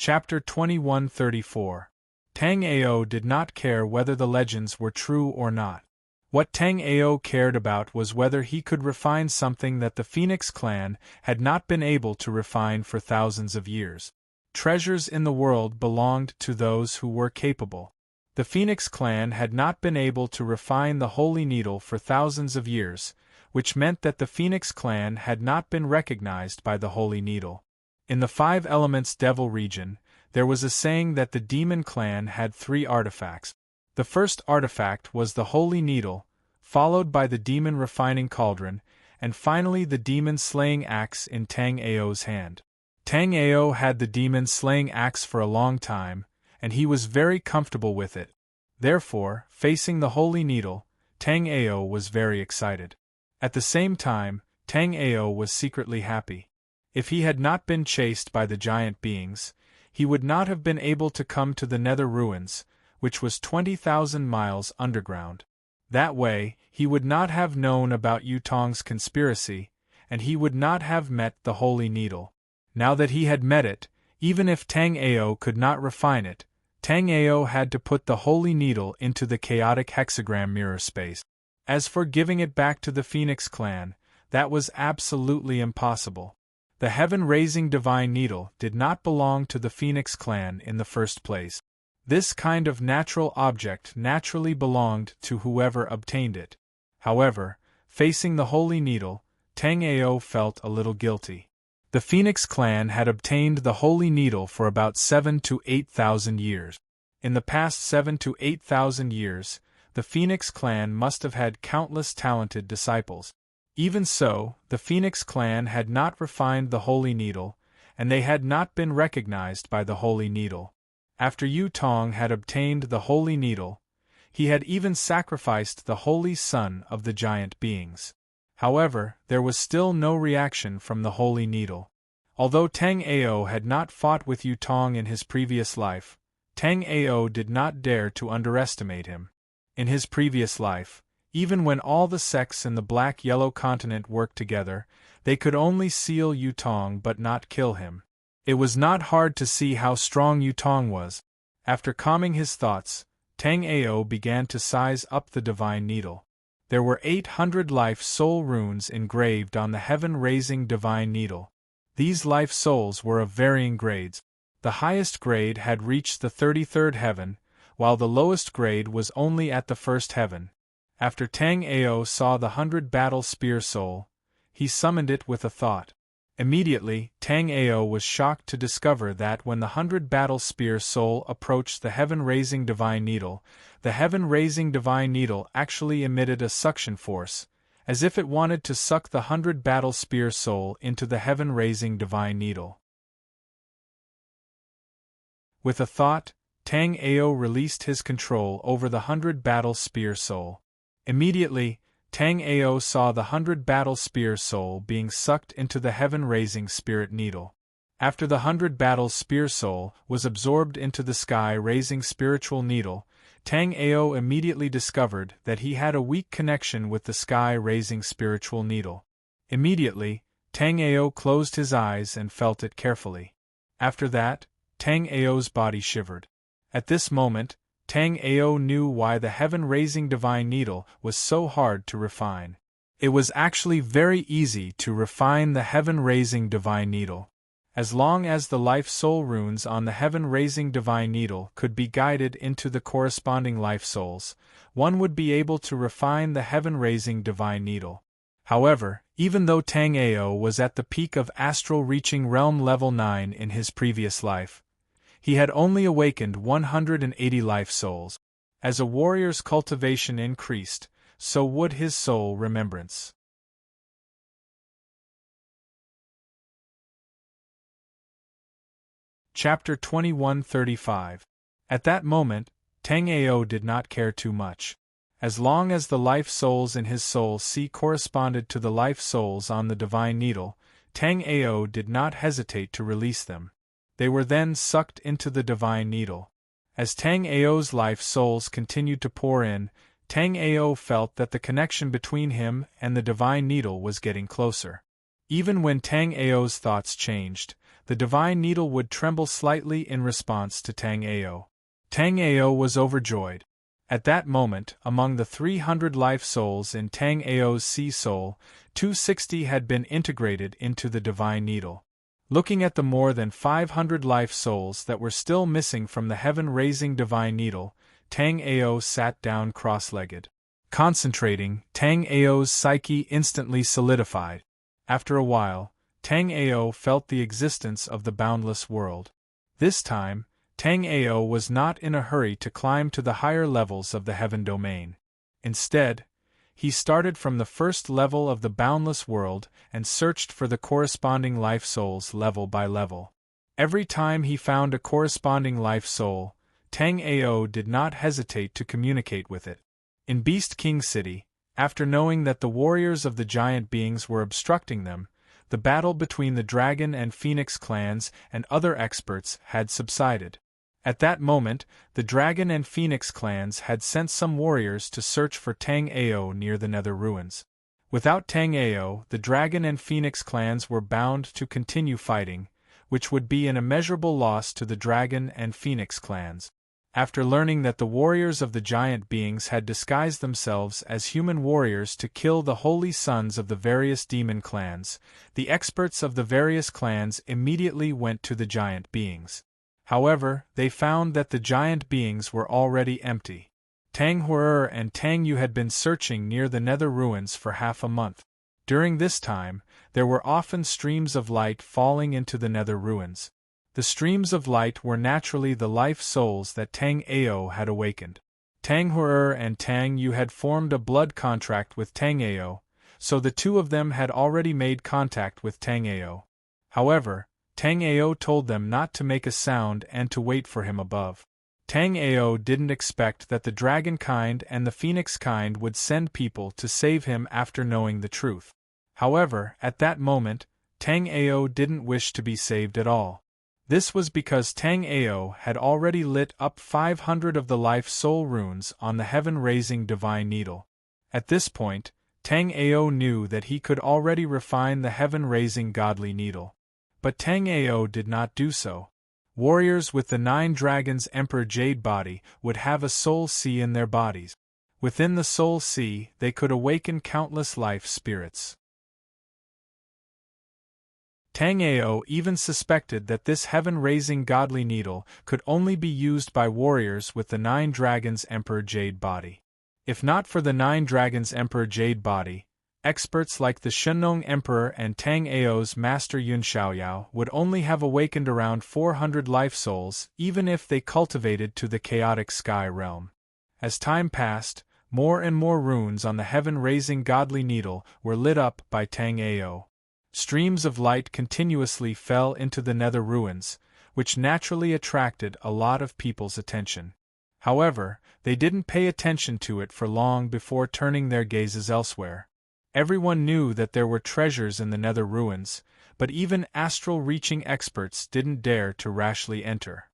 Chapter 2134. Tang Ao did not care whether the legends were true or not. What Tang Ao cared about was whether he could refine something that the Phoenix clan had not been able to refine for thousands of years. Treasures in the world belonged to those who were capable. The Phoenix clan had not been able to refine the Holy Needle for thousands of years, which meant that the Phoenix clan had not been recognized by the Holy Needle. In the Five Elements Devil region, there was a saying that the Demon clan had 3 artifacts. The first artifact was the Holy Needle, followed by the Demon Refining Cauldron, and finally the Demon Slaying Axe in Tang Ao's hand. Tang Ao had the Demon Slaying Axe for a long time, and he was very comfortable with it. Therefore, facing the Holy Needle, Tang Ao was very excited. At the same time, Tang Ao was secretly happy. If he had not been chased by the giant beings, he would not have been able to come to the Nether Ruins, which was 20,000 miles underground. That way, he would not have known about Yutong's conspiracy, and he would not have met the Holy Needle. Now that he had met it, even if Tang Ao could not refine it, Tang Ao had to put the Holy Needle into the chaotic hexagram mirror space. As for giving it back to the Phoenix clan, that was absolutely impossible. The heaven-raising divine needle did not belong to the Phoenix clan in the first place. This kind of natural object naturally belonged to whoever obtained it. However, facing the Holy Needle, Tang Ao felt a little guilty. The Phoenix clan had obtained the Holy Needle for about 7,000 to 8,000 years. In the past 7,000 to 8,000 years, the Phoenix clan must have had countless talented disciples. Even so, the Phoenix clan had not refined the Holy Needle, and they had not been recognized by the Holy Needle. After Yutong had obtained the Holy Needle, he had even sacrificed the Holy Son of the giant beings. However, there was still no reaction from the Holy Needle. Although Tang Ao had not fought with Yutong in his previous life, Tang Ao did not dare to underestimate him. In his previous life, even when all the sects in the Black-Yellow continent worked together, they could only seal Yutong but not kill him. It was not hard to see how strong Yutong was. After calming his thoughts, Tang Ao began to size up the divine needle. There were 800 life soul runes engraved on the heaven-raising divine needle. These life souls were of varying grades. The highest grade had reached the 33rd heaven, while the lowest grade was only at the 1st heaven. After Tang Ao saw the 100 battle spear soul, he summoned it with a thought. Immediately, Tang Ao was shocked to discover that when the 100 battle spear soul approached the heaven-raising divine needle, the heaven-raising divine needle actually emitted a suction force, as if it wanted to suck the 100 battle spear soul into the heaven-raising divine needle. With a thought, Tang Ao released his control over the 100 battle spear soul. Immediately, Tang Ao saw the 100 battle spear soul being sucked into the heaven-raising spirit needle. After the 100 battle spear soul was absorbed into the sky-raising spiritual needle, Tang Ao immediately discovered that he had a weak connection with the sky-raising spiritual needle. Immediately, Tang Ao closed his eyes and felt it carefully. After that, Tang Ao's body shivered. At this moment, Tang Ao knew why the heaven-raising divine needle was so hard to refine. It was actually very easy to refine the heaven-raising divine needle. As long as the life soul runes on the heaven-raising divine needle could be guided into the corresponding life souls, one would be able to refine the heaven-raising divine needle. However, even though Tang Ao was at the peak of astral reaching realm level 9 in his previous life, he had only awakened 180 life souls. As a warrior's cultivation increased, so would his soul remembrance. Chapter 2135. At that moment, Tang Ao did not care too much. As long as the life souls in his soul C corresponded to the life souls on the divine needle, Tang Ao did not hesitate to release them. They were then sucked into the divine needle. As Tang Ao's life souls continued to pour in, Tang Ao felt that the connection between him and the divine needle was getting closer. Even when Tang Ao's thoughts changed, the divine needle would tremble slightly in response to Tang Ao. Tang Ao was overjoyed. At that moment, among the 300 life souls in Tang Ao's sea soul, 260 had been integrated into the divine needle. Looking at the more than 500 life souls that were still missing from the heaven-raising divine needle, Tang Ao sat down cross-legged. Concentrating, Tang Ao's psyche instantly solidified. After a while, Tang Ao felt the existence of the boundless world. This time, Tang Ao was not in a hurry to climb to the higher levels of the heaven domain. Instead, he started from the first level of the boundless world and searched for the corresponding life souls level by level. Every time he found a corresponding life soul, Tang Ao did not hesitate to communicate with it. In Beast King City, after knowing that the warriors of the giant beings were obstructing them, the battle between the Dragon and Phoenix clans and other experts had subsided. At that moment, the Dragon and Phoenix clans had sent some warriors to search for Tang Ao near the Nether Ruins. Without Tang Ao, the Dragon and Phoenix clans were bound to continue fighting, which would be an immeasurable loss to the Dragon and Phoenix clans. After learning that the warriors of the giant beings had disguised themselves as human warriors to kill the holy sons of the various demon clans, the experts of the various clans immediately went to the giant beings. However, they found that the giant beings were already empty. Tang Hwee and Tang Yu had been searching near the Nether Ruins for half a month. During this time, there were often streams of light falling into the Nether Ruins. The streams of light were naturally the life souls that Tang Ao had awakened. Tang Hwee and Tang Yu had formed a blood contract with Tang Ao, so the two of them had already made contact with Tang Ao. However, Tang Ao told them not to make a sound and to wait for him above. Tang Ao didn't expect that the dragon kind and the phoenix kind would send people to save him after knowing the truth. However, at that moment, Tang Ao didn't wish to be saved at all. This was because Tang Ao had already lit up 500 of the life soul runes on the heaven-raising divine needle. At this point, Tang Ao knew that he could already refine the heaven-raising godly needle. But Tang Ao did not do so. Warriors with the 9 dragons Emperor Jade body would have a soul sea in their bodies. Within the soul sea, they could awaken countless life spirits. Tang Ao even suspected that this heaven-raising godly needle could only be used by warriors with the 9 dragons Emperor Jade body. If not for the 9 dragons Emperor Jade body, experts like the Shenong Emperor and Tang Ao's Master Yun Xiaoyao would only have awakened around 400 life souls even if they cultivated to the chaotic sky realm. As time passed, more and more runes on the heaven-raising godly needle were lit up by Tang Ao. Streams of light continuously fell into the Nether Ruins, which naturally attracted a lot of people's attention. However, they didn't pay attention to it for long before turning their gazes elsewhere. Everyone knew that there were treasures in the Nether Ruins, but even astral-reaching experts didn't dare to rashly enter.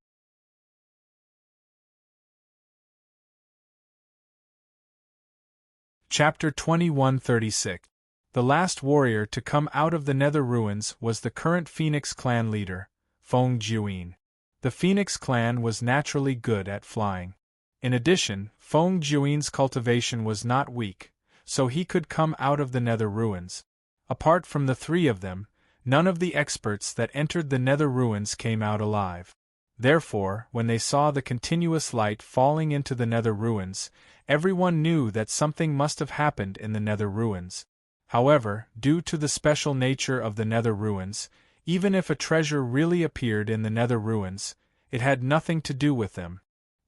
Chapter 2136. The last warrior to come out of the Nether Ruins was the current Phoenix clan leader, Feng Jiuyin. The Phoenix clan was naturally good at flying. In addition, Feng Jiuyin's cultivation was not weak, so he could come out of the Nether Ruins. Apart from the 3 of them, none of the experts that entered the Nether Ruins came out alive. Therefore, when they saw the continuous light falling into the Nether Ruins, everyone knew that something must have happened in the Nether Ruins. However, due to the special nature of the Nether Ruins, even if a treasure really appeared in the Nether Ruins, it had nothing to do with them.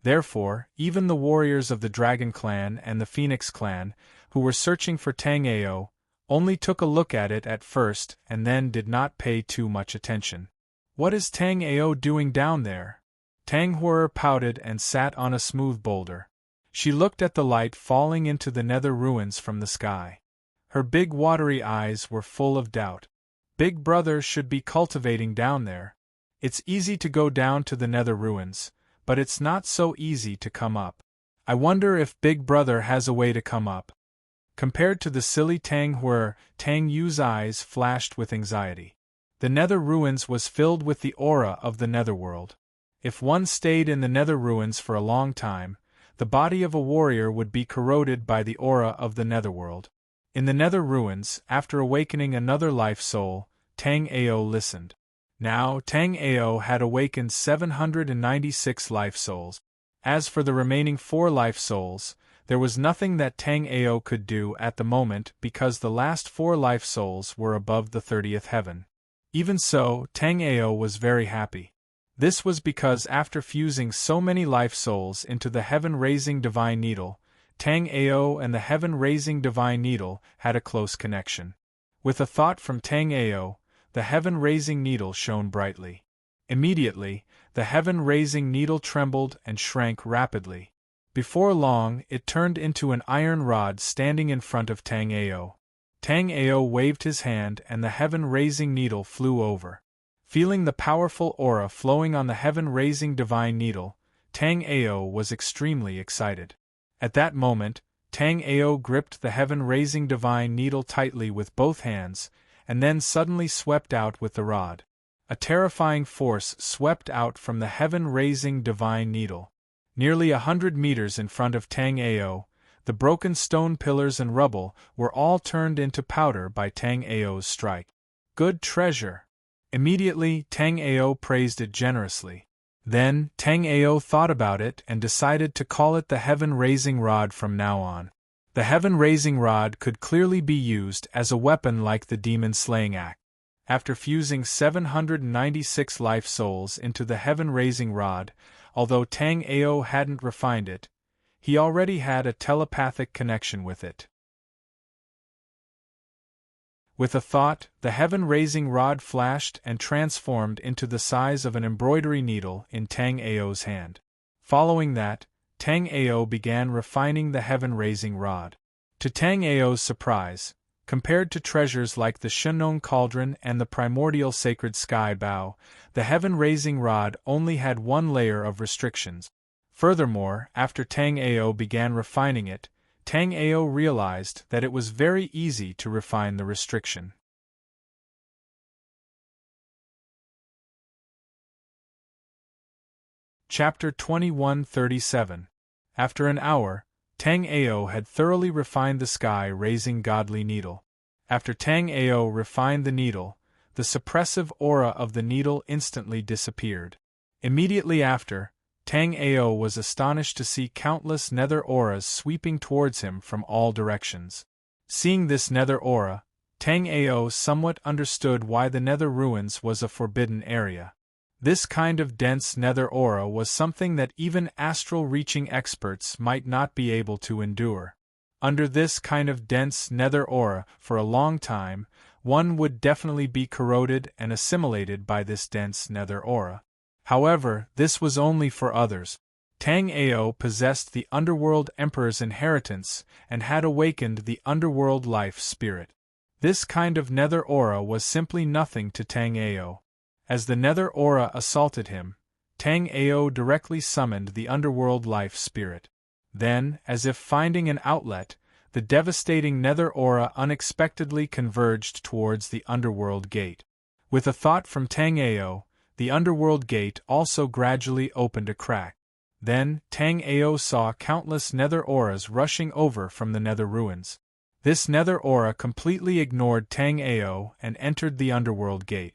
Therefore, even the warriors of the Dragon Clan and the Phoenix Clan, who were searching for Tang Ao, only took a look at it at first and then did not pay too much attention. "What is Tang Ao doing down there?" Tang Hwee pouted and sat on a smooth boulder. She looked at the light falling into the Nether Ruins from the sky. Her big watery eyes were full of doubt. Big Brother should be cultivating down there. It's easy to go down to the Nether Ruins, but it's not so easy to come up. I wonder if Big Brother has a way to come up. compared to the silly Tang Hui. Tang Yu's eyes flashed with anxiety. The nether ruins was filled with the aura of the netherworld. If one stayed in the nether ruins for a long time, the body of a warrior would be corroded by the aura of the netherworld. In the nether ruins, after awakening another life soul, Tang Ao listened. Now Tang Ao had awakened 796 life souls. As for the remaining 4 life souls, there was nothing that Tang Ao could do at the moment because the last 4 life souls were above the 30th heaven. Even so, Tang Ao was very happy. This was because after fusing so many life souls into the heaven-raising divine needle, Tang Ao and the heaven-raising divine needle had a close connection. With a thought from Tang Ao, the heaven-raising needle shone brightly. Immediately, the heaven-raising needle trembled and shrank rapidly. Before long, it turned into an iron rod standing in front of Tang Ao. Tang Ao waved his hand and the heaven-raising needle flew over. Feeling the powerful aura flowing on the heaven-raising divine needle, Tang Ao was extremely excited. At that moment, Tang Ao gripped the heaven-raising divine needle tightly with both hands, and then suddenly swept out with the rod. A terrifying force swept out from the heaven-raising divine needle. Nearly 100 meters in front of Tang Ao, the broken stone pillars and rubble were all turned into powder by Tang Ao's strike. Good treasure! Immediately, Tang Ao praised it generously. Then, Tang Ao thought about it and decided to call it the heaven-raising rod from now on. The heaven-raising rod could clearly be used as a weapon like the demon-slaying axe. After fusing 796 life souls into the heaven-raising rod, although Tang Ao hadn't refined it, he already had a telepathic connection with it. With a thought, the heaven-raising rod flashed and transformed into the size of an embroidery needle in Tang Ao's hand. Following that, Tang Ao began refining the heaven-raising rod. To Tang Ao's surprise, compared to treasures like the Shenong cauldron and the primordial sacred sky bow, the heaven-raising rod only had one layer of restrictions. Furthermore, after Tang Ao began refining it, Tang Ao realized that it was very easy to refine the restriction. Chapter 2137. After an hour, Tang Ao had thoroughly refined the sky-raising godly needle. After Tang Ao refined the needle, the suppressive aura of the needle instantly disappeared. Immediately after, Tang Ao was astonished to see countless nether auras sweeping towards him from all directions. Seeing this nether aura, Tang Ao somewhat understood why the nether ruins was a forbidden area. This kind of dense nether aura was something that even astral-reaching experts might not be able to endure. Under this kind of dense nether aura, for a long time, one would definitely be corroded and assimilated by this dense nether aura. However, this was only for others. Tang Ao possessed the Underworld Emperor's inheritance and had awakened the Underworld Life Spirit. This kind of nether aura was simply nothing to Tang Ao. As the nether aura assaulted him, Tang Ao directly summoned the Underworld Life Spirit. Then, as if finding an outlet, the devastating nether aura unexpectedly converged towards the Underworld Gate. With a thought from Tang Ao, the Underworld Gate also gradually opened a crack. Then, Tang Ao saw countless nether auras rushing over from the nether ruins. This nether aura completely ignored Tang Ao and entered the Underworld Gate.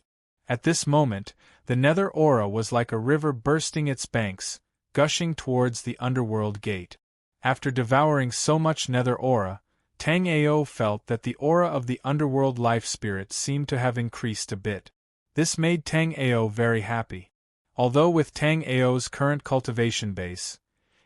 At this moment, the nether aura was like a river bursting its banks, gushing towards the Underworld Gate. After devouring so much nether aura, Tang Ao felt that the aura of the Underworld Life Spirit seemed to have increased a bit. This made Tang Ao very happy. Although with Tang Ao's current cultivation base,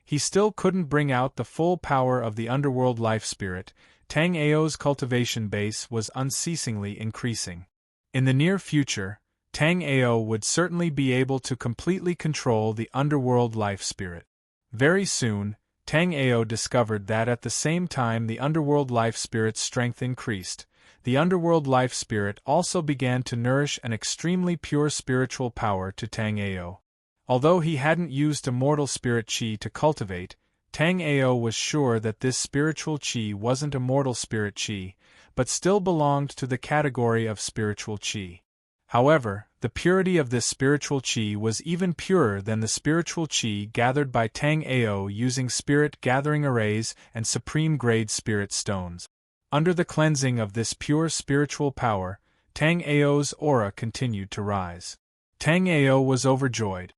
he still couldn't bring out the full power of the Underworld Life Spirit. Tang Ao's cultivation base was unceasingly increasing. In the near future, Tang Ao would certainly be able to completely control the Underworld Life Spirit. Very soon, Tang Ao discovered that at the same time the Underworld Life Spirit's strength increased, the Underworld Life Spirit also began to nourish an extremely pure spiritual power to Tang Ao. Although he hadn't used immortal spirit chi to cultivate, Tang Ao was sure that this spiritual qi wasn't a mortal spirit qi, but still belonged to the category of spiritual qi. However, the purity of this spiritual qi was even purer than the spiritual qi gathered by Tang Ao using spirit gathering arrays and supreme-grade spirit stones. Under the cleansing of this pure spiritual power, Tang Ao's aura continued to rise. Tang Ao was overjoyed.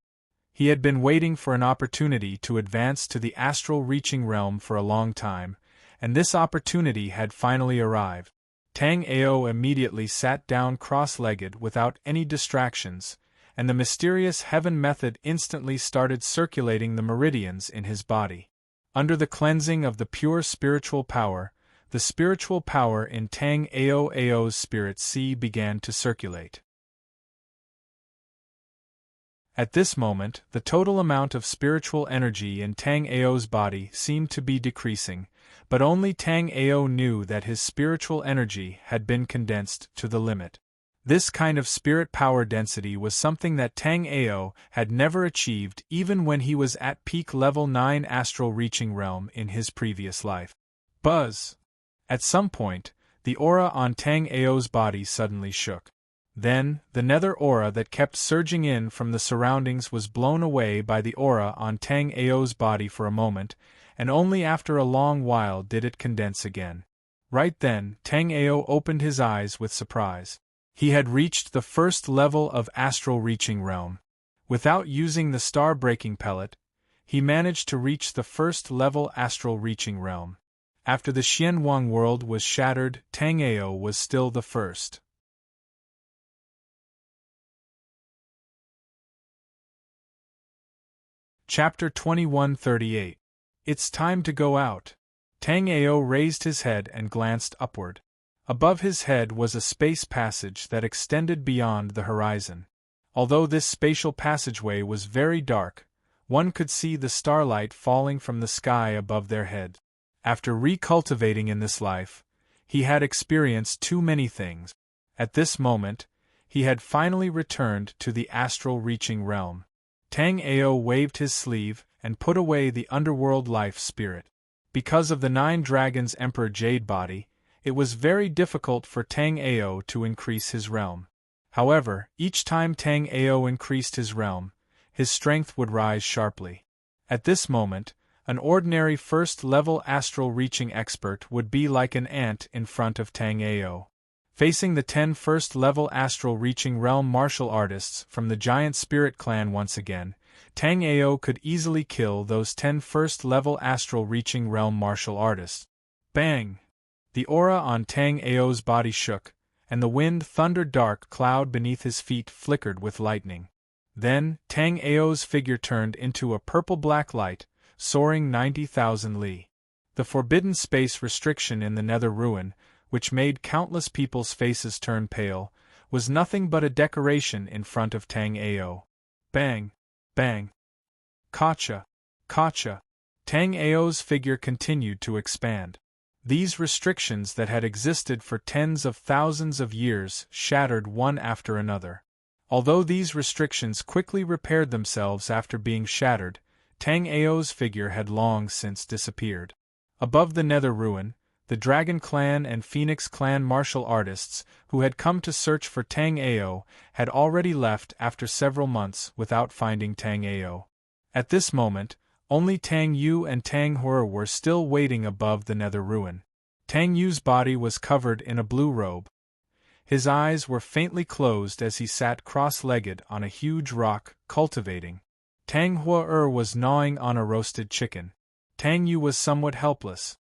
He had been waiting for an opportunity to advance to the astral reaching realm for a long time, and this opportunity had finally arrived. Tang Ao immediately sat down cross-legged without any distractions, and the mysterious heaven method instantly started circulating the meridians in his body. Under the cleansing of the pure spiritual power, the spiritual power in Tang Ao's spirit sea began to circulate. At this moment, the total amount of spiritual energy in Tang Ao's body seemed to be decreasing, but only Tang Ao knew that his spiritual energy had been condensed to the limit. This kind of spirit power density was something that Tang Ao had never achieved even when he was at peak level 9 astral reaching realm in his previous life. Buzz! At some point, the aura on Tang Ao's body suddenly shook. Then, the nether aura that kept surging in from the surroundings was blown away by the aura on Tang Ao's body for a moment, and only after a long while did it condense again. Right then, Tang Ao opened his eyes with surprise. He had reached the first level of astral reaching realm. Without using the star-breaking pellet, he managed to reach the first level astral reaching realm. After the Xianwang world was shattered, Tang Ao was still the first. Chapter 2138. It's time to go out. Tang Ao raised his head and glanced upward. Above his head was a space passage that extended beyond the horizon. Although this spatial passageway was very dark, one could see the starlight falling from the sky above their head. After recultivating in this life, he had experienced too many things. At this moment, he had finally returned to the astral reaching realm. Tang Ao waved his sleeve and put away the underworld life spirit. Because of the 9 dragons Emperor Jade body, it was very difficult for Tang Ao to increase his realm. However, each time Tang Ao increased his realm, his strength would rise sharply. At this moment, an ordinary first-level astral-reaching expert would be like an ant in front of Tang Ao. Facing the 10 first-level astral-reaching realm martial artists from the giant spirit clan once again, Tang Ao could easily kill those 10 first-level astral-reaching realm martial artists. Bang! The aura on Tang Ao's body shook, and the wind thundered. Dark cloud beneath his feet flickered with lightning. Then, Tang Ao's figure turned into a purple-black light, soaring 90,000 li. The forbidden space restriction in the nether ruin, which made countless people's faces turn pale, was nothing but a decoration in front of Tang Ao. Bang! Bang! Kacha! Kacha! Tang Ao's figure continued to expand. These restrictions that had existed for tens of thousands of years shattered one after another. Although these restrictions quickly repaired themselves after being shattered, Tang Ao's figure had long since disappeared. Above the nether ruin, the Dragon Clan and Phoenix Clan martial artists who had come to search for Tang Ao had already left after several months without finding Tang Ao. At this moment, only Tang Yu and Tang Hur were still waiting above the nether ruin. Tang Yu's body was covered in a blue robe. His eyes were faintly closed as he sat cross-legged on a huge rock, cultivating. Tang Hur was gnawing on a roasted chicken. Tang Yu was somewhat helpless.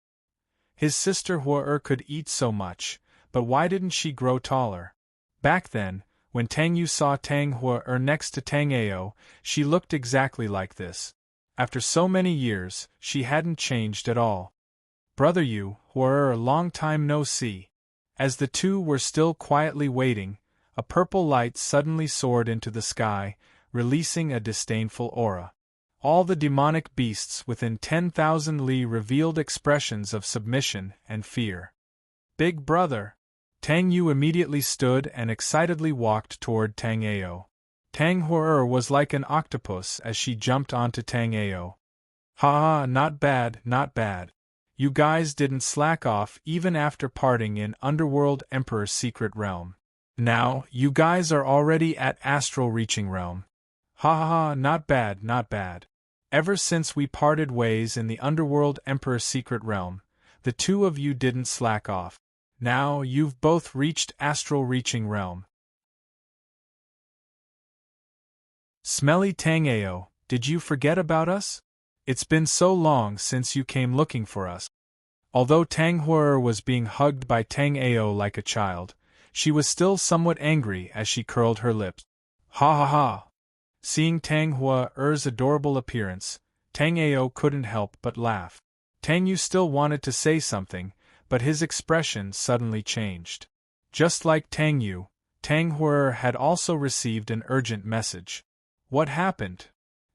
His sister Hur could eat so much, but why didn't she grow taller? Back then, when Tang Yu saw Tang Hur next to Tang Ao, she looked exactly like this. After so many years, she hadn't changed at all. Brother Yu, Hur, long time no see. As the two were still quietly waiting, a purple light suddenly soared into the sky, releasing a disdainful aura. All the demonic beasts within 10,000 li revealed expressions of submission and fear. Big brother! Tang Yu immediately stood and excitedly walked toward Tang Ao. Tang Hur was like an octopus as she jumped onto Tang Ao. Ha ha, not bad, not bad. You guys didn't slack off even after parting in Underworld Emperor's secret realm. Now, you guys are already at Astral Reaching Realm. Ha ha ha, not bad, not bad. Ever since we parted ways in the Underworld Emperor's secret realm, the two of you didn't slack off. Now, you've both reached Astral Reaching Realm. Smelly Tang-Ao, did you forget about us? It's been so long since you came looking for us. Although Tang Heuer was being hugged by Tang-Ao like a child, she was still somewhat angry as she curled her lips. Ha ha ha! Seeing Tang Heuer's adorable appearance, Tang-Ao couldn't help but laugh. Tang Yu still wanted to say something, but his expression suddenly changed. Just like Tang Yu, Tang Heuer had also received an urgent message. What happened?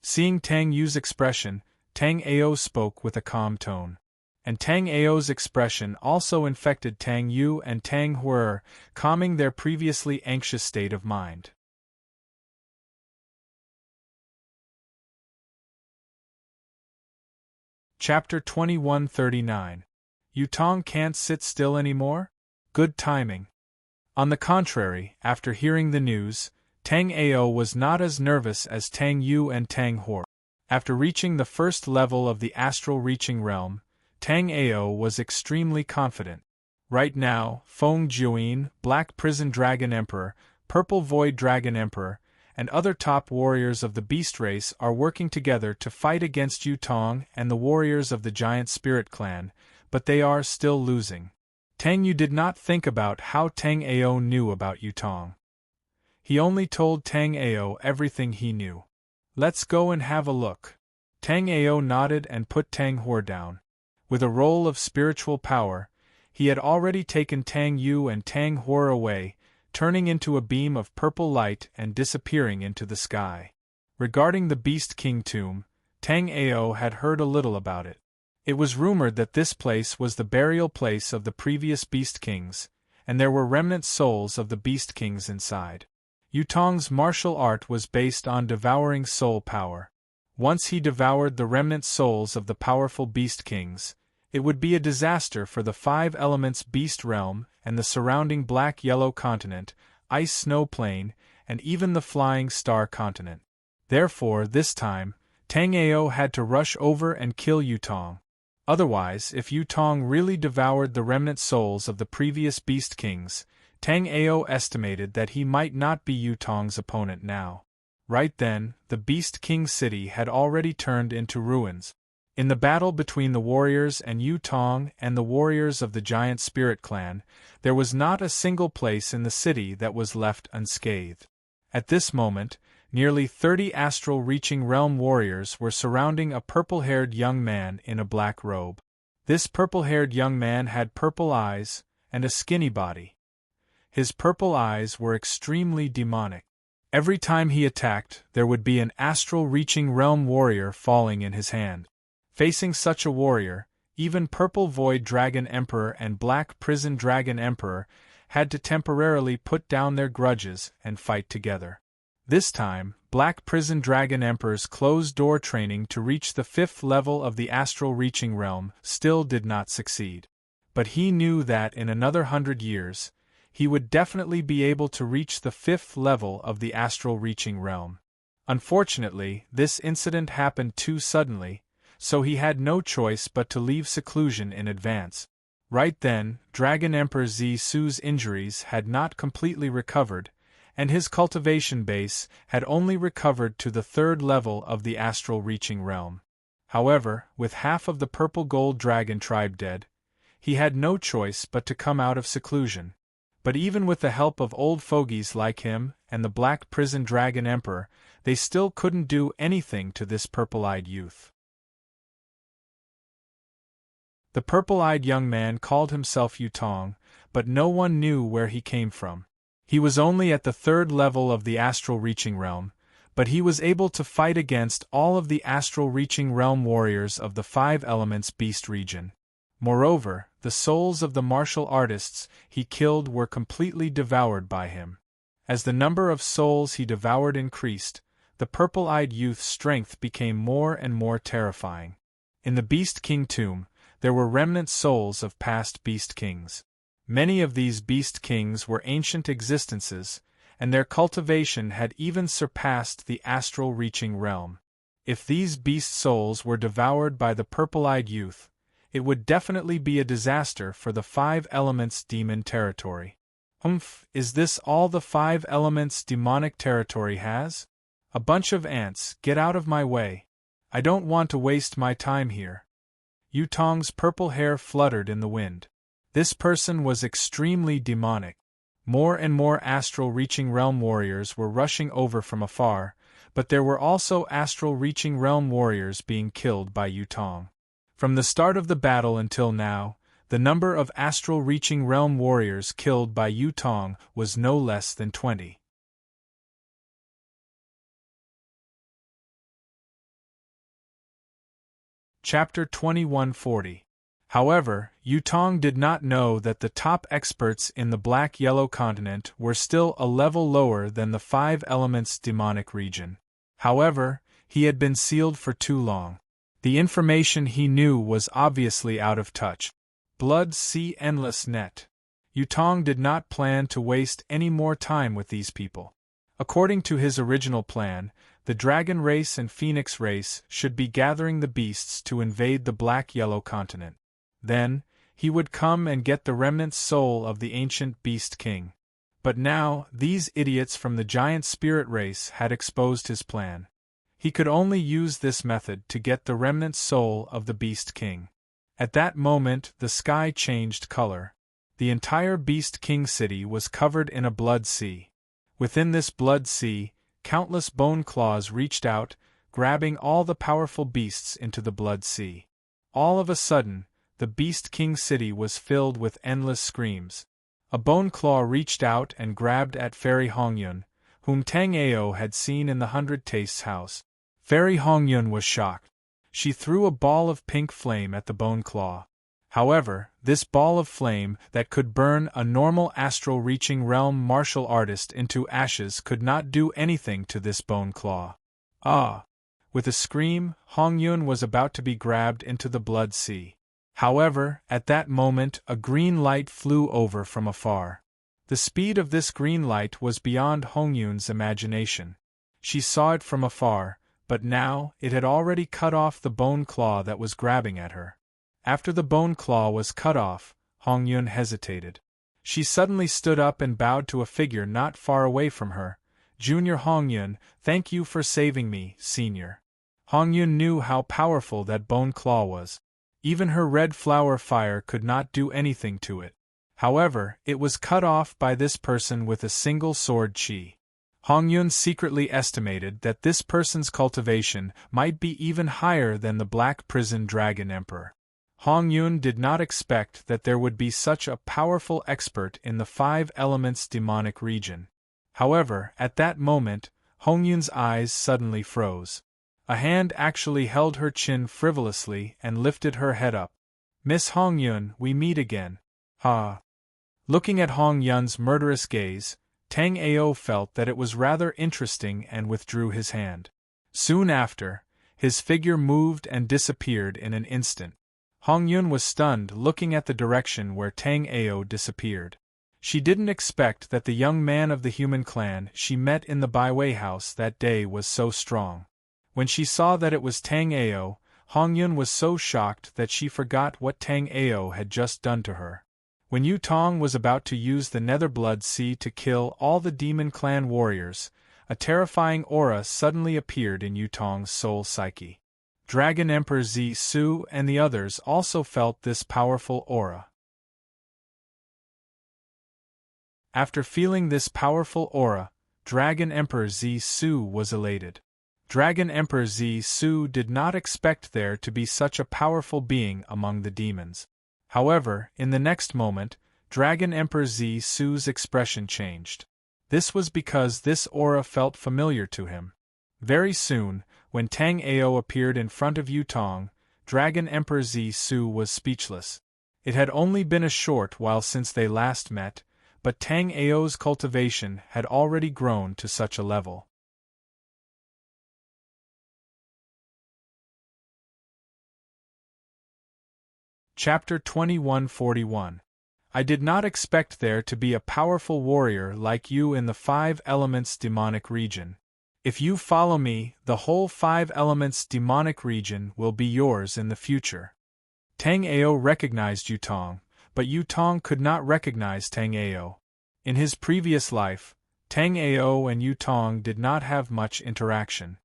Seeing Tang Yu's expression, Tang-Ao spoke with a calm tone. And Tang-Ao's expression also infected Tang Yu and Tang Heuer, calming their previously anxious state of mind. Chapter 2139. Yutong can't sit still anymore? Good timing. On the contrary, after hearing the news, Tang-Ao was not as nervous as Tang Yu and Tang Heuer. After reaching the first level of the Astral Reaching Realm, Tang-Ao was extremely confident. Right now, Feng Juin, Black Prison Dragon Emperor, Purple Void Dragon Emperor, and other top warriors of the beast race are working together to fight against Yutong and the warriors of the Giant Spirit Clan, but they are still losing. Tang Yu did not think about how Tang-Ao knew about Yutong. He only told Tang-Ao everything he knew. Let's go and have a look. Tang-Ao nodded and put Tang Heuer down. With a roll of spiritual power, he had already taken Tang Yu and Tang Heuer away, turning into a beam of purple light and disappearing into the sky. Regarding the Beast King tomb, Tang-Ao had heard a little about it. It was rumored that this place was the burial place of the previous Beast Kings, and there were remnant souls of the Beast Kings inside. Yutong's martial art was based on devouring soul power. Once he devoured the remnant souls of the powerful Beast Kings, it would be a disaster for the five elements Beast Realm and the surrounding black-yellow continent, ice-snow plain, and even the flying star continent. Therefore, this time, Tang-Ao had to rush over and kill Yutong. Otherwise, if Yutong really devoured the remnant souls of the previous Beast Kings, Tang-Ao estimated that he might not be Yutong's opponent now. Right then, the Beast King city had already turned into ruins. In the battle between the warriors and Yutong and the warriors of the Giant Spirit Clan, there was not a single place in the city that was left unscathed. At this moment, nearly 30 Astral Reaching Realm warriors were surrounding a purple-haired young man in a black robe. This purple-haired young man had purple eyes and a skinny body. His purple eyes were extremely demonic. Every time he attacked, there would be an Astral Reaching Realm warrior falling in his hand. Facing such a warrior, even Purple Void Dragon Emperor and Black Prison Dragon Emperor had to temporarily put down their grudges and fight together. This time, Black Prison Dragon Emperor's closed-door training to reach the 5th level of the Astral Reaching Realm still did not succeed. But he knew that in another 100 years, he would definitely be able to reach the 5th level of the Astral Reaching Realm. Unfortunately, this incident happened too suddenly, so he had no choice but to leave seclusion in advance. Right then, Dragon Emperor Zisu's injuries had not completely recovered, and his cultivation base had only recovered to the 3rd level of the Astral Reaching Realm. However, with half of the Purple Gold Dragon tribe dead, he had no choice but to come out of seclusion. But even with the help of old fogies like him and the Black Prison Dragon Emperor, they still couldn't do anything to this purple-eyed youth. The purple-eyed young man called himself Yutong, but no one knew where he came from. He was only at the 3rd level of the Astral Reaching Realm, but he was able to fight against all of the Astral Reaching Realm warriors of the 5 Elements Beast region. Moreover, the souls of the martial artists he killed were completely devoured by him. As the number of souls he devoured increased, the purple-eyed youth's strength became more and more terrifying. In the Beast King tomb, there were remnant souls of past Beast Kings. Many of these Beast Kings were ancient existences, and their cultivation had even surpassed the astral reaching realm. If these beast souls were devoured by the purple-eyed youth, it would definitely be a disaster for the Five Elements demon territory. Is this all the Five Elements demonic territory has? A bunch of ants, get out of my way. I don't want to waste my time here. Yutong's purple hair fluttered in the wind. This person was extremely demonic. More and more astral-reaching realm warriors were rushing over from afar, but there were also astral-reaching realm warriors being killed by Yutong. From the start of the battle until now, the number of astral-reaching realm warriors killed by Yutong was no less than 20. Chapter 2140. However, Yutong did not know that the top experts in the Black-Yellow continent were still a level lower than the Five Elements demonic region. However, he had been sealed for too long. The information he knew was obviously out of touch. Blood Sea Endless Net. Yutong did not plan to waste any more time with these people. According to his original plan, the Dragon race and Phoenix race should be gathering the beasts to invade the Black-Yellow continent. Then, he would come and get the remnant soul of the ancient Beast King. But now, these idiots from the giant spirit race had exposed his plan. He could only use this method to get the remnant soul of the Beast King. At that moment, the sky changed color. The entire Beast King city was covered in a blood sea. Within this blood sea, countless bone claws reached out, grabbing all the powerful beasts into the blood sea. All of a sudden, the Beast King city was filled with endless screams. A bone claw reached out and grabbed at Fairy Hongyun, whom Tang Ao had seen in the Hundred Tastes house. Fairy Hongyun was shocked. She threw a ball of pink flame at the bone claw. However, this ball of flame that could burn a normal astral-reaching realm martial artist into ashes could not do anything to this bone claw. Ah! With a scream, Hongyun was about to be grabbed into the blood sea. However, at that moment a green light flew over from afar. The speed of this green light was beyond Hongyun's imagination. She saw it from afar, but now it had already cut off the bone claw that was grabbing at her. After the bone claw was cut off, Hongyun hesitated. She suddenly stood up and bowed to a figure not far away from her. Junior Hongyun, thank you for saving me, Senior. Hongyun knew how powerful that bone claw was. Even her red flower fire could not do anything to it. However, it was cut off by this person with a single sword chi. Hongyun secretly estimated that this person's cultivation might be even higher than the Black Prison Dragon Emperor. Hongyun did not expect that there would be such a powerful expert in the Five Elements demonic region. However, at that moment, Hongyun's eyes suddenly froze. A hand actually held her chin frivolously and lifted her head up. Miss Hongyun, we meet again. Ha! Looking at Hongyun's murderous gaze, Tang Ao felt that it was rather interesting and withdrew his hand. Soon after, his figure moved and disappeared in an instant. Hongyun was stunned looking at the direction where Tang Ao disappeared. She didn't expect that the young man of the human clan she met in the Baiwei house that day was so strong. When she saw that it was Tang Ao, Hongyun was so shocked that she forgot what Tang Ao had just done to her. When Yutong was about to use the Nether Blood Sea to kill all the Demon Clan warriors, a terrifying aura suddenly appeared in Yutong's soul psyche. Dragon Emperor Zi Su and the others also felt this powerful aura. After feeling this powerful aura, Dragon Emperor Zi Su was elated. Dragon Emperor Zi Su did not expect there to be such a powerful being among the demons. However, in the next moment, Dragon Emperor Zi Su's expression changed. This was because this aura felt familiar to him. Very soon, when Tang Ao appeared in front of Yutong, Dragon Emperor Zi Su was speechless. It had only been a short while since they last met, but Tang Ao's cultivation had already grown to such a level. Chapter 2141. I did not expect there to be a powerful warrior like you in the 5 elements demonic region. If you follow me, the whole 5 elements demonic region will be yours in the future. Tang Ao recognized Yutong, but Yutong could not recognize Tang Ao. In his previous life, Tang Ao and Yutong did not have much interaction.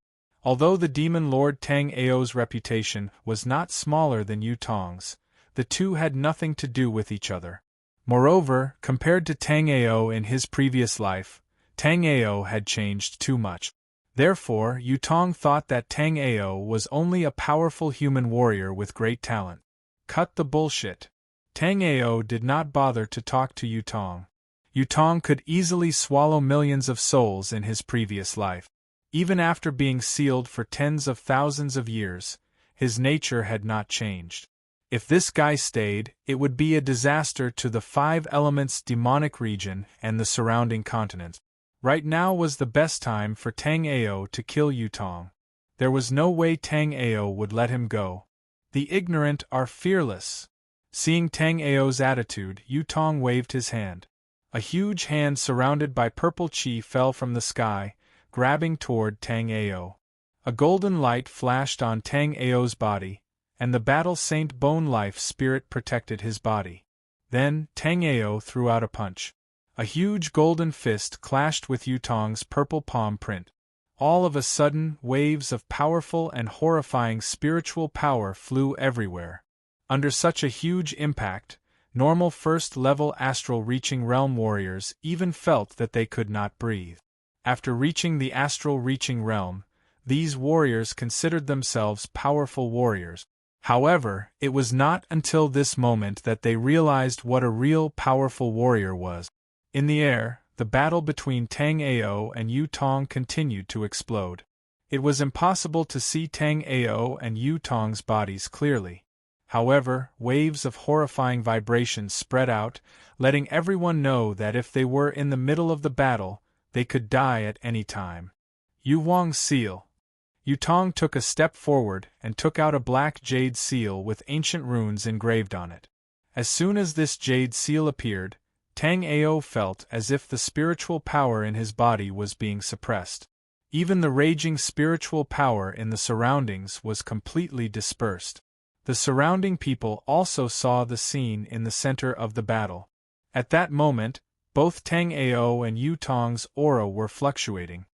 Although the demon lord Tang Ao's reputation was not smaller than Yutong's, the two had nothing to do with each other. Moreover, compared to Tang Ao in his previous life, Tang Ao had changed too much. Therefore, Yutong thought that Tang Ao was only a powerful human warrior with great talent. Cut the bullshit. Tang Ao did not bother to talk to Yutong. Yutong could easily swallow millions of souls in his previous life. Even after being sealed for tens of thousands of years, his nature had not changed. If this guy stayed, it would be a disaster to the 5 elements demonic region and the surrounding continent. Right now was the best time for Tang Ao to kill Yutong. There was no way Tang Ao would let him go. The ignorant are fearless. Seeing Tang Ao's attitude, Yutong waved his hand. A huge hand surrounded by purple chi fell from the sky, grabbing toward Tang Ao. A golden light flashed on Tang Ao's body, and the Battle Saint Bone Life Spirit protected his body. Then, Tang Ao threw out a punch. A huge golden fist clashed with Yutong's purple palm print. All of a sudden, waves of powerful and horrifying spiritual power flew everywhere. Under such a huge impact, normal first-level astral-reaching realm warriors even felt that they could not breathe. After reaching the astral-reaching realm, these warriors considered themselves powerful warriors. However, it was not until this moment that they realized what a real powerful warrior was. In the air, the battle between Tang Ao and Yutong continued to explode. It was impossible to see Tang Ao and Yutong's bodies clearly. However, waves of horrifying vibrations spread out, letting everyone know that if they were in the middle of the battle, they could die at any time. Yu Wang's seal. Yutong took a step forward and took out a black jade seal with ancient runes engraved on it. As soon as this jade seal appeared, Tang Ao felt as if the spiritual power in his body was being suppressed. Even the raging spiritual power in the surroundings was completely dispersed. The surrounding people also saw the scene in the center of the battle. At that moment, both Tang Ao and Yutong's aura were fluctuating.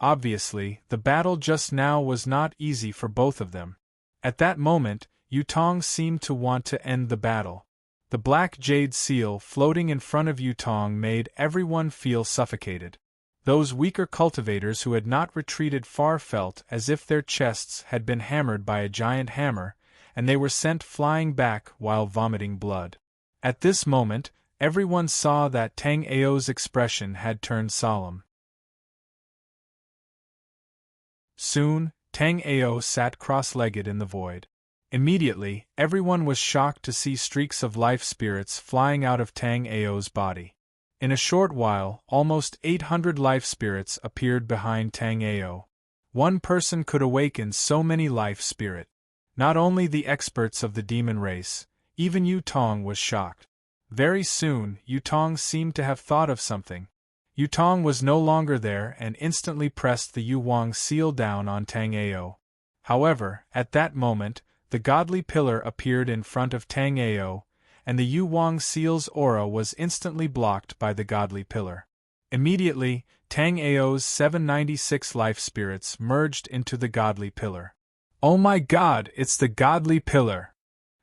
Obviously, the battle just now was not easy for both of them. At that moment, Yutong seemed to want to end the battle. The black jade seal floating in front of Yutong made everyone feel suffocated. Those weaker cultivators who had not retreated far felt as if their chests had been hammered by a giant hammer, and they were sent flying back while vomiting blood. At this moment, everyone saw that Tang Ao's expression had turned solemn. Soon, Tang Ao sat cross-legged in the void. Immediately, everyone was shocked to see streaks of life spirits flying out of Tang Ao's body. In a short while, almost 800 life spirits appeared behind Tang Ao. One person could awaken so many life spirit. Not only the experts of the demon race, even Yutong was shocked. Very soon, Yutong seemed to have thought of something. Yutong was no longer there and instantly pressed the Yu Wang seal down on Tang Ao. However, at that moment, the godly pillar appeared in front of Tang Ao, and the Yu Wang seal's aura was instantly blocked by the godly pillar. Immediately, Tang Ao's 796 life spirits merged into the godly pillar. Oh my god, it's the godly pillar!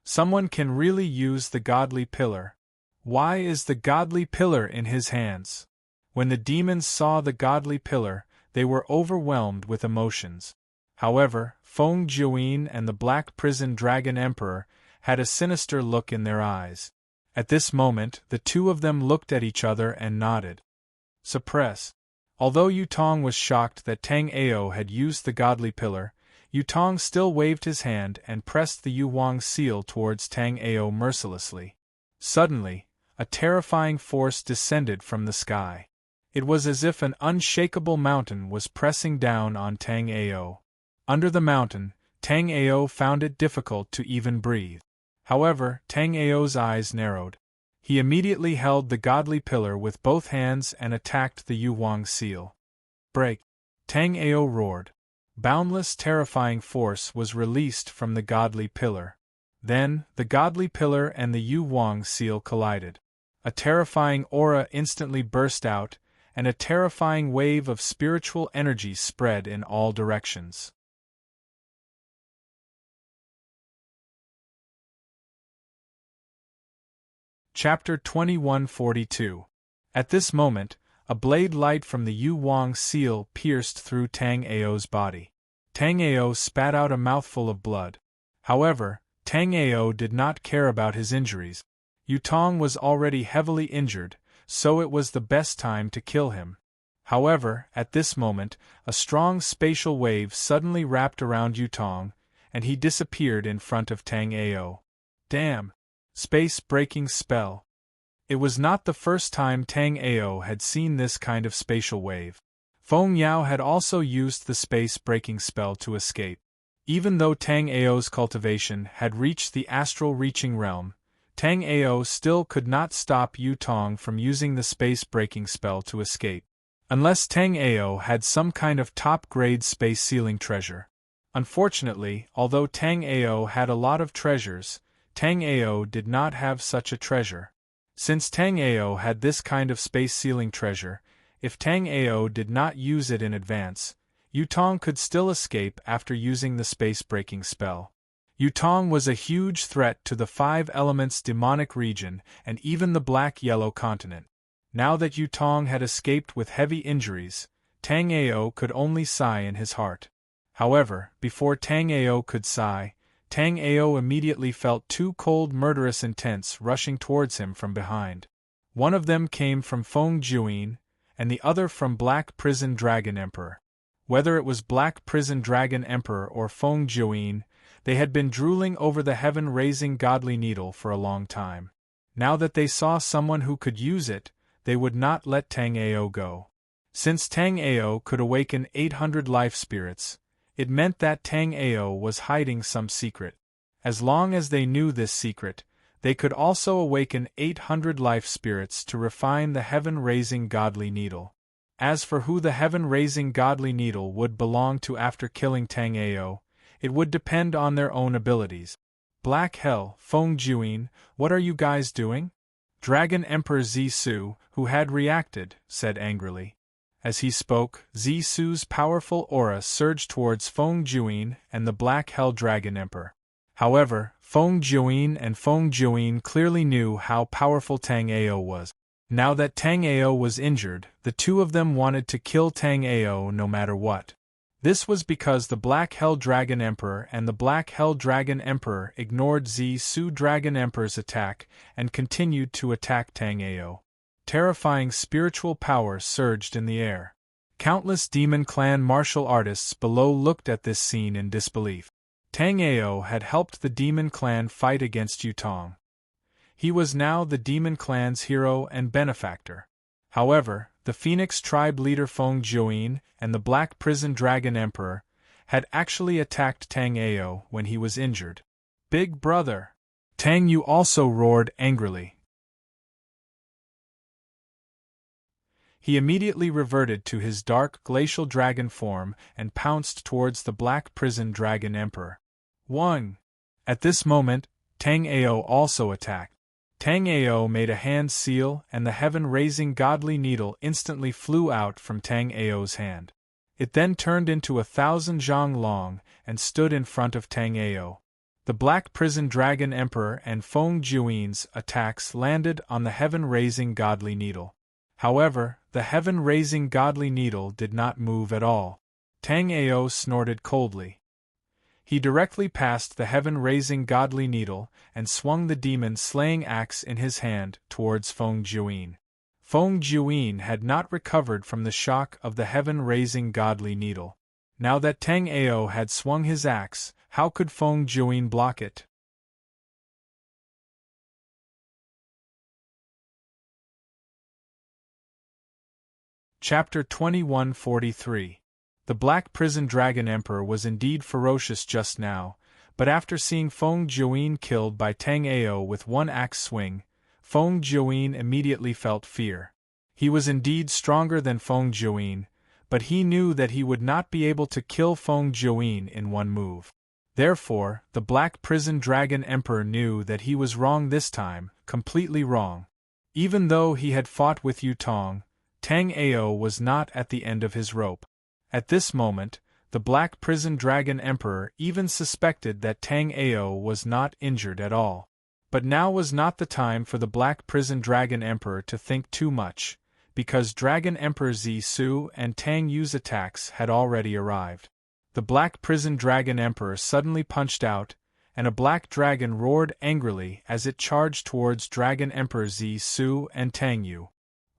Someone can really use the godly pillar. Why is the godly pillar in his hands? When the demons saw the godly pillar, they were overwhelmed with emotions. However, Feng Jiuyin and the Black Prison Dragon Emperor had a sinister look in their eyes. At this moment, the two of them looked at each other and nodded. Suppress. Although Yutong was shocked that Tang Ao had used the godly pillar, Yutong still waved his hand and pressed the Yu Wang seal towards Tang Ao mercilessly. Suddenly, a terrifying force descended from the sky. It was as if an unshakable mountain was pressing down on Tang Ao. Under the mountain, Tang Ao found it difficult to even breathe. However, Tang Ao's eyes narrowed. He immediately held the godly pillar with both hands and attacked the Yu Wang seal. Break! Tang Ao roared. Boundless, terrifying force was released from the godly pillar. Then, the godly pillar and the Yu Wang seal collided. A terrifying aura instantly burst out, and a terrifying wave of spiritual energy spread in all directions. Chapter 2142. At this moment, a blade light from the Yu Wang seal pierced through Tang Ao's body. Tang Ao spat out a mouthful of blood. However, Tang Ao did not care about his injuries. Yu Tong was already heavily injured, so it was the best time to kill him. However, at this moment, a strong spatial wave suddenly wrapped around Yu Tong, and he disappeared in front of Tang Ao. Damn! Space-breaking spell. It was not the first time Tang Ao had seen this kind of spatial wave. Feng Yao had also used the space-breaking spell to escape. Even though Tang Ao's cultivation had reached the astral-reaching realm, Tang Ao still could not stop Yu Tong from using the space-breaking spell to escape. Unless Tang Ao had some kind of top-grade space-sealing treasure. Unfortunately, although Tang Ao had a lot of treasures, Tang Ao did not have such a treasure. Since Tang Ao had this kind of space-sealing treasure, if Tang Ao did not use it in advance, Yu Tong could still escape after using the space-breaking spell. Yu Tong was a huge threat to the Five Elements demonic region and even the Black-Yellow continent. Now that Yu Tong had escaped with heavy injuries, Tang Ao could only sigh in his heart. However, before Tang Ao could sigh, Tang Ao immediately felt two cold murderous intents rushing towards him from behind. One of them came from Feng Juin, and the other from Black Prison Dragon Emperor. Whether it was Black Prison Dragon Emperor or Feng Juin, they had been drooling over the heaven-raising godly needle for a long time. Now that they saw someone who could use it, they would not let Tang Ao go. Since Tang Ao could awaken 800 life spirits, it meant that Tang Ao was hiding some secret. As long as they knew this secret, they could also awaken 800 life spirits to refine the heaven-raising godly needle. As for who the heaven-raising godly needle would belong to after killing Tang Ao, it would depend on their own abilities. Black hell, Feng Juin, what are you guys doing? Dragon Emperor Zisu, who had reacted, said angrily. As he spoke, Zisu's powerful aura surged towards Feng Juin and the Black Hell Dragon Emperor. However, Feng Juin and Feng Juin clearly knew how powerful Tang Ao was. Now that Tang Ao was injured, the two of them wanted to kill Tang Ao no matter what. This was because the Black Hell Dragon Emperor and the Black Hell Dragon Emperor ignored Zisu Dragon Emperor's attack and continued to attack Tang Ao. Terrifying spiritual power surged in the air. Countless Demon Clan martial artists below looked at this scene in disbelief. Tang Ao had helped the Demon Clan fight against Yu Tong. He was now the Demon Clan's hero and benefactor. However, the Phoenix Tribe leader Feng Juin and the Black Prison Dragon Emperor had actually attacked Tang Ao when he was injured. Big brother! Tang Yu also roared angrily. He immediately reverted to his dark glacial dragon form and pounced towards the Black Prison Dragon Emperor. One! At this moment, Tang Ao also attacked. Tang Ao made a hand seal and the heaven-raising godly needle instantly flew out from Tang Ao's hand. It then turned into 1,000 zhang long and stood in front of Tang Ao. The Black Prison Dragon Emperor and Feng Juin's attacks landed on the heaven-raising godly needle. However, the heaven-raising godly needle did not move at all. Tang Ao snorted coldly. He directly passed the heaven-raising godly needle and swung the demon-slaying axe in his hand towards Feng Juin. Feng Juin had not recovered from the shock of the heaven-raising godly needle. Now that Tang Ao had swung his axe, how could Feng Juin block it? Chapter 2143. The Black Prison Dragon Emperor was indeed ferocious just now, But after seeing Feng Jiuyin killed by Tang Ao with one axe swing, Feng Jiuyin immediately felt fear. He was indeed stronger than Feng Jiuyin, but he knew that he would not be able to kill Feng Jiuyin in one move. Therefore, the Black Prison Dragon Emperor knew that he was wrong this time, completely wrong. Even though he had fought with Yutong, Tang Ao was not at the end of his rope. At this moment, the Black Prison Dragon Emperor even suspected that Tang Ao was not injured at all. But now was not the time for the Black Prison Dragon Emperor to think too much, because Dragon Emperor Zisu and Tang Yu's attacks had already arrived. The Black Prison Dragon Emperor suddenly punched out, and a black dragon roared angrily as it charged towards Dragon Emperor Zisu and Tang Yu.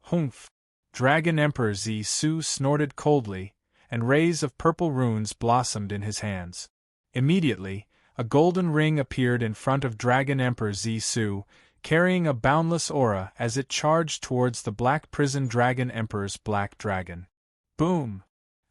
Humph! Dragon Emperor Zisu snorted coldly, and rays of purple runes blossomed in his hands. Immediately, a golden ring appeared in front of Dragon Emperor Zisu, carrying a boundless aura as it charged towards the Black Prison Dragon Emperor's black dragon. Boom!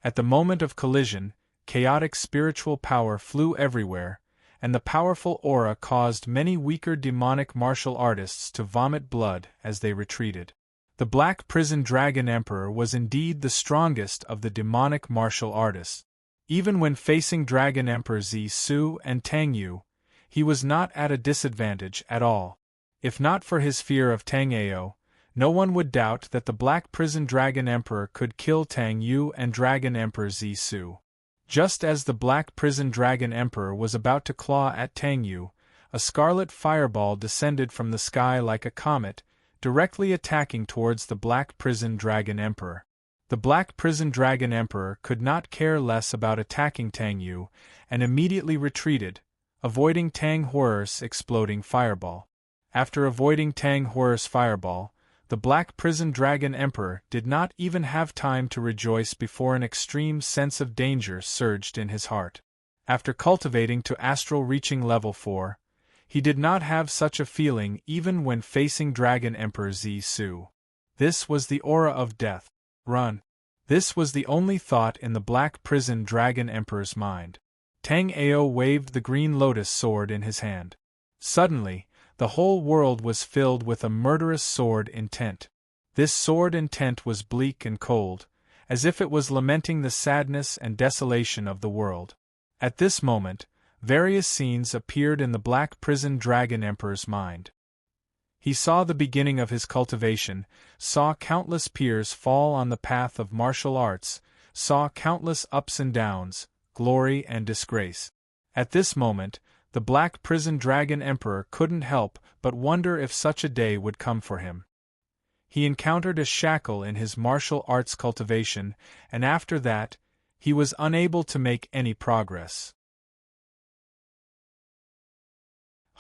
At the moment of collision, chaotic spiritual power flew everywhere, and the powerful aura caused many weaker demonic martial artists to vomit blood as they retreated. The Black Prison Dragon Emperor was indeed the strongest of the demonic martial artists. Even when facing Dragon Emperor Zisu and Tang Yu, he was not at a disadvantage at all. If not for his fear of Tang Ao, no one would doubt that the Black Prison Dragon Emperor could kill Tang Yu and Dragon Emperor Zisu. Just as the Black Prison Dragon Emperor was about to claw at Tang Yu, a scarlet fireball descended from the sky like a comet, directly attacking towards the Black Prison Dragon Emperor. The Black Prison Dragon Emperor could not care less about attacking Tang Yu, and immediately retreated, avoiding Tang Horror's exploding fireball. After avoiding Tang Horror's fireball, the Black Prison Dragon Emperor did not even have time to rejoice before an extreme sense of danger surged in his heart. After cultivating to astral reaching level 4, he did not have such a feeling even when facing Dragon Emperor Zisu. This was the aura of death. Run. This was the only thought in the Black Prison Dragon Emperor's mind. Tang Ao waved the green lotus sword in his hand. Suddenly, the whole world was filled with a murderous sword intent. This sword intent was bleak and cold, as if it was lamenting the sadness and desolation of the world. At this moment, various scenes appeared in the Black Prison Dragon Emperor's mind. He saw the beginning of his cultivation, saw countless peers fall on the path of martial arts, saw countless ups and downs, glory and disgrace. At this moment, the Black Prison Dragon Emperor couldn't help but wonder if such a day would come for him. He encountered a shackle in his martial arts cultivation, and after that, he was unable to make any progress.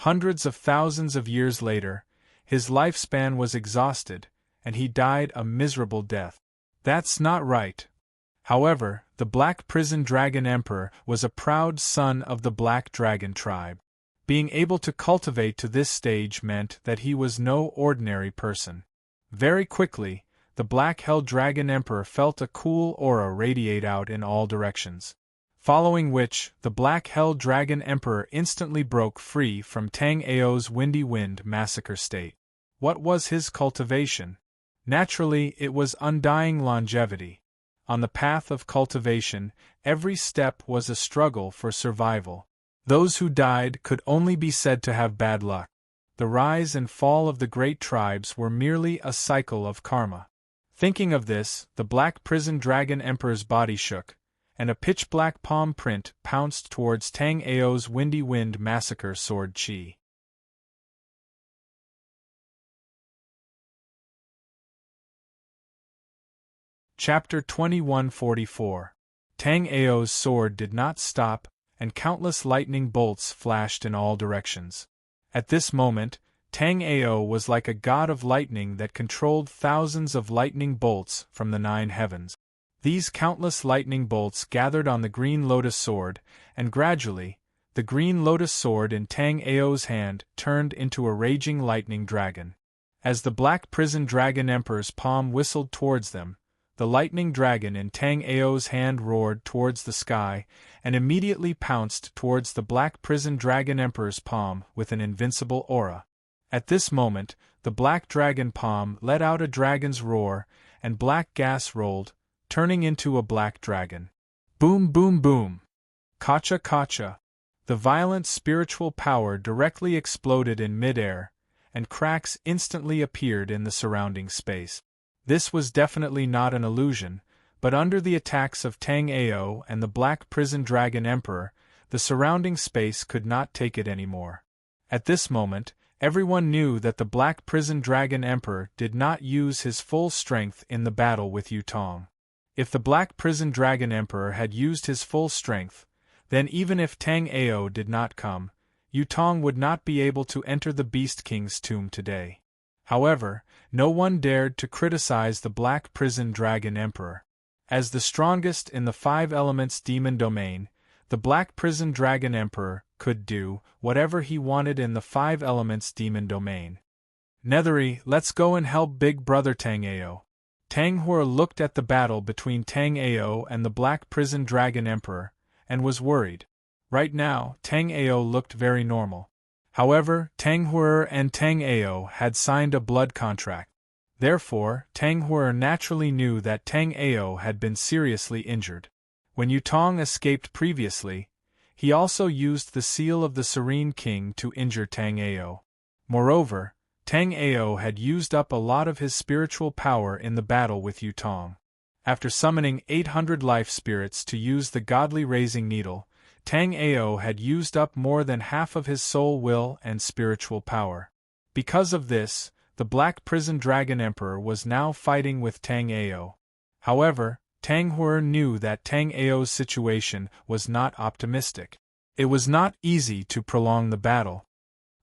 Hundreds of thousands of years later, his lifespan was exhausted, and he died a miserable death. That's not right. However, the Black Prison Dragon Emperor was a proud son of the Black Dragon tribe. Being able to cultivate to this stage meant that he was no ordinary person. Very quickly, the Black Hell Dragon Emperor felt a cool aura radiate out in all directions. Following which, the Black Hell Dragon Emperor instantly broke free from Tang Ao's Windy Wind massacre state. What was his cultivation? Naturally, it was undying longevity. On the path of cultivation, every step was a struggle for survival. Those who died could only be said to have bad luck. The rise and fall of the great tribes were merely a cycle of karma. Thinking of this, the Black Prison Dragon Emperor's body shook, and a pitch-black palm print pounced towards Tang Ao's Windy Wind massacre sword chi. Chapter 2144. Tang Ao's sword did not stop, and countless lightning bolts flashed in all directions. At this moment, Tang Ao was like a god of lightning that controlled thousands of lightning bolts from the 9 heavens. These countless lightning bolts gathered on the green lotus sword, and gradually, the green lotus sword in Tang Ao's hand turned into a raging lightning dragon. As the Black Prison Dragon Emperor's palm whistled towards them, the lightning dragon in Tang Ao's hand roared towards the sky, and immediately pounced towards the Black Prison Dragon Emperor's palm with an invincible aura. At this moment, the Black Dragon palm let out a dragon's roar, and black gas rolled, turning into a black dragon. Boom boom boom! Kacha kacha! The violent spiritual power directly exploded in mid-air, and cracks instantly appeared in the surrounding space. This was definitely not an illusion, but under the attacks of Tang Ao and the Black Prison Dragon Emperor, the surrounding space could not take it anymore. At this moment, everyone knew that the Black Prison Dragon Emperor did not use his full strength in the battle with Yutong. If the Black Prison Dragon Emperor had used his full strength, then even if Tang Ao did not come, Yutong would not be able to enter the Beast King's tomb today. However, no one dared to criticize the Black Prison Dragon Emperor. As the strongest in the Five Elements Demon Domain, the Black Prison Dragon Emperor could do whatever he wanted in the Five Elements Demon Domain. Nethery, let's go and help Big Brother Tang Ao. Tang Hua looked at the battle between Tang Ao and the Black Prison Dragon Emperor, and was worried. Right now, Tang Ao looked very normal. However, Tang Hua and Tang Ao had signed a blood contract. Therefore, Tang Hua naturally knew that Tang Ao had been seriously injured. When Yutong escaped previously, he also used the seal of the Serene King to injure Tang Ao. Moreover, Tang Ao had used up a lot of his spiritual power in the battle with Yutong. After summoning 800 life spirits to use the godly raising needle, Tang Ao had used up more than half of his soul will and spiritual power. Because of this, the Black Prison Dragon Emperor was now fighting with Tang Ao. However, Tang Hua knew that Tang Ao's situation was not optimistic. It was not easy to prolong the battle.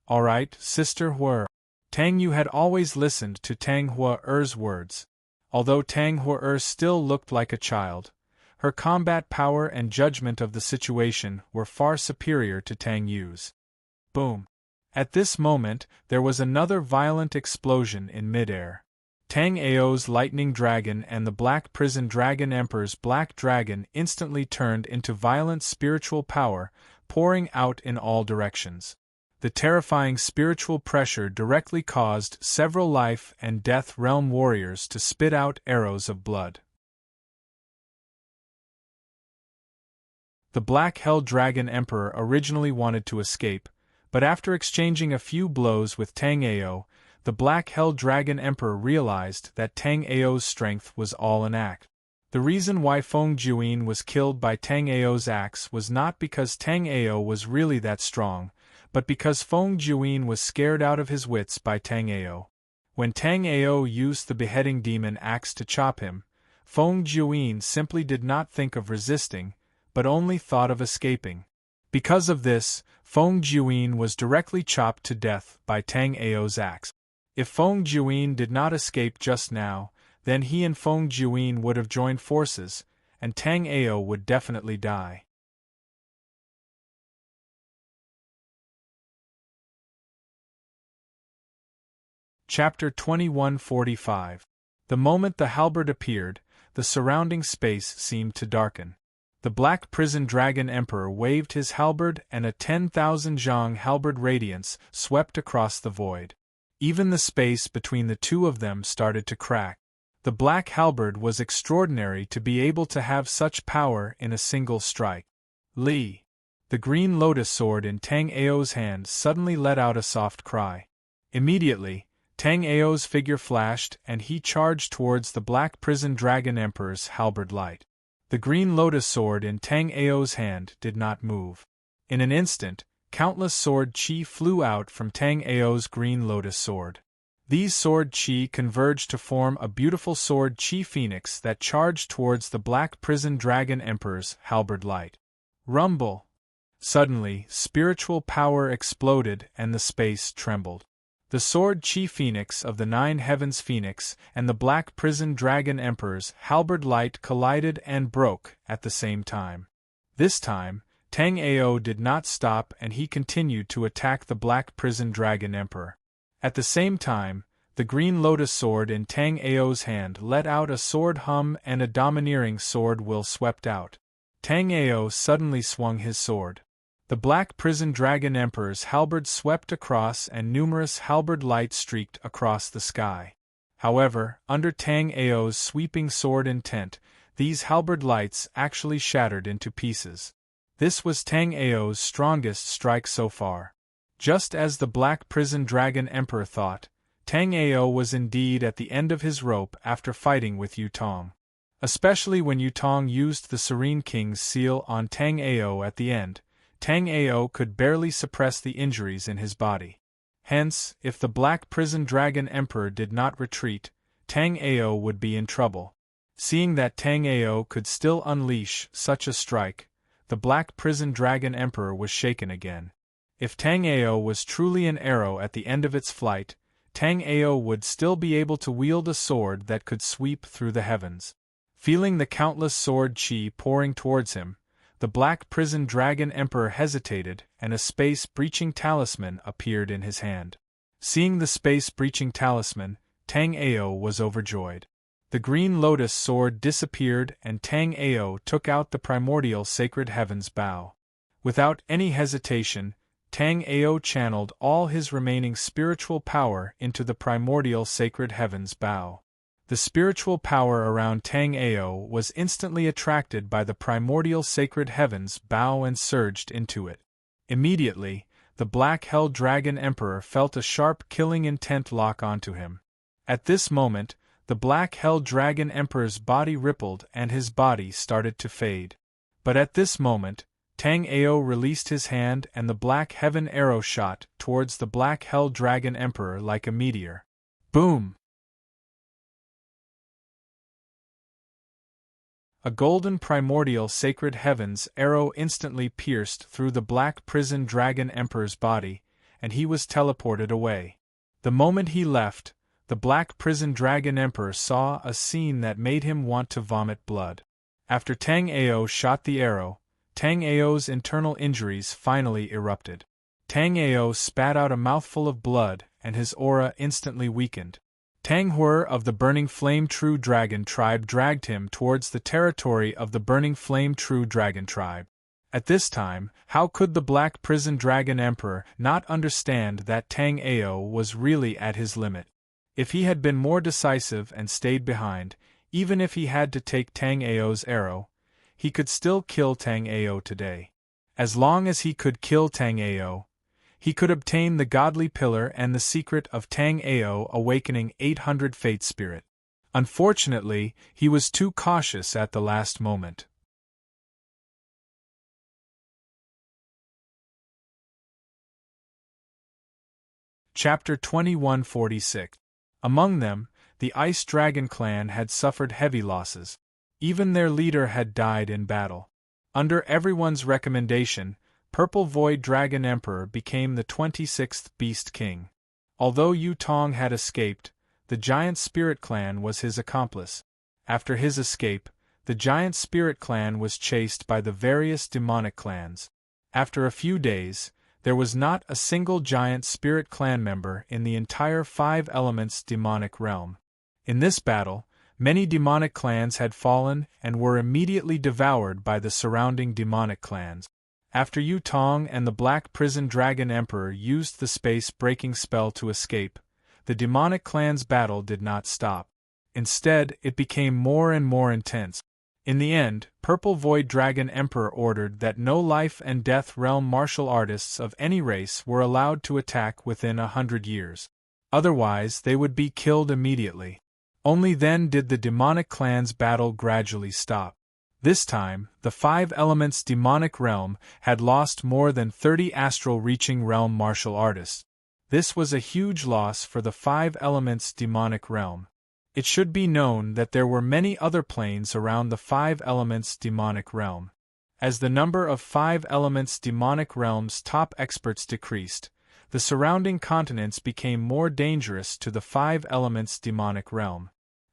Alright, Sister Hua. Tang Yu had always listened to Tang Hua-er's words. Although Tang Hua-er still looked like a child, her combat power and judgment of the situation were far superior to Tang Yu's. Boom! At this moment, there was another violent explosion in midair. Tang Ao's lightning dragon and the Black Prison Dragon Emperor's black dragon instantly turned into violent spiritual power, pouring out in all directions. The terrifying spiritual pressure directly caused several life and death realm warriors to spit out arrows of blood. The Black Hell Dragon Emperor originally wanted to escape, but after exchanging a few blows with Tang Ao, the Black Hell Dragon Emperor realized that Tang Ao's strength was all an act. The reason why Feng Juyin was killed by Tang Ao's axe was not because Tang Ao was really that strong, but because Feng Juyin was scared out of his wits by Tang Ao. When Tang Ao used the beheading demon axe to chop him, Feng Juyin simply did not think of resisting, but only thought of escaping. Because of this, Feng Juyin was directly chopped to death by Tang Ao's axe. If Feng Juyin did not escape just now, then he and Feng Juyin would have joined forces, and Tang Ao would definitely die. Chapter 2145. The moment the halberd appeared, the surrounding space seemed to darken. The Black Prison Dragon Emperor waved his halberd and a 10,000 zhang halberd radiance swept across the void. Even the space between the two of them started to crack. The black halberd was extraordinary to be able to have such power in a single strike. Li! The green lotus sword in Tang Ao's hand suddenly let out a soft cry. Immediately, Tang Ao's figure flashed and he charged towards the Black Prison Dragon Emperor's halberd light. The green lotus sword in Tang Ao's hand did not move. In an instant, countless sword chi flew out from Tang Ao's green lotus sword. These sword chi converged to form a beautiful sword chi phoenix that charged towards the Black Prison Dragon Emperor's halberd light. Rumble! Suddenly, spiritual power exploded and the space trembled. The sword chi phoenix of the Nine Heavens Phoenix and the Black Prison Dragon Emperor's halberd light collided and broke at the same time. This time, Tang Ao did not stop and he continued to attack the Black Prison Dragon Emperor. At the same time, The green lotus sword in Tang Ao's hand let out a sword hum and a domineering sword will swept out. Tang Ao suddenly swung his sword. The black prison dragon emperor's halberd swept across and numerous halberd lights streaked across the sky. However, under Tang Ao's sweeping sword intent, these halberd lights actually shattered into pieces. This was Tang Ao's strongest strike so far. Just as the black prison dragon emperor thought, Tang Ao was indeed at the end of his rope after fighting with Yu Tong. Especially when Yu Tong used the Serene King's seal on Tang Ao at the end, Tang Ao could barely suppress the injuries in his body. Hence, if the black prison dragon emperor did not retreat, Tang Ao would be in trouble. Seeing that Tang Ao could still unleash such a strike, the black prison dragon emperor was shaken again. If Tang Ao was truly an arrow at the end of its flight, Tang Ao would still be able to wield a sword that could sweep through the heavens. Feeling the countless sword chi pouring towards him, the black prison dragon emperor hesitated and a space-breaching talisman appeared in his hand. Seeing the space-breaching talisman, Tang Ao was overjoyed. The green lotus sword disappeared and Tang Ao took out the primordial sacred heaven's bow. Without any hesitation, Tang Ao channeled all his remaining spiritual power into the primordial sacred heaven's bow. The spiritual power around Tang Ao was instantly attracted by the primordial sacred heaven's bow and surged into it. Immediately, the black hell dragon emperor felt a sharp killing intent lock onto him. At this moment, the black hell dragon emperor's body rippled and his body started to fade. But at this moment, Tang Ao released his hand and the black heaven arrow shot towards the black hell dragon emperor like a meteor. Boom! A golden primordial sacred heaven's arrow instantly pierced through the black prison dragon emperor's body, and he was teleported away. The moment he left, the black prison dragon emperor saw a scene that made him want to vomit blood. After Tang Ao shot the arrow, Tang Ao's internal injuries finally erupted. Tang Ao spat out a mouthful of blood and his aura instantly weakened. Tang Hur of the Burning Flame True Dragon tribe dragged him towards the territory of the Burning Flame True Dragon tribe. At this time, how could the Black Prison Dragon Emperor not understand that Tang Ao was really at his limit? If he had been more decisive and stayed behind, even if he had to take Tang Ao's arrow, he could still kill Tang Ao today. As long as he could kill Tang Ao, he could obtain the godly pillar and the secret of Tang Ao awakening 800 Fate Spirit. Unfortunately, he was too cautious at the last moment. Chapter 2146. Among them, the Ice Dragon clan had suffered heavy losses. Even their leader had died in battle. Under everyone's recommendation, Purple Void Dragon Emperor became the 26th Beast King. Although Yu Tong had escaped, the Giant Spirit Clan was his accomplice. After his escape, the Giant Spirit Clan was chased by the various demonic clans. After a few days, there was not a single Giant Spirit Clan member in the entire Five Elements demonic realm. In this battle, many demonic clans had fallen and were immediately devoured by the surrounding demonic clans. After Yu Tong and the Black Prison Dragon Emperor used the space-breaking spell to escape, the demonic clan's battle did not stop. Instead, it became more and more intense. In the end, Purple Void Dragon Emperor ordered that no life and death realm martial artists of any race were allowed to attack within 100 years. Otherwise, they would be killed immediately. Only then did the demonic clan's battle gradually stop. This time, the Five Elements demonic realm had lost more than 30 astral-reaching realm martial artists. This was a huge loss for the Five Elements demonic realm. It should be known that there were many other planes around the Five Elements demonic realm. As the number of Five Elements demonic realm's top experts decreased, the surrounding continents became more dangerous to the Five Elements demonic realm.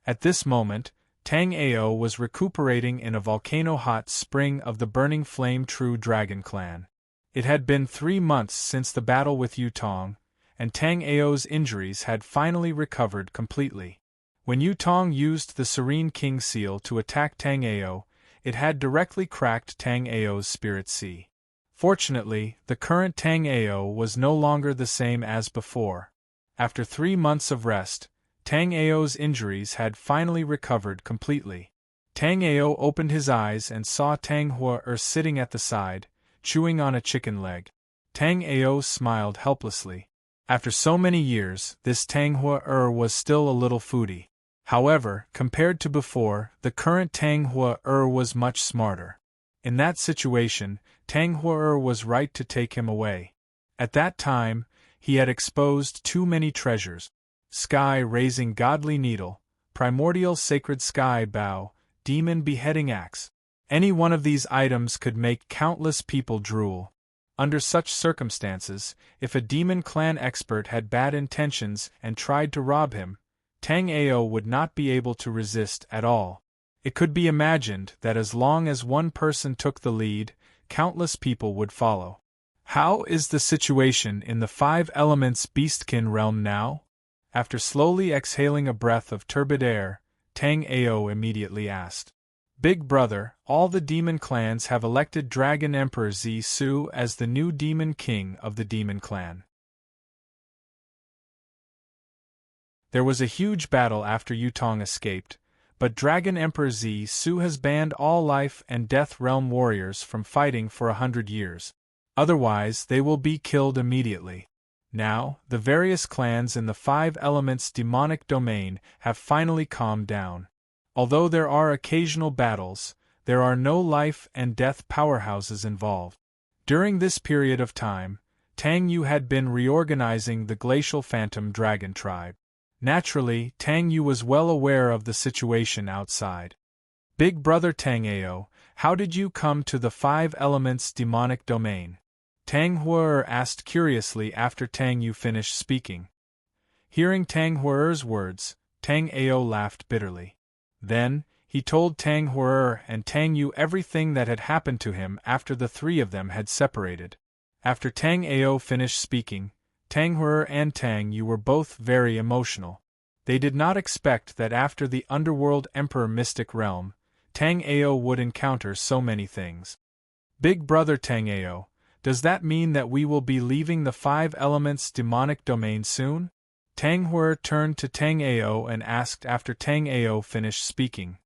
At this moment, Tang Ao was recuperating in a volcano hot spring of the Burning Flame True Dragon clan. It had been 3 months since the battle with Yu Tong, and Tang Ao's injuries had finally recovered completely. When Yu Tong used the Serene King Seal to attack Tang Ao, it had directly cracked Tang Ao's spirit sea. Fortunately, the current Tang Ao was no longer the same as before. After 3 months of rest, Tang Ao's injuries had finally recovered completely. Tang Ao opened his eyes and saw Tang Hua sitting at the side, chewing on a chicken leg. Tang Ao smiled helplessly. After so many years, this Tang Hua was still a little foodie. However, compared to before, the current Tang Hua was much smarter. In that situation, Tang Hua was right to take him away. At that time, he had exposed too many treasures: sky-raising godly needle, primordial sacred sky bow, demon beheading axe. Any one of these items could make countless people drool. Under such circumstances, if a demon clan expert had bad intentions and tried to rob him, Tang Ao would not be able to resist at all. It could be imagined that as long as one person took the lead, countless people would follow. How is the situation in the 5 elements beastkin realm now? After slowly exhaling a breath of turbid air, Tang Ao immediately asked. Big brother, all the demon clans have elected Dragon Emperor Zi Su as the new demon king of the demon clan. There was a huge battle after Yu Tong escaped, but Dragon Emperor Zi Su has banned all life and death realm warriors from fighting for 100 years. Otherwise, they will be killed immediately. Now, the various clans in the 5 elements demonic domain have finally calmed down. Although there are occasional battles, there are no life and death powerhouses involved. During this period of time, Tang Yu had been reorganizing the glacial phantom dragon tribe. Naturally, Tang Yu was well aware of the situation outside. Big brother Tang Ao, how did you come to the 5 elements demonic domain? Tang Hua asked curiously after Tang Yu finished speaking. Hearing Tang Hua's words, Tang Ao laughed bitterly. Then, he told Tang Hua and Tang Yu everything that had happened to him after the 3 of them had separated. After Tang Ao finished speaking, Tang Hua and Tang Yu were both very emotional. They did not expect that after the Underworld Emperor Mystic Realm, Tang Ao would encounter so many things. Big brother Tang Ao, does that mean that we will be leaving the 5 elements demonic domain soon? Tang Hua turned to Tang Ao and asked after Tang Ao finished speaking.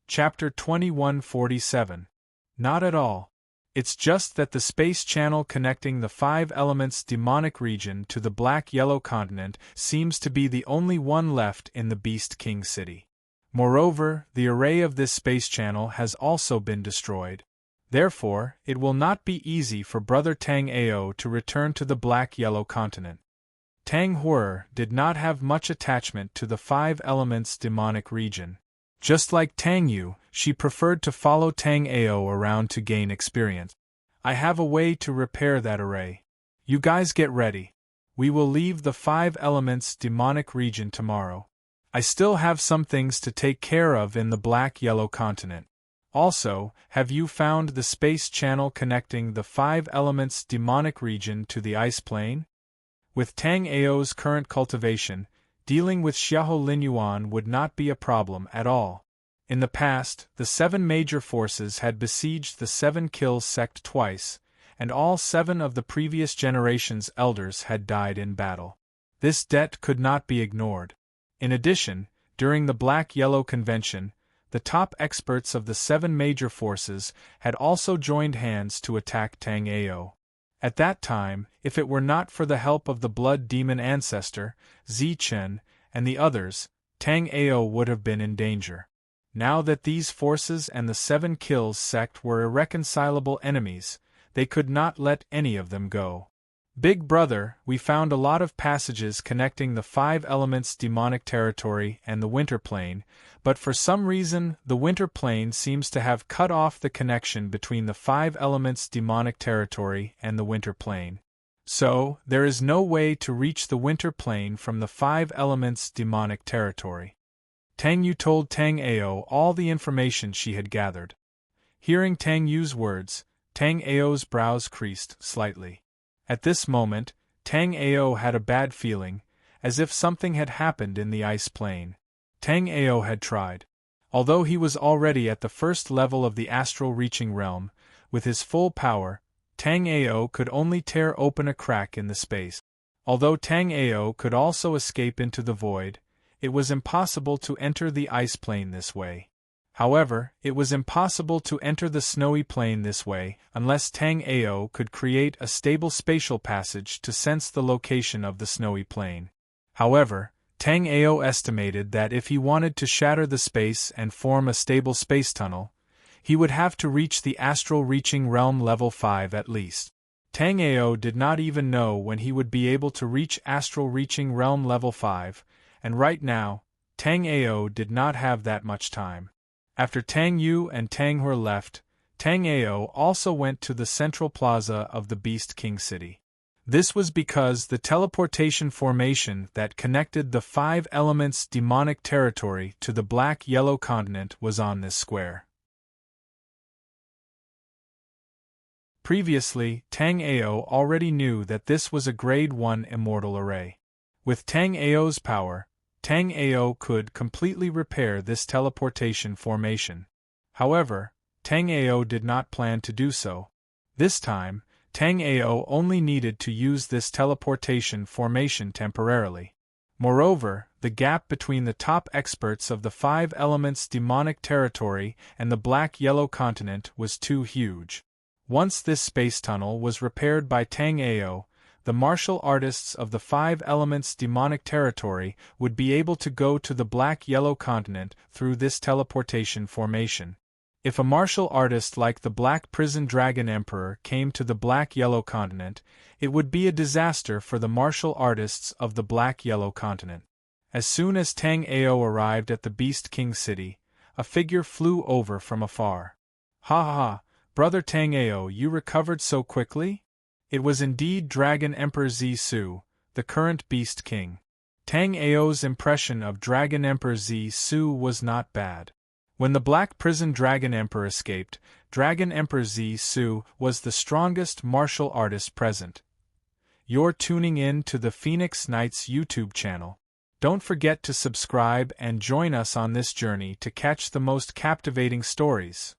Chapter 2147. Not at all. It's just that the space channel connecting the 5 elements demonic region to the black-yellow continent seems to be the only one left in the Beast King City. Moreover, the array of this space channel has also been destroyed. Therefore, it will not be easy for brother Tang Ao to return to the black-yellow continent. Tang Hua did not have much attachment to the 5 elements demonic region. Just like Tang Yu, she preferred to follow Tang Ao around to gain experience. I have a way to repair that array. You guys get ready. We will leave the 5 elements demonic region tomorrow. I still have some things to take care of in the black-yellow continent. Also, have you found the space channel connecting the 5 elements demonic region to the ice plane? With Tang Ao's current cultivation, dealing with Xiahou Linyuan would not be a problem at all. In the past, the 7 major forces had besieged the 7 Kills sect twice, and all 7 of the previous generation's elders had died in battle. This debt could not be ignored. In addition, during the Black-Yellow Convention, the top experts of the 7 major forces had also joined hands to attack Tang Ao. At that time, if it were not for the help of the Blood Demon Ancestor, Zi Chen, and the others, Tang Ao would have been in danger. Now that these forces and the 7 Kills sect were irreconcilable enemies, they could not let any of them go. Big brother, we found a lot of passages connecting the 5 elements demonic territory and the winter plane, but for some reason the winter plane seems to have cut off the connection between the 5 elements demonic territory and the winter plane. So, there is no way to reach the winter plane from the 5 elements demonic territory. Tang Yu told Tang Ao all the information she had gathered. Hearing Tang Yu's words, Tang Ao's brows creased slightly. At this moment, Tang Ao had a bad feeling, as if something had happened in the ice plane. Tang Ao had tried. Although he was already at the first level of the astral reaching realm, with his full power, Tang Ao could only tear open a crack in the space. Although Tang Ao could also escape into the void, it was impossible to enter the ice plane this way. However, it was impossible to enter the snowy plane this way unless Tang Ao could create a stable spatial passage to sense the location of the snowy plane. However, Tang Ao estimated that if he wanted to shatter the space and form a stable space tunnel, he would have to reach the astral reaching realm level 5 at least. Tang Ao did not even know when he would be able to reach astral reaching realm level 5, and right now, Tang Ao did not have that much time. After Tang Yu and Tang Hur left, Tang Ao also went to the central plaza of the Beast King City. This was because the teleportation formation that connected the 5 elements demonic territory to the black-yellow continent was on this square. Previously, Tang Ao already knew that this was a Grade 1 immortal array. With Tang Ao's power, Tang Ao could completely repair this teleportation formation. However, Tang Ao did not plan to do so. This time, Tang Ao only needed to use this teleportation formation temporarily. Moreover, the gap between the top experts of the 5 elements demonic territory and the black-yellow continent was too huge. Once this space tunnel was repaired by Tang Ao, the martial artists of the 5 elements demonic territory would be able to go to the black-yellow continent through this teleportation formation. If a martial artist like the Black Prison Dragon Emperor came to the black-yellow continent, it would be a disaster for the martial artists of the black-yellow continent. As soon as Tang Ao arrived at the Beast King City, a figure flew over from afar. "Ha ha ha, Brother Tang Ao, you recovered so quickly?" It was indeed Dragon Emperor Zisu, the current Beast King. Tang Ao's impression of Dragon Emperor Zisu was not bad. When the Black Prison Dragon Emperor escaped, Dragon Emperor Zisu was the strongest martial artist present. You're tuning in to the Phoenix Knights YouTube channel. Don't forget to subscribe and join us on this journey to catch the most captivating stories.